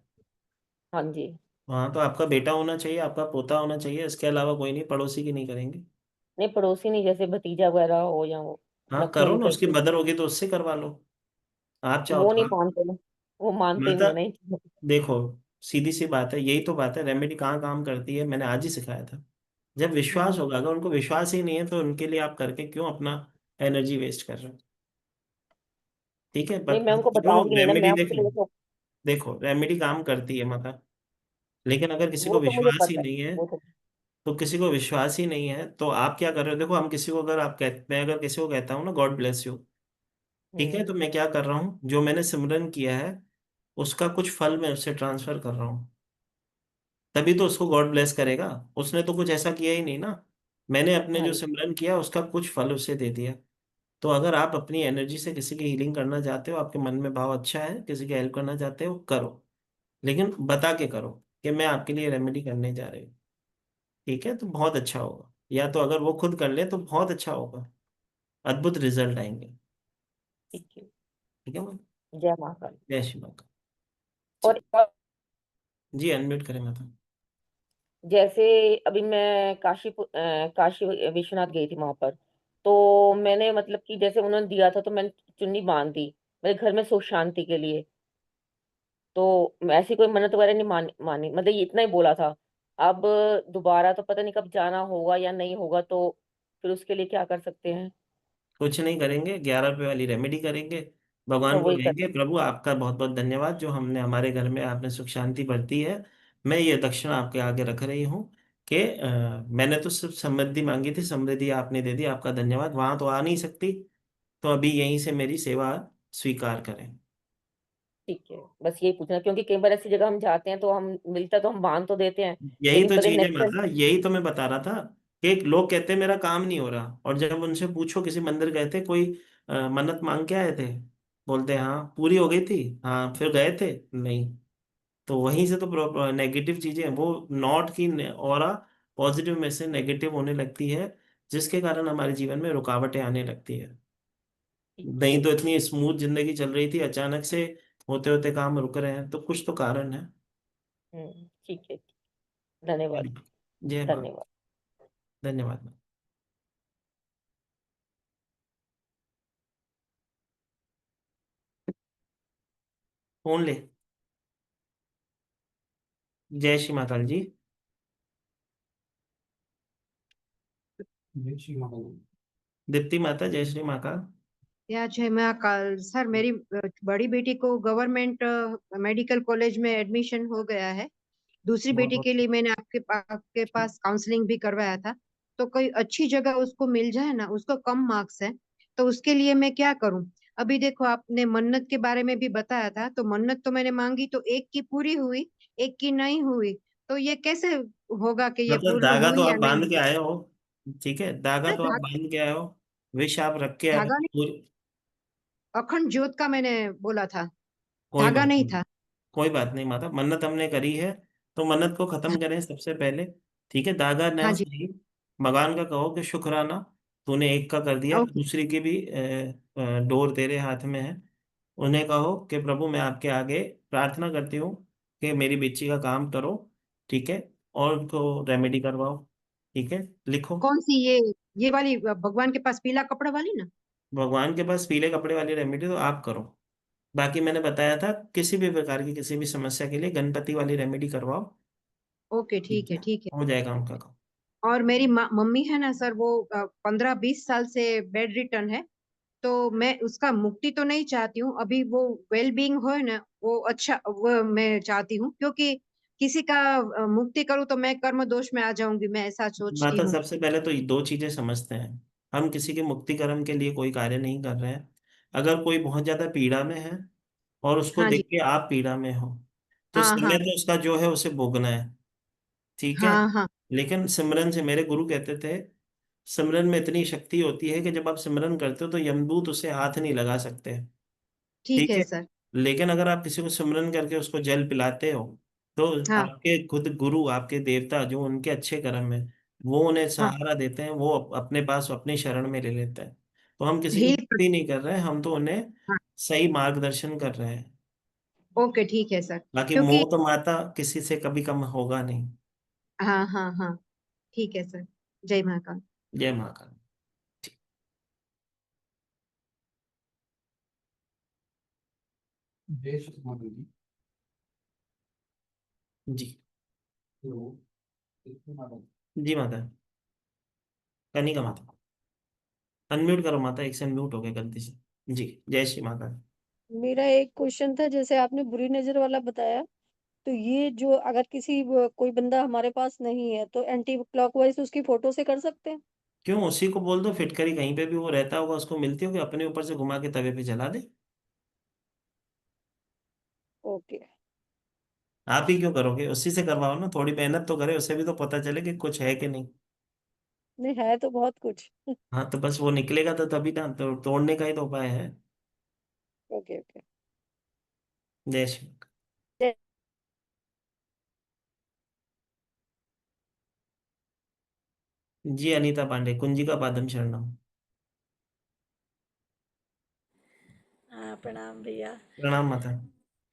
हाँ जी। हाँ, तो आपका बेटा होना चाहिए, आपका पोता होना चाहिए, इसके अलावा कोई नहीं, पड़ोसी की नहीं करेंगे। नहीं पड़ोसी नहीं, जैसे भतीजा वगैरह हो या वो हाँ, करो नखून ना, उसकी करके। मदर होगी तो उससे करवा लो। आप चाहो वो तो नहीं आप। मानते ना, वो मानते ही नहीं माता, है नहीं। देखो, सीधी सी बात है, यही तो बात है, रेमेडी कहाँ काम करती है, मैंने आज ही सिखाया था। जब विश्वास हम्म। होगा, अगर उनको विश्वास ही नहीं है तो उनके लिए आप करके क्यों अपना एनर्जी वेस्ट कर रहे हो। ठीक है, नहीं पर मैं उनको जो बताऊंगी नहीं ना, रेमेडी मैं देख उनके लो, लिए तो। देखो रेमेडी काम करती है माता, लेकिन अगर किसी को वो तो मुझे विश्वास ही पता है, नहीं है, वो तो। तो किसी को विश्वास ही नहीं है तो आप क्या कर रहे हो। देखो, हम किसी को, अगर आप कहते, मैं अगर किसी को कहता हूँ ना गॉड ब्लेस यू, ठीक है, हम्म। तो मैं क्या कर रहा हूँ, जो मैंने सिमरन किया है उसका कुछ फल मैं उससे ट्रांसफर कर रहा हूँ, तभी तो उसको गॉड ब्लेस करेगा। उसने तो कुछ ऐसा किया ही नहीं ना, मैंने अपने हाँ जो जी। सिमरन किया उसका कुछ फल उसे दे दिया। तो अगर आप अपनी एनर्जी से किसी की हीलिंग करना चाहते हो, आपके मन में भाव अच्छा है, किसी की हेल्प करना चाहते हो, करो, लेकिन बता के करो कि मैं आपके लिए रेमेडी करने जा रही हूँ। ठीक है, तो बहुत अच्छा होगा, या तो अगर वो खुद कर ले तो बहुत अच्छा होगा, अद्भुत रिजल्ट आएंगे। ठीक है। ठीक है मैम। जय महाकाल। जय श्री महाकाल। और जी, अनम्यूट करें माता। जैसे अभी मैं काशी विश्वनाथ गई थी वहां पर, तो मैंने मतलब कि जैसे उन्होंने दिया था तो मैंने चुन्नी बांध दी मेरे घर में सुख शांति के लिए। तो ऐसी कोई मन्नत वगैरह नहीं मानी, मतलब ये इतना ही बोला था। अब दोबारा तो पता नहीं कब जाना होगा या नहीं होगा, तो फिर उसके लिए क्या कर सकते हैं? कुछ नहीं करेंगे, 11 रुपए वाली रेमेडी करेंगे। अच्छा भगवान को वही कर। कहेंगे, प्रभु आपका बहुत बहुत धन्यवाद, जो हमने हमारे घर में आपने सुख शांति बरती है। मैं ये दक्षिणा आपके आगे रख रही हूँ कि मैंने तो सिर्फ समृद्धि मांगी थी, समृद्धि आपने दे दी, आपका धन्यवाद। वहां तो आ नहीं सकती, तो अभी यहीं से मेरी सेवा स्वीकार करें। ठीक है, बस यही पूछना, क्योंकि कई बार ऐसी जगह हम जाते हैं तो हम मिलता तो हम बांध तो देते हैं, यही लेकिन तो पता चीज है नेक्स्ट टाइम। माता, यही तो मैं बता रहा था कि लोग कहते हैं मेरा काम नहीं हो रहा, और जब उनसे पूछो किसी मंदिर गए थे, कोई मन्नत मांग के आए थे, बोलते हैं हाँ पूरी हो गई थी, हाँ फिर गए थे नहीं। तो वहीं से तो नेगेटिव चीजें वो नॉट की और पॉजिटिव में से नेगेटिव होने लगती है, जिसके कारण हमारे जीवन में रुकावटें आने लगती है। नहीं तो इतनी स्मूथ जिंदगी चल रही थी, अचानक से होते होते काम रुक रहे हैं, तो कुछ तो कारण है। ठीक है, धन्यवाद। जय माँ। धन्यवाद। धन्यवाद। फोन ले। जय श्री महाकाल जी। जय श्री महाकाल। दीप्ति माता, जय श्री महाकाल। या जय महाकाल सर, मेरी बड़ी बेटी को गवर्नमेंट मेडिकल कॉलेज में एडमिशन हो गया है। दूसरी बहुत बेटी बहुत के लिए मैंने आपके पास काउंसलिंग भी करवाया था। तो कोई अच्छी जगह उसको मिल जाए ना, उसको कम मार्क्स है, तो उसके लिए मैं क्या करूं? अभी देखो, आपने मन्नत के बारे में भी बताया था, तो मन्नत तो मैंने मांगी, तो एक की पूरी हुई, एक की नहीं हुई। तो ये कैसे होगा कि ये मतलब पूर्ण धागा तो हुई या आप नहीं बांध के हुई? आए हो, ठीक है, धागा नहीं, तो आप बांध के आए हो, विष आप रख के आए हो धागा नहीं, पूरी। अखंड ज्योत का मैंने बोला था, कोई धागा बात नहीं नहीं। था। कोई बात नहीं माता, मन्नत हमने करी है, तो मन्नत को खत्म करें सबसे पहले। ठीक है, दागा ना हाँ जी। सही, भगवान का कहो कि शुक्राना, तूने एक का कर दिया, ओके। दूसरी की भी डोर तेरे हाथ में है। उन्हें कहो कि प्रभु मैं आपके आगे प्रार्थना करती हूँ कि मेरी बच्ची का काम करो, ठीक है, और उनको रेमेडी करवाओ। ठीक है, लिखो। कौन सी, ये वाली भगवान के पास पीला कपड़ा वाली ना? भगवान के पास पीले कपड़े वाली रेमेडी तो आप करो। बाकी मैंने बताया था किसी भी प्रकार की किसी भी समस्या के लिए गणपति वाली रेमेडी करवाओ। ओके, ठीक ठीक है, है, ठीक है। हो जाएगा उनका काम। और मेरी मम्मी है ना सर, वो 15-20 साल से बेड रिटर्न है। तो मैं उसका मुक्ति तो नहीं चाहती हूँ अभी, वो वेल बीइंग हो ना, वो अच्छा वो मैं चाहती हूँ, क्योंकि किसी का मुक्ति करूँ तो मैं कर्म दोष में आ जाऊंगी, मैं ऐसा सोचती माता हूँ। सबसे पहले तो ये दो चीजें समझते हैं, हम किसी के मुक्तिकरण के लिए कोई कार्य नहीं कर रहे हैं। अगर कोई बहुत ज्यादा पीड़ा में है और उसको हाँ जी। देख के आप पीड़ा में हो, तो हाँ समय हाँ तो उसका जो है उसे भोगना है। ठीक है, हाँ हाँ। लेकिन सिमरन से, मेरे गुरु कहते थे, सिमरन में इतनी शक्ति होती है कि जब आप सिमरन करते हो तो यमदूत उसे हाथ नहीं लगा सकते। ठीक ठीक है है, सर। लेकिन अगर आप किसी को सिमरन करके उसको जल पिलाते हो, तो हाँ आपके खुद गुरु, आपके देवता जो उनके अच्छे कर्म है, वो उन्हें हाँ। सहारा देते हैं, वो अपने पास अपनी शरण में ले लेते हैं। तो हम किसी की हील। मुक्ति नहीं कर रहे हैं, हम तो उन्हें हाँ। सही मार्गदर्शन कर रहे हैं। ओके, ठीक है सर। बाकी क्योंकि मोह तो माता किसी से कभी कम होगा नहीं। हाँ हाँ हाँ, ठीक है सर। जय महाकाल। जय महाकाल। जय श्री महाकाल जी। जी। हेलो। जी माता। कनिका माता, अनम्यूट करो माता, एक से अनम्यूट हो गया गलती से। जी, जय श्री महाकाल। मेरा एक क्वेश्चन था, जैसे आपने बुरी नजर वाला बताया, तो ये जो अगर कोई बंदा हमारे पास नहीं है तो एंटी क्लॉकवाइज उसकी फोटो से कर सकते हैं? क्यों, उसी को बोल दो फिटकरी कहीं पे भी वो रहता होगा उसको मिलती होगी, अपने ऊपर से घुमा के तवे पे जला दे। ओके। आप ही क्यों करोगे, उसी से करवाओ ना, थोड़ी मेहनत तो करे, उससे भी तो पता चले कि कुछ है कि नहीं। नहीं, है तो बहुत कुछ। हाँ तो बस वो निकलेगा तो तभी ना, तो तोड़ने का ही तो उपाय है। Okay okay. जय श्री। जी अनीता पांडे, कुंजिका पादम शरणम। हाँ, प्रणाम भैया। प्रणाम माता।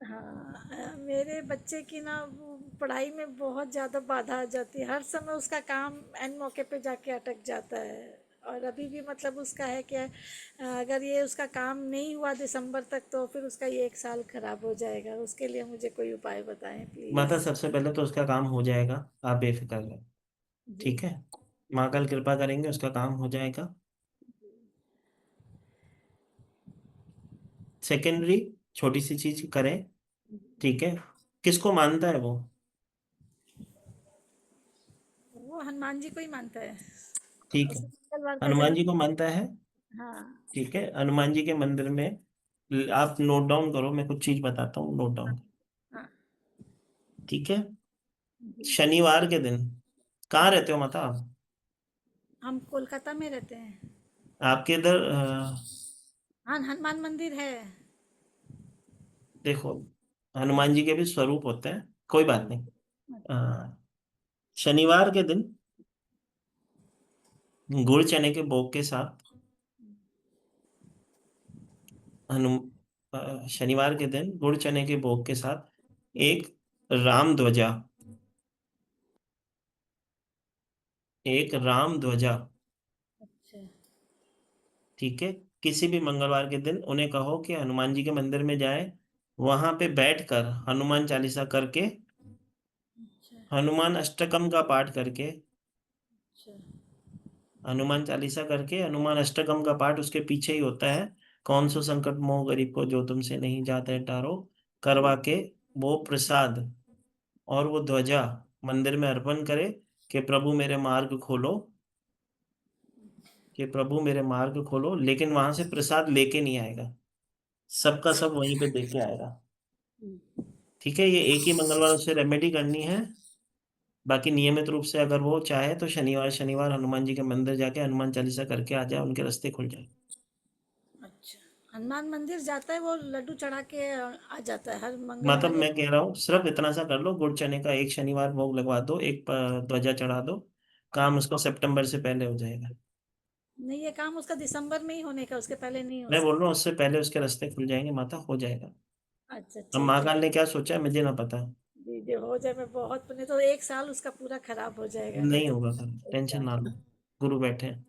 हाँ, मेरे बच्चे की ना वो पढ़ाई में बहुत ज़्यादा बाधा आ जाती है, हर समय उसका काम एन मौके पे जाके अटक जाता है। और अभी भी मतलब उसका है कि अगर ये उसका काम नहीं हुआ दिसंबर तक तो फिर उसका ये 1 साल खराब हो जाएगा। उसके लिए मुझे कोई उपाय बताएं माता प्लीज़। सबसे पहले तो उसका काम हो जाएगा, आप बेफिक्र रहें। जी। ठीक है, माँ कल कृपा करेंगे, उसका काम हो जाएगा। सेकेंडरी छोटी सी चीज करें। ठीक है, किसको मानता है वो? वो हनुमान जी को ही मानता है। ठीक है, उसका मंगलवार का हनुमान जन्म। जी को मानता है। हाँ। ठीक है, हनुमान जी के मंदिर में आप नोट डाउन करो, मैं कुछ चीज बताता हूँ, नोट डाउन। हाँ ठीक है। जी। शनिवार के दिन कहाँ रहते हो माता आप? हम कोलकाता में रहते हैं। आपके इधर हाँ, हनुमान मंदिर है। देखो, हनुमान जी के भी स्वरूप होते हैं, कोई बात नहीं। अ, शनिवार के दिन गुड़ चने के भोग के साथ हनु शनिवार के दिन गुड़ चने के भोग के साथ एक राम ध्वजा, एक राम ध्वजा, अच्छा। ठीक है, किसी भी मंगलवार के दिन उन्हें कहो कि हनुमान जी के मंदिर में जाए, वहां पे बैठकर हनुमान चालीसा करके, अच्छा। हनुमान अष्टकम का पाठ करके, अच्छा। हनुमान चालीसा करके, हनुमान अष्टकम का पाठ उसके पीछे ही होता है, कौन सो संकट मोह गरीब को जो तुमसे नहीं जाते टारो, करवा के वो प्रसाद और वो ध्वजा मंदिर में अर्पण करे कि प्रभु मेरे मार्ग खोलो, कि प्रभु मेरे मार्ग खोलो, लेकिन वहां से प्रसाद लेके नहीं आएगा, सबका सब वहीं पे दे के आएगा। ठीक है, ये एक ही मंगलवार उससे रेमेडी करनी है। बाकी नियमित रूप से अगर वो चाहे तो शनिवार शनिवार हनुमान जी के मंदिर जाके हनुमान चालीसा करके आ जाए, उनके रास्ते खुल जाए। अच्छा, हनुमान मंदिर जाता है वो लड्डू चढ़ा के आ जाता है हर मतलब मंगलवार या? मैं कह रहा हूँ सिर्फ इतना सा कर लो, गुड़ चने का एक शनिवार भोग लगवा दो, एक ध्वजा चढ़ा दो, काम उसको सितंबर से पहले हो जाएगा। नहीं, ये काम उसका दिसंबर में ही होने का, उसके पहले नहीं हो मैं बोल रहा हूँ सकता। उससे पहले उसके रास्ते खुल जाएंगे माता, हो जाएगा। अच्छा अब ठीक है। महाकाल ने क्या सोचा है मुझे ना पता। जी जी, हो जाए। मैं बहुत, नहीं तो एक साल उसका पूरा खराब हो जाएगा, नहीं नहीं तो होगा सर, एक टेंशन ना साल। लो, गुरु बैठे हैं।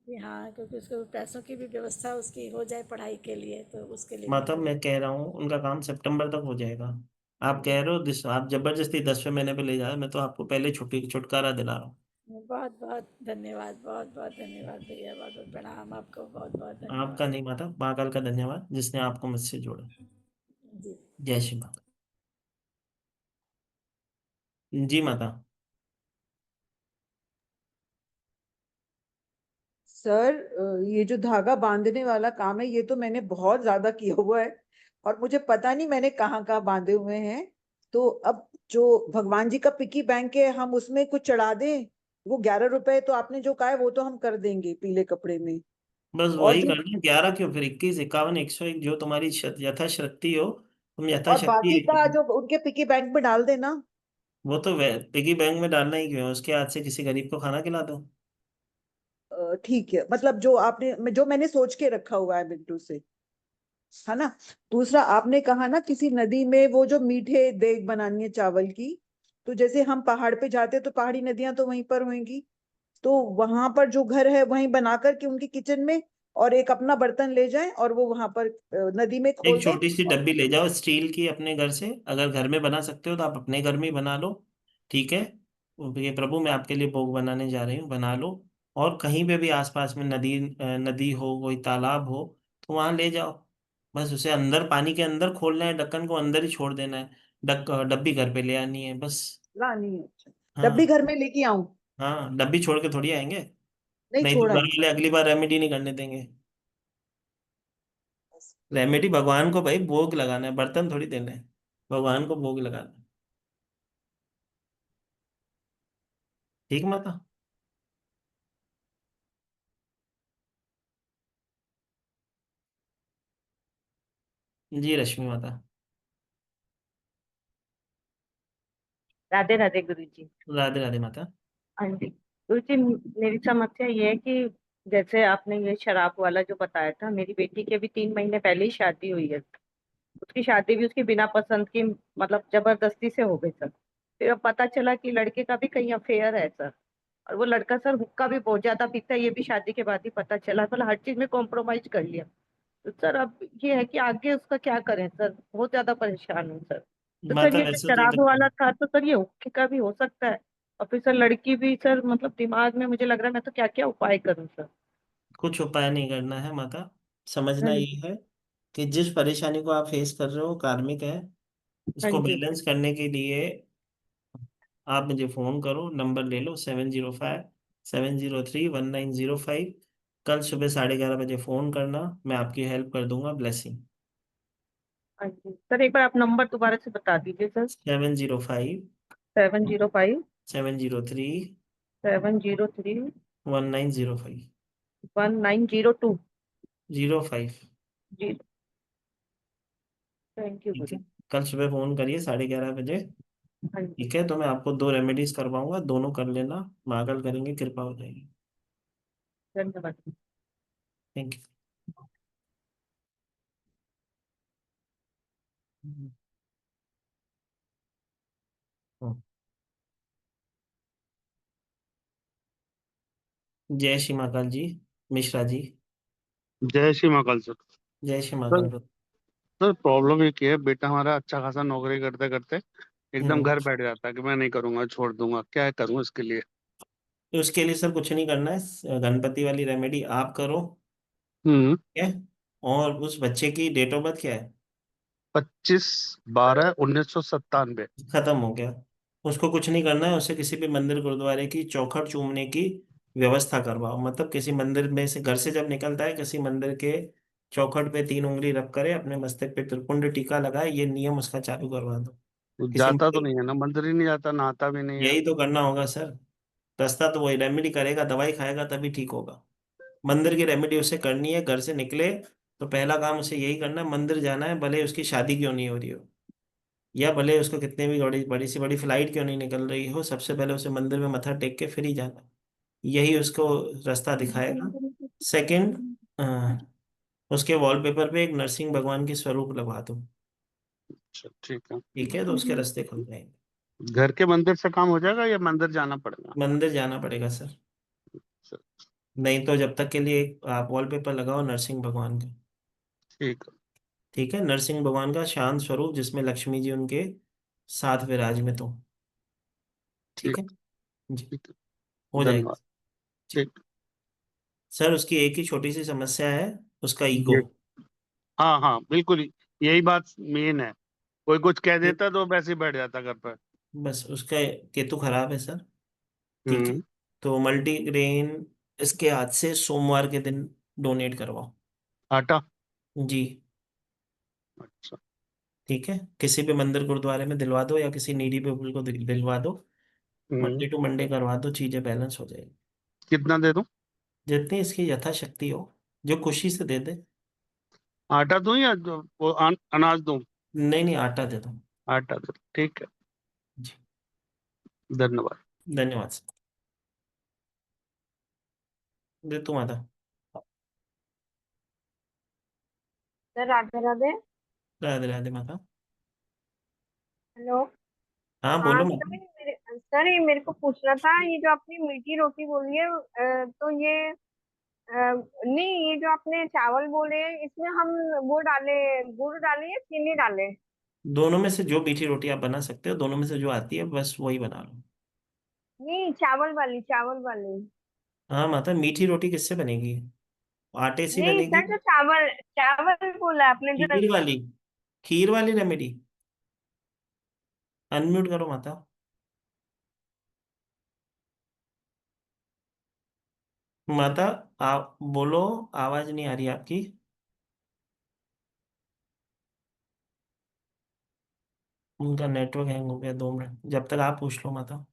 जी हाँ, क्योंकि उसको पैसों की भी व्यवस्था उसकी हो जाए पढ़ाई के लिए, तो उसके लिए मैं मतलब बोल। मैं कह रहा हूँ उनका काम सितंबर तक हो जाएगा। आप कह रहे हो आप जबरदस्ती 10वें महीने पे ले जाओ, मैं तो आपको पहले छुट्टी छुटकारा दिला रहा हूँ। बहुत बहुत धन्यवाद, बहुत बहुत धन्यवाद भैया, बहुत बहुत प्रणाम आपको, बहुत बहुत आपका धन्यवाद। नहीं माता, महाकाल का धन्यवाद जिसने आपको मुझसे जोड़ा। जी। जय श्री माता। जी माता। सर, ये जो धागा बांधने वाला काम है ये तो मैंने बहुत ज्यादा किया हुआ है, और मुझे पता नहीं मैंने कहाँ कहाँ बांधे हुए हैं। तो अब जो भगवान जी का पिकी बैंक है, हम उसमें कुछ चढ़ा दें? वो 11 रुपए तो आपने जो कहा है वो तो हम कर देंगे पीले कपड़े में। बस और वही जो करना, 11 क्यों, फिर 21 51 101 जो तुम्हारी यथाशक्ति हो, तुम और बाकी यथाशक्ति। का जो उनके पिकी बैंक में डाल देना। वो तो पिगी बैंक में डालना ही क्यों है, उसके हाथ से किसी गरीब को खाना खिला दो। ठीक है, मतलब जो आपने जो मैंने सोच के रखा हुआ है मिंटू से, है ना। दूसरा, आपने कहा ना किसी नदी में वो जो मीठे देग बनानी है चावल की, तो जैसे हम पहाड़ पे जाते तो पहाड़ी नदियां तो वहीं पर होंगी, तो वहां पर जो घर है वहीं बनाकर के उनकी किचन में, और एक अपना बर्तन ले जाएं और वो वहां पर नदी में एक खोल दें। छोटी सी और डब्बी ले जाओ स्टील की अपने घर से, अगर घर में बना सकते हो तो आप अपने घर में ही बना लो। ठीक है, ये प्रभु मैं आपके लिए भोग बनाने जा रही हूँ, बना लो। और कहीं पे भी आसपास में नदी नदी हो, कोई तालाब हो, तो वहां ले जाओ। बस उसे अंदर पानी के अंदर खोलना है, ढक्कन को अंदर ही छोड़ देना है। डब्बी घर पे ले आनी है बस। लानी है? अच्छा, डब्बी हाँ। घर में लेके आऊं? हाँ, डब्बी छोड़ के थोड़ी आएंगे, नहीं नहीं तो घर छोड़ा वाले अगली बार रेमेडी नहीं करने देंगे। रेमेडी भगवान को भाई भोग लगाना है, बर्तन थोड़ी देने हैं, भगवान को भोग लगाना है। ठीक माता। जी रश्मि माता। राधे राधे गुरु जी। राधे राधे माता। हाँ जी गुरु जी, मेरी समस्या ये है कि जैसे आपने ये शराब वाला जो बताया था, मेरी बेटी की अभी 3 महीने पहले ही शादी हुई है। उसकी शादी भी उसकी बिना पसंद की, मतलब जबरदस्ती से हो गई सर। फिर अब पता चला कि लड़के का भी कहीं अफेयर है सर। और वो लड़का सर हुक्का भी बहुत ज्यादा पीता है, ये भी शादी के बाद ही पता चला। मतलब हर चीज में कॉम्प्रोमाइज कर लिया। तो सर अब ये है कि आगे उसका क्या करें सर, बहुत ज्यादा परेशान हूँ सर। तो सर माता ये जो वैसे तो शराब देखो, वाला था, तो सर ये हुक्के का भी हो सकता है? और फिर सर लड़की भी सर, मतलब दिमाग में मुझे लग रहा है मैं तो क्या क्या उपाय करूं सर। कुछ उपाय नहीं करना है माता, समझना हाँ ये जी। है कि जिस परेशानी को आप फेस कर रहे हो कार्मिक है। हाँ इसको जी। बैलेंस करने के लिए आप मुझे फोन करो, नंबर ले लो 7057031905। कल सुबह 11:30 बजे फोन करना, मैं आपकी हेल्प कर दूंगा। ब्लेसिंग। हाँ जी सर, एक बार आप नंबर दोबारा से बता दीजिए सर। 705 705 703 703 1905 1902 05। जी। थैंक यू ठीक है, गुरु। कल सुबह फोन करिए 11:30 बजे। हाँ जी ठीक है, तो मैं आपको 2 रेमेडीज करवाऊंगा, दोनों कर लेना, महाकाल करेंगे, कृपा हो जाएगी। धन्यवाद। Thank you. जय श्री महाकाल जी, मिश्रा जी। जय श्री महाकाल सर। जय Shri sir Mahakal. Sir problem ये की है, बेटा हमारा अच्छा खासा नौकरी करते करते एकदम हम्म घर बैठ जाता है कि मैं नहीं करूंगा, छोड़ दूंगा, क्या करूं इसके लिए? तो उसके लिए सर कुछ नहीं करना है, गणपति वाली रेमेडी आप करो। हम्म। ठीक है, और उस बच्चे की डेट ऑफ बर्थ क्या है? 25/12/1997। खत्म हो गया। उसको कुछ नहीं करना है, उसे किसी भी मंदिर गुरुद्वारे की चौखट चूमने की व्यवस्था करवाओ। मतलब किसी मंदिर में से घर से जब निकलता है, किसी मंदिर के चौखट पे 3 उंगली रख करे, अपने मस्तक पे त्रिपुंड टीका लगाए, ये नियम उसका चालू करवा दो। वो किसी जाता तो मंदिर, नहीं है ना, मंदिर ही नहीं जाता, नहाता भी नहीं है। यही तो करना होगा सर। रास्ता तो वही, रेमेडी करेगा, दवाई खाएगा तभी ठीक होगा। मंदिर की रेमेडी उसे करनी है, घर से निकले तो पहला काम उसे यही करना है, मंदिर जाना है, भले उसकी शादी क्यों नहीं हो रही हो, या भले उसको कितने भी बड़ी बड़ी से बड़ी फ्लाइट क्यों नहीं निकल रही हो, सबसे पहले उसे मंदिर में मत्था टेक के फिर ही जाना है। यही उसको रास्ता दिखाएगा। सेकंड, उसके वॉलपेपर पे एक नरसिंह भगवान की स्वरूप लगवा दो। अच्छा ठीक है। ठीक है, तो उसके रास्ते खुल जाएंगे। घर के मंदिर से काम हो जाएगा या मंदिर जाना पड़ेगा? मंदिर जाना पड़ेगा सर। अच्छा, नहीं तो जब तक के लिए आप वॉलपेपर लगाओ नरसिंह भगवान का। ठीक है। ठीक है, नरसिंह भगवान का शांत स्वरूप जिसमें लक्ष्मी जी उनके साथ विराजमान हो। ठीक ठीक। है जी, ठीक है। हो जाएगा धन्यवाद। जी। ठीक। सर उसकी एक ही छोटी सी समस्या है, उसका ईगो। ये हाँ हाँ बिल्कुल यही बात मेन है। कोई कुछ कह देता तो वैसे ही बैठ जाता घर पर। बस उसका केतु खराब है सर। ठीक है, हम्म। तो मल्टीग्रेन इसके हाथ से सोमवार के दिन डोनेट करवाओ। आटा। जी। अच्छा। ठीक है, किसी भी मंदिर गुरुद्वारे में दिलवा दो, या किसी नीडी पीपल को दिलवा दो। हम्म। मंडे टू मंडे करवा दो, चीजें बैलेंस हो जाएगी। कितना दे दूं? जितनी इसकी यथाशक्ति हो, जो खुशी से दे दे। आटा दूं या वो अनाज दूं? नहीं नहीं, आटा दे दो। आटा दो, ठीक है। जी, धन्यवाद। धन्यवाद सर। दे तू माता। सर राधे राधे। राधे राधे माता। हेलो। हाँ बोलो हाँ माता। सर ये मेरे को पूछना था, ये जो आपने मीठी रोटी बोली है, तो ये नहीं, ये जो आपने चावल बोले हैं, इसमें हम वो डाले, गुड़ डाले या चीनी डाले? दोनों में से जो मीठी रोटी आप बना सकते हो, दोनों में से जो आती है बस वही बना लो। नहीं, चावल वाली, चावल वाली। हाँ माता, मीठी रोटी किससे बनेगी? आटे से नहीं बनेगी। सर, जो चावल चावल बोला आपने जो। खीर वाली, खीर वाली रेमेडी। अनम्यूट करो माता। माता आप बोलो, आवाज नहीं आ रही आपकी। उनका नेटवर्क हैंग हो गया, 2 मिनट जब तक आप पूछ लो माता।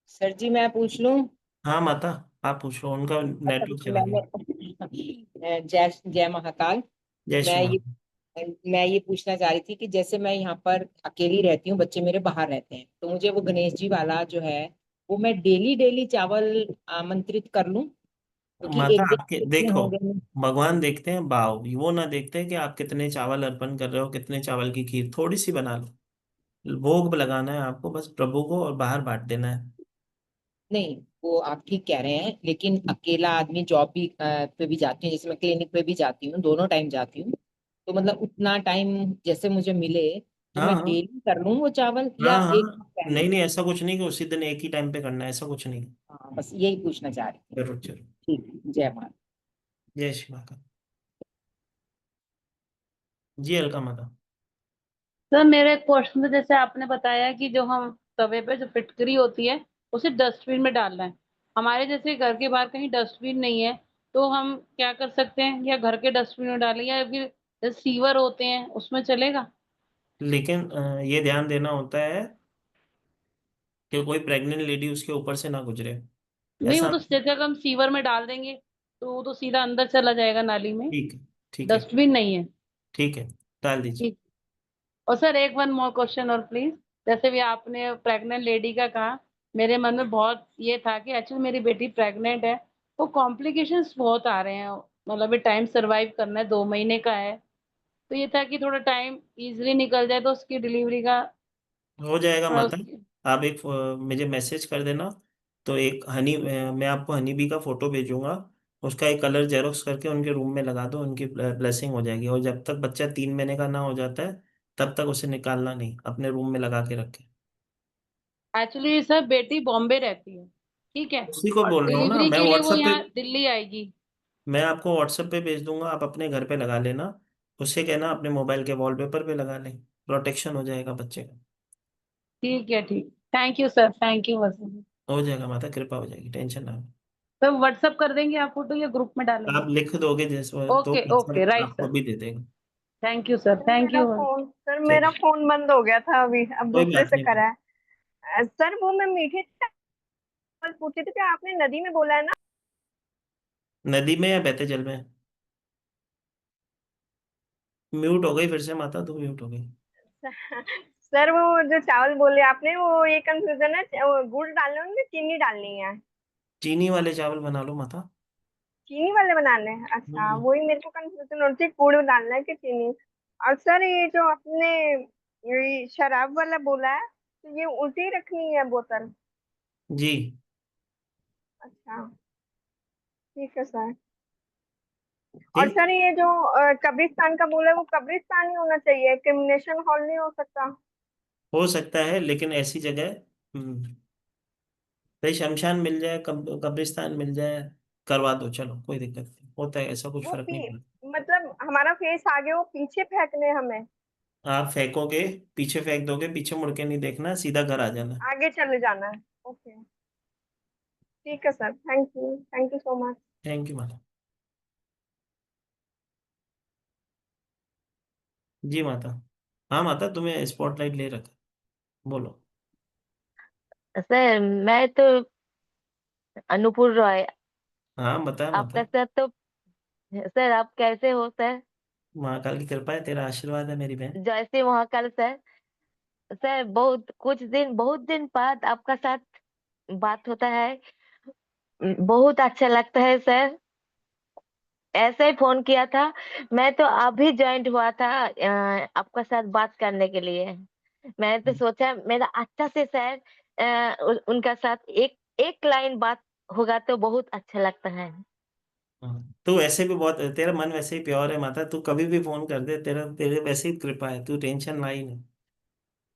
सर जी मैं पूछ लूं? हाँ माता, आप पूछ लो, उनका नेटवर्क चला गया। जय जय महाकाल। जय श्री मैं ये महाकाल। मैं ये पूछना चाह रही थी कि जैसे मैं यहाँ पर अकेली रहती हूँ, बच्चे मेरे बाहर रहते हैं, तो मुझे वो गणेश जी वाला जो है, वो मैं डेली डेली चावल आमंत्रित कर लूं? क्योंकि माता एक दिन आपके कितने देखो, होंगे? भगवान देखते हैं भाव, वो ना देखते हैं कि आप कितने चावल अर्पण कर रहे हो, कितने चावल की खीर, थोड़ी सी बना लो, भोग लगाना है आपको बस प्रभु को, और बाहर बांट देना है। नहीं, वो आप ठीक कह रहे हैं, लेकिन अकेला आदमी जॉब भी पे भी जाती हूँ, जैसे मैं क्लिनिक पे भी जाती हूँ, दोनों टाइम जाती हूँ, तो मतलब उतना टाइम जैसे मुझे मिले, तो हाँ मैं हाँ। डेली कर लूँ वो चावल हाँ या एक हाँ, पहले? नहीं नहीं, ऐसा कुछ नहीं कि उसी दिन एक ही टाइम पे करना है, ऐसा कुछ नहीं। हाँ, बस यही पूछना चाह रही थी। जरूर जरूर। ठीक है, जय माता। जय श्री महाकाल। जी अलका माता। सर मेरे क्वेश्चन में जैसे आपने बताया कि जो हम तवे पे जो फिटकरी होती है उसे डस्टबिन में डालना है। हमारे जैसे घर के बाहर कहीं डस्टबिन नहीं है, तो हम क्या कर सकते हैं, या घर के डस्टबिन में डालें, या फिर सीवर होते हैं उसमें चलेगा? लेकिन ये ध्यान देना होता है कि कोई प्रेग्नेंट लेडी उसके ऊपर से ना गुजरे। नहीं, वो ऐसा। तो जगह हम सीवर में डाल देंगे तो वो तो सीधा अंदर चला जाएगा नाली में। ठीक है, ठीक है, डस्टबिन नहीं है। ठीक है, डाल दीजिए। ठीक। और सर एक वन मोर क्वेश्चन और प्लीज। जैसे भी आपने प्रेग्नेंट लेडी का कहा, मेरे मन में बहुत ये था कि एक्चुअली मेरी बेटी प्रेग्नेंट है, तो कॉम्प्लिकेशंस बहुत आ रहे हैं। मतलब अभी टाइम सरवाइव करना है, 2 महीने का है। तो ये था कि थोड़ा टाइम इजिली निकल जाए तो उसकी डिलीवरी का हो जाएगा थोड़ा माता। उसकी। आप एक मुझे मैसेज कर देना। तो एक मैं आपको हनी बी का फोटो भेजूंगा। उसका एक कलर जेरोक्स करके उनके रूम में लगा दो, उनकी ब्लेसिंग हो जाएगी। और जब तक बच्चा 3 महीने का ना हो जाता है, तब तक उसे निकालना नहीं, अपने रूम में लगा के रखें। एक्चुअली सर बेटी बॉम्बे रहती है, ठीक है, उसी को और बोल रहा हूँ ना डिलीवरी मैं, के लिए वो व्हाट्सएप पे। यहाँ दिल्ली आएगी। मैं आपको व्हाट्सएप पे भेज दूंगा, आप अपने घर पे लगा लेना। उससे कहना अपने मोबाइल के वॉलपेपर पे लगा लें। प्रोटेक्शन हो जाएगा बच्चे का। ठीक है, ठीक। Thank you sir, thank you Wasim. हो जाएगा माता, कृपा हो जाएगी, टेंशन ना लो। तो व्हाट्सअप कर देंगे आप फोटो, या ग्रुप में डालेंगे? आप लिख दोगे जैसे तो ओके ओके, WhatsApp राइट आपको सर। भी दे देगा। Thank you sir, thank you. चलिए, मेरा फोन बंद हो गया था अभी, अब कोई दूसरे बात से नहीं। करा है। सर वो मैं मीठे चावल पूछी थी, क्या आपने नदी में बोला है ना? नदी में या बहते जल में? म्यूट हो गई फिर से माता, तू म्यूट हो गई। सर वो जो चावल बोले आपने, वो ये कंफ्यूजन है, वो गुड़ डालना है कि चीनी डालनी है? चीनी वाले चावल बना लो माता। चीनी वाले बनाने हैं, अच्छा, हम्म। वही मेरे को कंफ्यूजन होती है, गुड़ डालना है कि चीनी। और सर ये जो आपने ये शराब वाला बोला है, तो ये उल्टी रखनी है बोतल? जी। अच्छा, ठीक है सर। और ठीक। सर ये जो कब्रिस्तान का बोला है, वो कब्रिस्तान ही होना चाहिए, क्रिमिनेशन हॉल नहीं हो सकता? हो सकता है, लेकिन ऐसी जगह भाई शमशान मिल जाए, कब्रिस्तान मिल जाए, करवा दो, चलो कोई दिक्कत नहीं, होता है, ऐसा कुछ वो फर्क नहीं पड़ता। मतलब हमारा फेस आगे, वो पीछे फेंकने हैं हमें? आप फेंकोगे, पीछे फेंक दोगे, पीछे मुड़ के नहीं देखना, सीधा घर आ जाना। आगे चले जाना है, ओके। ठीक है sir, thank you so much. Thank you माता। जी माता। हाँ माता, तुम्हें स्पॉटलाइट ले रखा। बोलो। सर मैं तो अनुपुर रॉय। हाँ बताया आपका माता। सर तो, सर आप कैसे हो सर? महाकाल की कृपा है, तेरा आशीर्वाद है मेरी बहन। जय श्री महाकाल सर। सर बहुत दिन बाद आपका साथ बात होता है, बहुत अच्छा लगता है सर। ऐसे ही फोन किया था, मैं तो अभी ज्वाइंट हुआ था आपका साथ बात करने के लिए। मैं तो सोचा मेरा अच्छा से सर उनका साथ एक एक लाइन बात होगा तो बहुत अच्छा लगता है। हाँ, तू वैसे भी बहुत, तेरा मन वैसे ही प्योर है माता, तू कभी भी फोन कर दे, तेरा तेरे वैसे ही कृपा है, तू टेंशन ना ही नहीं।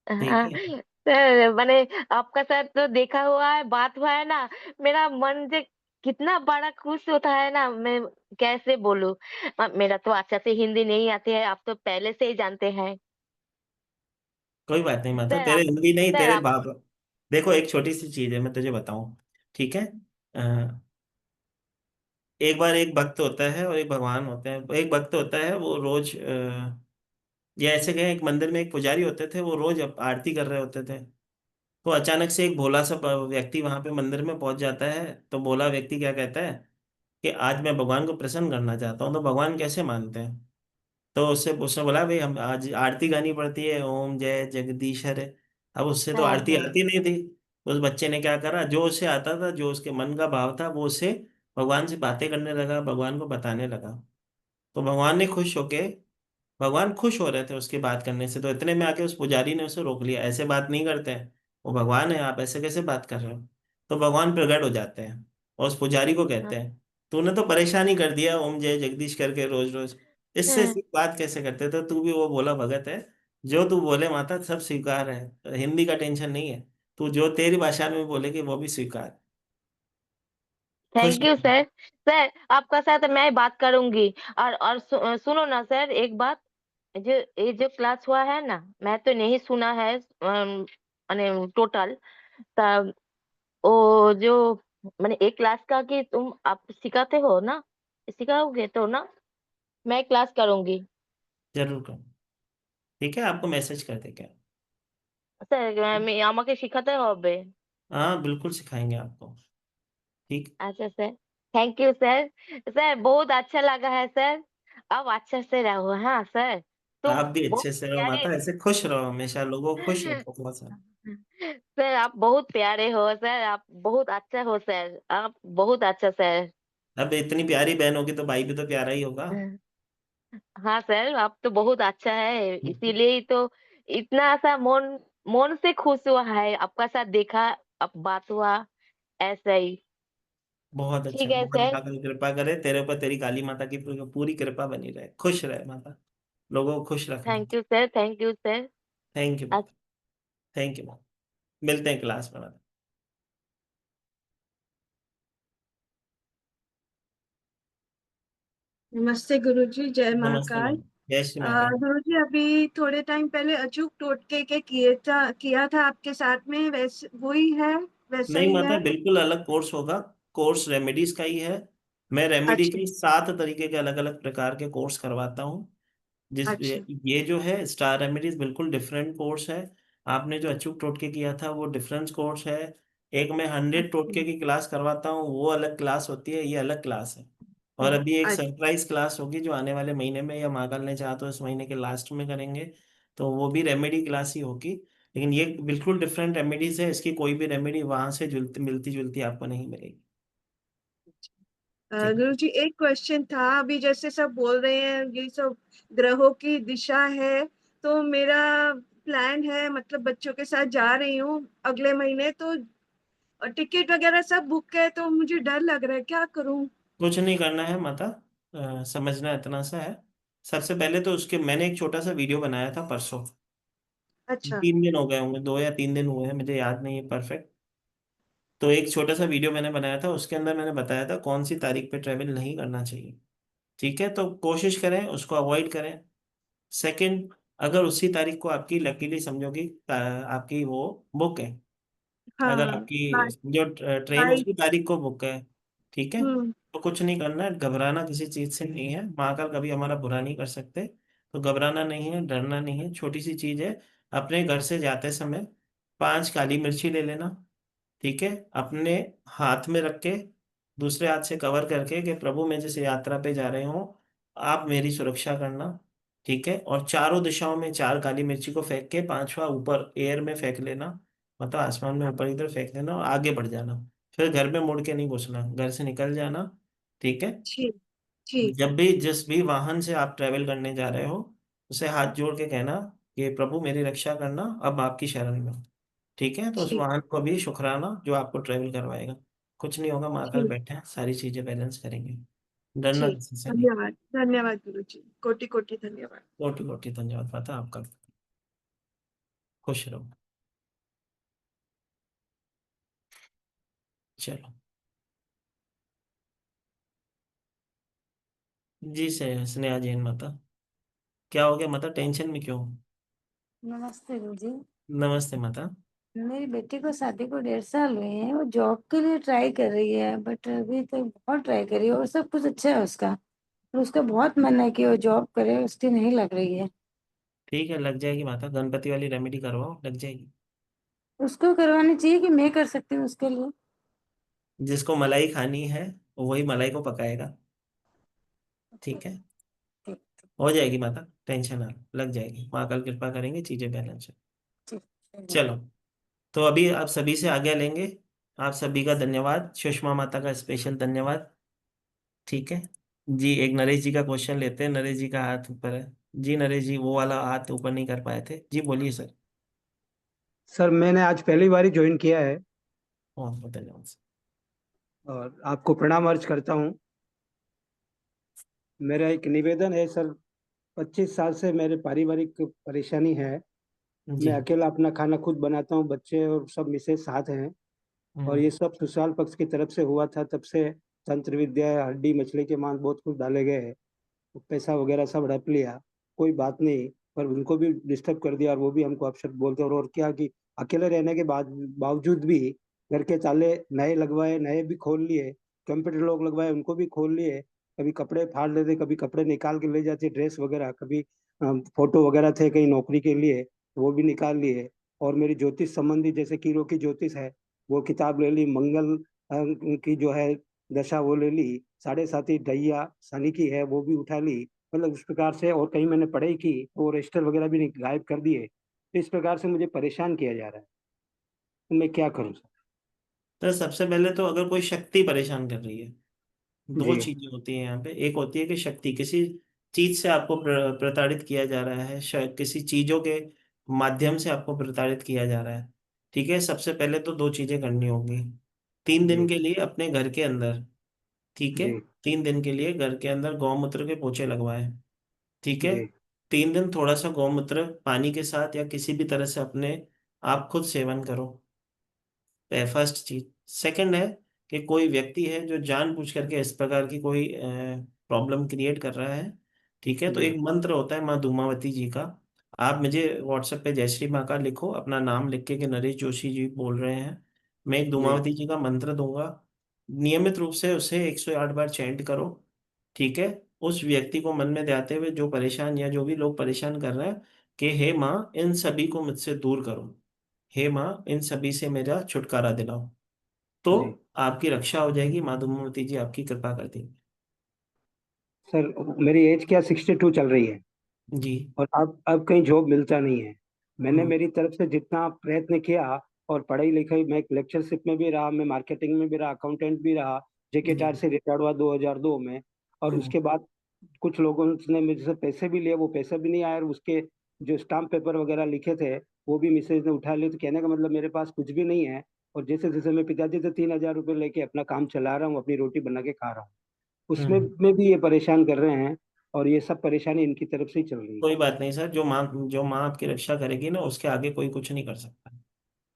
ठीक हाँ है। सर, मैंने आपका साथ तो देखा हुआ है, बात हुआ है ना, मेरा मन जो कितना बड़ा खुश होता है ना, मैं कैसे बोलूं। मेरा तो अच्छा से हिंदी नहीं आती है, आप तो पहले से ही जानते हैं। कोई बात नहीं माता, सर तेरे आप हिंदी नहीं, सर तेरे आप बाप। देखो, एक छोटी सी चीज है, मैं तुझे बताऊं। ठीक है। एक बार एक भक्त होता है और एक भगवान होते हैं। एक भक्त होता है, वो रोज ये ऐसे गए, एक मंदिर में एक पुजारी होते थे, वो रोज आरती कर रहे होते थे। तो अचानक से एक भोला सा व्यक्ति वहां पे मंदिर में पहुंच जाता है। तो भोला व्यक्ति क्या कहता है कि आज मैं भगवान को प्रसन्न करना चाहता हूँ। तो भगवान कैसे मानते हैं? तो उससे उसने बोला, भाई हम आज आरती गानी पड़ती है, ओम जय जगदीश हरे। अब उससे तो हाँ आरती हाँ आती नहीं थी। उस बच्चे ने क्या करा, जो उसे आता था, जो उसके मन का भाव था, वो उसे भगवान से बातें करने लगा, भगवान को बताने लगा। तो भगवान खुश हो रहे थे उसकी बात करने से। तो इतने में आके उस पुजारी ने उसे रोक लिया, ऐसे बात नहीं करते हैं, वो भगवान है, आप ऐसे कैसे बात कर रहे हो? तो भगवान प्रकट हो जाते हैं और उस पुजारी को कहते हाँ हैं, तूने तो परेशान ही कर दिया ओम जय जगदीश करके रोज रोज, इससे हाँ। सिर्फ बात कैसे करते? तो तू भी वो भोला भगत है, जो तू बोले माता सब स्वीकार है, हिंदी का टेंशन नहीं है। तू जो तेरी भाषा में बोलेगी वो भी स्वीकार। खुश। Thank you sir. सर आपका साथ मैं बात करूंगी। और सुनो ना सर, एक बात, जो ये जो क्लास हुआ है ना, मैं तो नहीं सुना है माने टोटल। तब वो जो मैंने एक क्लास का कि तुम आप सिखाते हो ना, सिखाओगे तो ना, मैं क्लास करूंगी। जरूर करो। ठीक है, आपको मैसेज कर दे क्या? স্যার আমাকে শিখাতে হবে। हाँ बिल्कुल सिखाएंगे आपको। ठीक। अच्छा sir, thank you sir. Sir बहुत अच्छा लगा है सर। अब अच्छे से रहो, हाँ सर। तुम आप भी बहुत अच्छे से रहो प्यारे। माता, ऐसे खुश रहो हमेशा, लोगों को खुश रखो थोड़ा सा। सर आप बहुत प्यारे हो सर, आप बहुत अच्छा हो सर, आप बहुत अच्छा सर। अब इतनी प्यारी बहन होगी तो भाई भी तो प्यारा ही होगा। हाँ सर, आप तो बहुत अच्छा है, इसीलिए ही तो इतना सा मन मन से खुश हुआ है, आपका साथ देखा, अब बात हुआ, ऐसा ही। बहुत अच्छा, ठीक है बहुत सर। माता कृपा करे तेरे ऊपर, तेरी काली माता की पूरी पूरी कृपा बनी रहे, खुश रहे माता, लोगों को खुश रखना। Thank you sir, thank you sir. Thank you माता। थैंक यू माता। मिलते हैं क्लास में माता। नमस्ते गुरुजी, जय नमस्ते महाकाल। माता, जय श्री महाकाल। गुरुजी अभी थोड़े टाइम पहले अचूक टोटके के किया था आपके साथ में, वैसे वही है, वैसा नहीं ही माता, है? बिल्कुल अलग कोर्स होगा। कोर्स रेमेडीज का ही है। मैं रेमेडी अच्छा के 7 तरीके के अलग अलग प्रकार के कोर्स करवाता हूँ। जिस अच्छा ये जो है स्टार रेमेडीज बिल्कुल डिफरेंट कोर्स है। आपने जो अचूक टोटके किया था वो डिफरेंस कोर्स है। एक मैं 100 अच्छा टोटके की क्लास करवाता हूँ, वो अलग क्लास होती है, ये अलग क्लास है। और अभी एक अच्छा सरप्राइज क्लास होगी जो आने वाले महीने में, या माँ ने चाहा तो इस महीने के लास्ट में करेंगे। तो वो भी रेमेडी क्लास ही होगी। लेकिन ये बिल्कुल डिफरेंट रेमेडीज है, इसकी कोई भी रेमेडी वहां से जुलती मिलती जुलती आपको नहीं मिलेगी। ठीक। गुरुजी एक क्वेश्चन था, अभी जैसे सब बोल रहे हैं ये सब ग्रहों की दिशा है, तो मेरा प्लान है, मतलब बच्चों के साथ जा रही हूँ अगले महीने, तो टिकट वगैरह सब बुक है, तो मुझे डर लग रहा है, क्या करूँ? कुछ नहीं करना है माता, समझना इतना सा है। सबसे पहले तो उसके मैंने एक छोटा सा वीडियो बनाया था परसों। अच्छा 3 दिन हो गए होंगे, 2 या 3 दिन हुए हैं, मुझे याद नहीं है परफेक्ट। तो एक छोटा सा वीडियो मैंने बनाया था, उसके अंदर मैंने बताया था कौन सी तारीख पे ट्रेवल नहीं करना चाहिए। ठीक है, तो कोशिश करें उसको अवॉइड करें। सेकंड, अगर उसी तारीख को आपकी लकीली समझोगी आपकी वो बुक है, अगर हाँ आपकी बाय जो ट्रेन बाय। उसी तारीख को बुक है, ठीक है, हम्म। तो कुछ नहीं करना है, घबराना किसी चीज से नहीं है, महाकाल कभी हमारा बुरा नहीं कर सकते। तो घबराना नहीं है, डरना नहीं है, छोटी सी चीज है। अपने घर से जाते समय 5 काली मिर्ची ले लेना। ठीक है, अपने हाथ में रख के, दूसरे हाथ से कवर करके कि प्रभु मैं जिस यात्रा पे जा रहे हूँ, आप मेरी सुरक्षा करना। ठीक है, और चारों दिशाओं में 4 काली मिर्ची को फेंक के 5वां ऊपर एयर में फेंक लेना, मतलब आसमान में ऊपर की तरफ फेंक देना, और आगे बढ़ जाना। फिर घर में मुड़ के नहीं घुसना, घर से निकल जाना। ठीक है। ठीक ठीक। जब भी जिस भी वाहन से आप ट्रेवल करने जा रहे हो, उसे हाथ जोड़ के कहना कि प्रभु मेरी रक्षा करना, अब आपकी शरण में। ठीक है, तो उस ठीक वाहन को भी शुक्राना जो आपको ट्रेवल करवाएगा। कुछ नहीं होगा, महाकाल ठीक बैठे हैं, सारी चीजें बैलेंस करेंगे। डरना ठीक। किसी से नहीं। धन्यवाद धन्यवाद गुरुजी, कोटि कोटि धन्यवाद। कोटि कोटि धन्यवाद माता आपका। खुश रहो। चलो। जी से स्नेहा जैन माता, क्या हो गया माता, टेंशन में क्यों हो? नमस्ते गुरुजी। नमस्ते माता। मेरी बेटी को शादी को 1.5 साल हुए हैं, वो जॉब के लिए ट्राई कर रही है, बट अभी तक बहुत ट्राई कर रही है और सब कुछ अच्छा है उसका, पर उसका बहुत मन है कि वो जॉब करे, उसकी नहीं लग रही है। ठीक है, लग जाएगी माता, गणपति वाली रेमेडी करवाओ, लग जाएगी। उसको करवानी चाहिए कि मैं कर सकती हूँ उसके लिए? जिसको मलाई खानी है वही मलाई को पकाएगा। ठीक है, ठीक हो जाएगी माता, टेंशन ना लो, लग जाएगी, माँ कल कृपा करेंगे, चीजें बैलेंस है। ठीक धन्यवाद। चलो, तो अभी आप सभी से आज्ञा लेंगे। आप सभी का धन्यवाद, सुषमा माता का स्पेशल धन्यवाद। ठीक है जी, एक नरेश जी का क्वेश्चन लेते हैं, नरेश जी का हाथ ऊपर है। जी नरेश जी, वो वाला हाथ ऊपर नहीं कर पाए थे, जी बोलिए सर। सर मैंने आज पहली बार ही ज्वाइन किया है बहुत बहुत धन्यवाद सर। और आपको प्रणाम अर्ज करता हूँ। मेरा एक निवेदन है सर, 25 साल से मेरे पारिवारिक परेशानी है। मैं जी। अकेला अपना खाना खुद बनाता हूँ, बच्चे और सब मिसेज साथ हैं। और हम्म। ये सब ससुराल पक्ष की तरफ से हुआ था, तब से तंत्र विद्या, हड्डी मछली के मांस बहुत कुछ डाले गए हैं। तो पैसा वगैरह सब हड़प लिया, कोई बात नहीं, पर उनको भी डिस्टर्ब कर दिया और वो भी हमको अपशब्द बोलते हैं। और क्या कि अकेले रहने के बाद बावजूद भी घर के ताले नए लगवाए, नए भी खोल लिए, कंप्यूटर लोग लगवाए, उनको भी खोल लिए। कभी कपड़े फाड़ लेते, कभी कपड़े निकाल के ले जाते, ड्रेस वगैरह, कभी फोटो वगैरह थे कहीं नौकरी के लिए वो भी निकाल लिए। और मेरी ज्योतिष संबंधी जैसे कीरो की ज्योतिष है वो किताब ले ली, मंगल की जो है दशा वो ले ली, साढ़े साथी ढैया शनि की है वो भी उठा ली। मतलब उस प्रकार से, और कहीं मैंने पढ़ाई की वो रजिस्टर वगैरह भी गायब कर दिए। तो इस प्रकार से मुझे परेशान किया जा रहा है, तो मैं क्या करूं सर? तो सबसे पहले तो अगर कोई शक्ति परेशान कर रही है, दो जी चीजें होती हैं यहाँ पे। एक होती है कि शक्ति, किसी चीज से आपको प्रताड़ित किया जा रहा है, शायद किसी चीजों के माध्यम से आपको प्रताड़ित किया जा रहा है। ठीक है, सबसे पहले तो दो चीजें करनी होंगी। 3 दिन जी के लिए अपने घर के अंदर, ठीक है, जी 3 दिन के लिए घर के अंदर गौमूत्र के पोछे लगवाएं। ठीक है, जी 3 दिन थोड़ा सा गौमूत्र पानी के साथ या किसी भी तरह से अपने आप खुद सेवन करो। फर्स्ट चीज। सेकंड है कि कोई व्यक्ति है जो जानबूझ करके इस प्रकार की कोई प्रॉब्लम क्रिएट कर रहा है। ठीक है, तो जी एक मंत्र होता है माँ धूमावती जी का। आप मुझे व्हाट्सएप पे जय श्री माँ का लिखो, अपना नाम लिख के कि नरेश जोशी जी बोल रहे हैं। मैं एक जी धूमावती जी का मंत्र दूंगा, नियमित रूप से उसे 108 बार चैंट करो। ठीक है, उस व्यक्ति को मन में ध्याते हुए जो परेशान या जो भी लोग परेशान कर रहे हैं कि हे माँ इन सभी को मुझसे दूर करो, हे माँ इन सभी से मेरा छुटकारा दिलाओ। तो जी आपकी रक्षा हो जाएगी, माँ धूमावती जी आपकी कृपा कर देंगी। सर, मेरी एज क्या 62 चल रही है, जी। और अब कहीं जॉब मिलता नहीं है। मैंने हम्म। मेरी तरफ से जितना प्रयत्न किया, और पढ़ाई लिखाई, मैं लेक्चरशिप में भी रहा, मैं मार्केटिंग में भी रहा, अकाउंटेंट भी रहा, जी। जेकेटार से रिटायर्ड हुआ 2002 में। और हम्म। उसके बाद कुछ लोगों ने मुझसे पैसे भी लिए, वो पैसा भी नहीं आया, और उसके जो स्टाम्प पेपर वगैरह लिखे थे वो भी मिसेज ने उठा लिए। तो कहने का मतलब मेरे पास कुछ भी नहीं है, और जैसे जैसे मैं पिताजी से 3,000 रुपये लेके अपना काम चला रहा हूँ, अपनी रोटी बना के खा रहा हूँ, उसमें हम्म। में भी ये परेशान कर रहे हैं। और ये सब परेशानी इनकी तरफ से ही चल रही है। कोई बात नहीं सर, जो माँ आपकी रक्षा करेगी ना उसके आगे कोई कुछ नहीं कर सकता।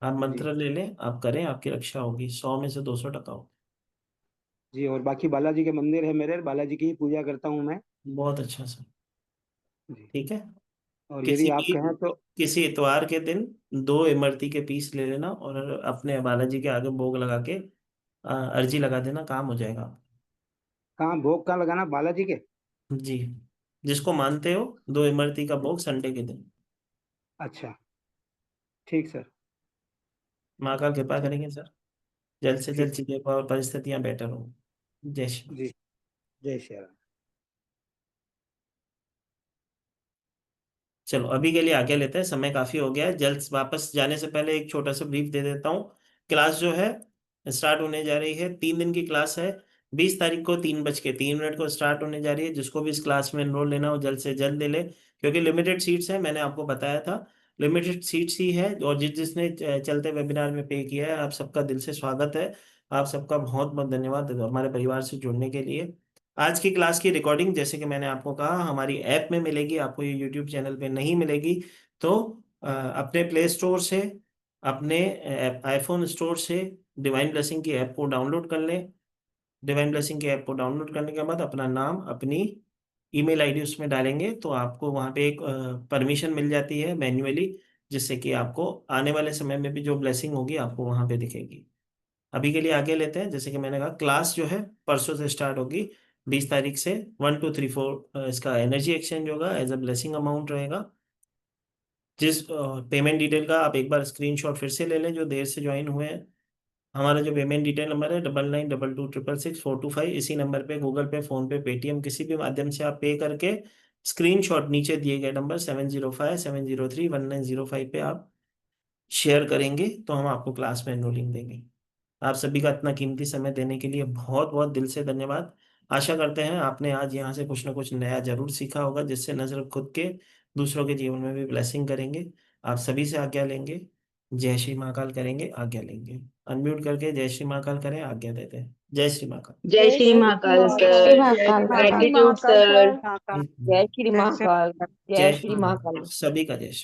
आप जी मंत्र ले लें, आप करें, आपकी रक्षा होगी, 100 में से 200 टका होगी। जी। और बाकी बालाजी के मंदिर है मेरे, बालाजी की ही पूजा करता हूँ मैं। बहुत अच्छा सर। जी। ठीक है, और किसी यदि आप भी कहें तो किसी इतवार के दिन 2 इमरती के पीस ले लेना और अपने बालाजी के आगे भोग लगा के अर्जी लगा देना, काम हो जाएगा। कहाँ भोग का लगाना, बालाजी के? जी, जिसको मानते हो 2 इमरती का भोग संडे के दिन। अच्छा, ठीक सर। माँ का कृपा ठीक। करेंगे सर, जल्द से जल्द ठीक। चीजें और परिस्थितियां बेटर हो। जय श्री। जी। जय श्री राम। चलो अभी के लिए आगे लेते हैं, समय काफी हो गया है। जल्द वापस जाने से पहले एक छोटा सा ब्रीफ दे देता हूँ। क्लास जो है स्टार्ट होने जा रही है, 3 दिन की क्लास है। 20 तारीख को 3:03 को स्टार्ट होने जा रही है। जिसको भी इस क्लास में एनरोल लेना हो जल्द से जल्द ले ले, क्योंकि लिमिटेड सीट्स है, मैंने आपको बताया था। लिमिटेड सीट्स ही है, और जिसने चलते वेबिनार में पे किया है, आप सबका दिल से स्वागत है। आप सबका बहुत बहुत धन्यवाद हमारे परिवार से जुड़ने के लिए। आज की क्लास की रिकॉर्डिंग जैसे कि मैंने आपको कहा हमारी ऐप में मिलेगी, आपको ये यूट्यूब चैनल पे नहीं मिलेगी। तो अपने प्ले स्टोर से, अपने आईफोन स्टोर से डिवाइन ब्लेसिंग की ऐप को डाउनलोड कर लें। डिवाइन ब्लेसिंग की ऐप को डाउनलोड करने के बाद अपना नाम, अपनी ईमेल आईडी उसमें डालेंगे तो आपको वहाँ पे एक परमिशन मिल जाती है मैन्युअली, जिससे कि आपको आने वाले समय में भी जो ब्लेसिंग होगी आपको वहाँ पे दिखेगी। अभी के लिए आगे लेते हैं। जैसे कि मैंने कहा क्लास जो है परसों से स्टार्ट होगी, 20 तारीख से। 1 2 3 4 इसका एनर्जी एक्सचेंज होगा, एज अ ब्लेसिंग अमाउंट रहेगा। जिस पेमेंट डिटेल का आप एक बार स्क्रीनशॉट फिर से ले लें जो देर से ज्वाइन हुए हैं। हमारा जो पेमेंट डिटेल नंबर है 9922666425, इसी नंबर पे गूगल पे, फोन पे, पेटीएम किसी भी माध्यम से आप पे करके स्क्रीनशॉट नीचे दिए गए नंबर 7057031905 पे आप शेयर करेंगे तो हम आपको क्लास में एनरोलिंग देंगे। आप सभी का इतना कीमती समय देने के लिए बहुत बहुत दिल से धन्यवाद। आशा करते हैं आपने आज यहाँ से कुछ ना कुछ नया जरूर सीखा होगा, जिससे न सिर्फ खुद के, दूसरों के जीवन में भी ब्लेसिंग करेंगे। आप सभी से आज्ञा लेंगे, जय श्री महाकाल करेंगे, आज्ञा लेंगे। अनम्यूट करके जय श्री महाकाल करें, आज्ञा देते हैं। जय श्री महाकाल। जय श्री जय श्री महाकाल महाकाल। सर, जय Shri gratitude Mahakal sir, sir. जय श्री जय श्री महाकाल, जय जय श्री श्री महाकाल महाकाल। सभी का जय श्री।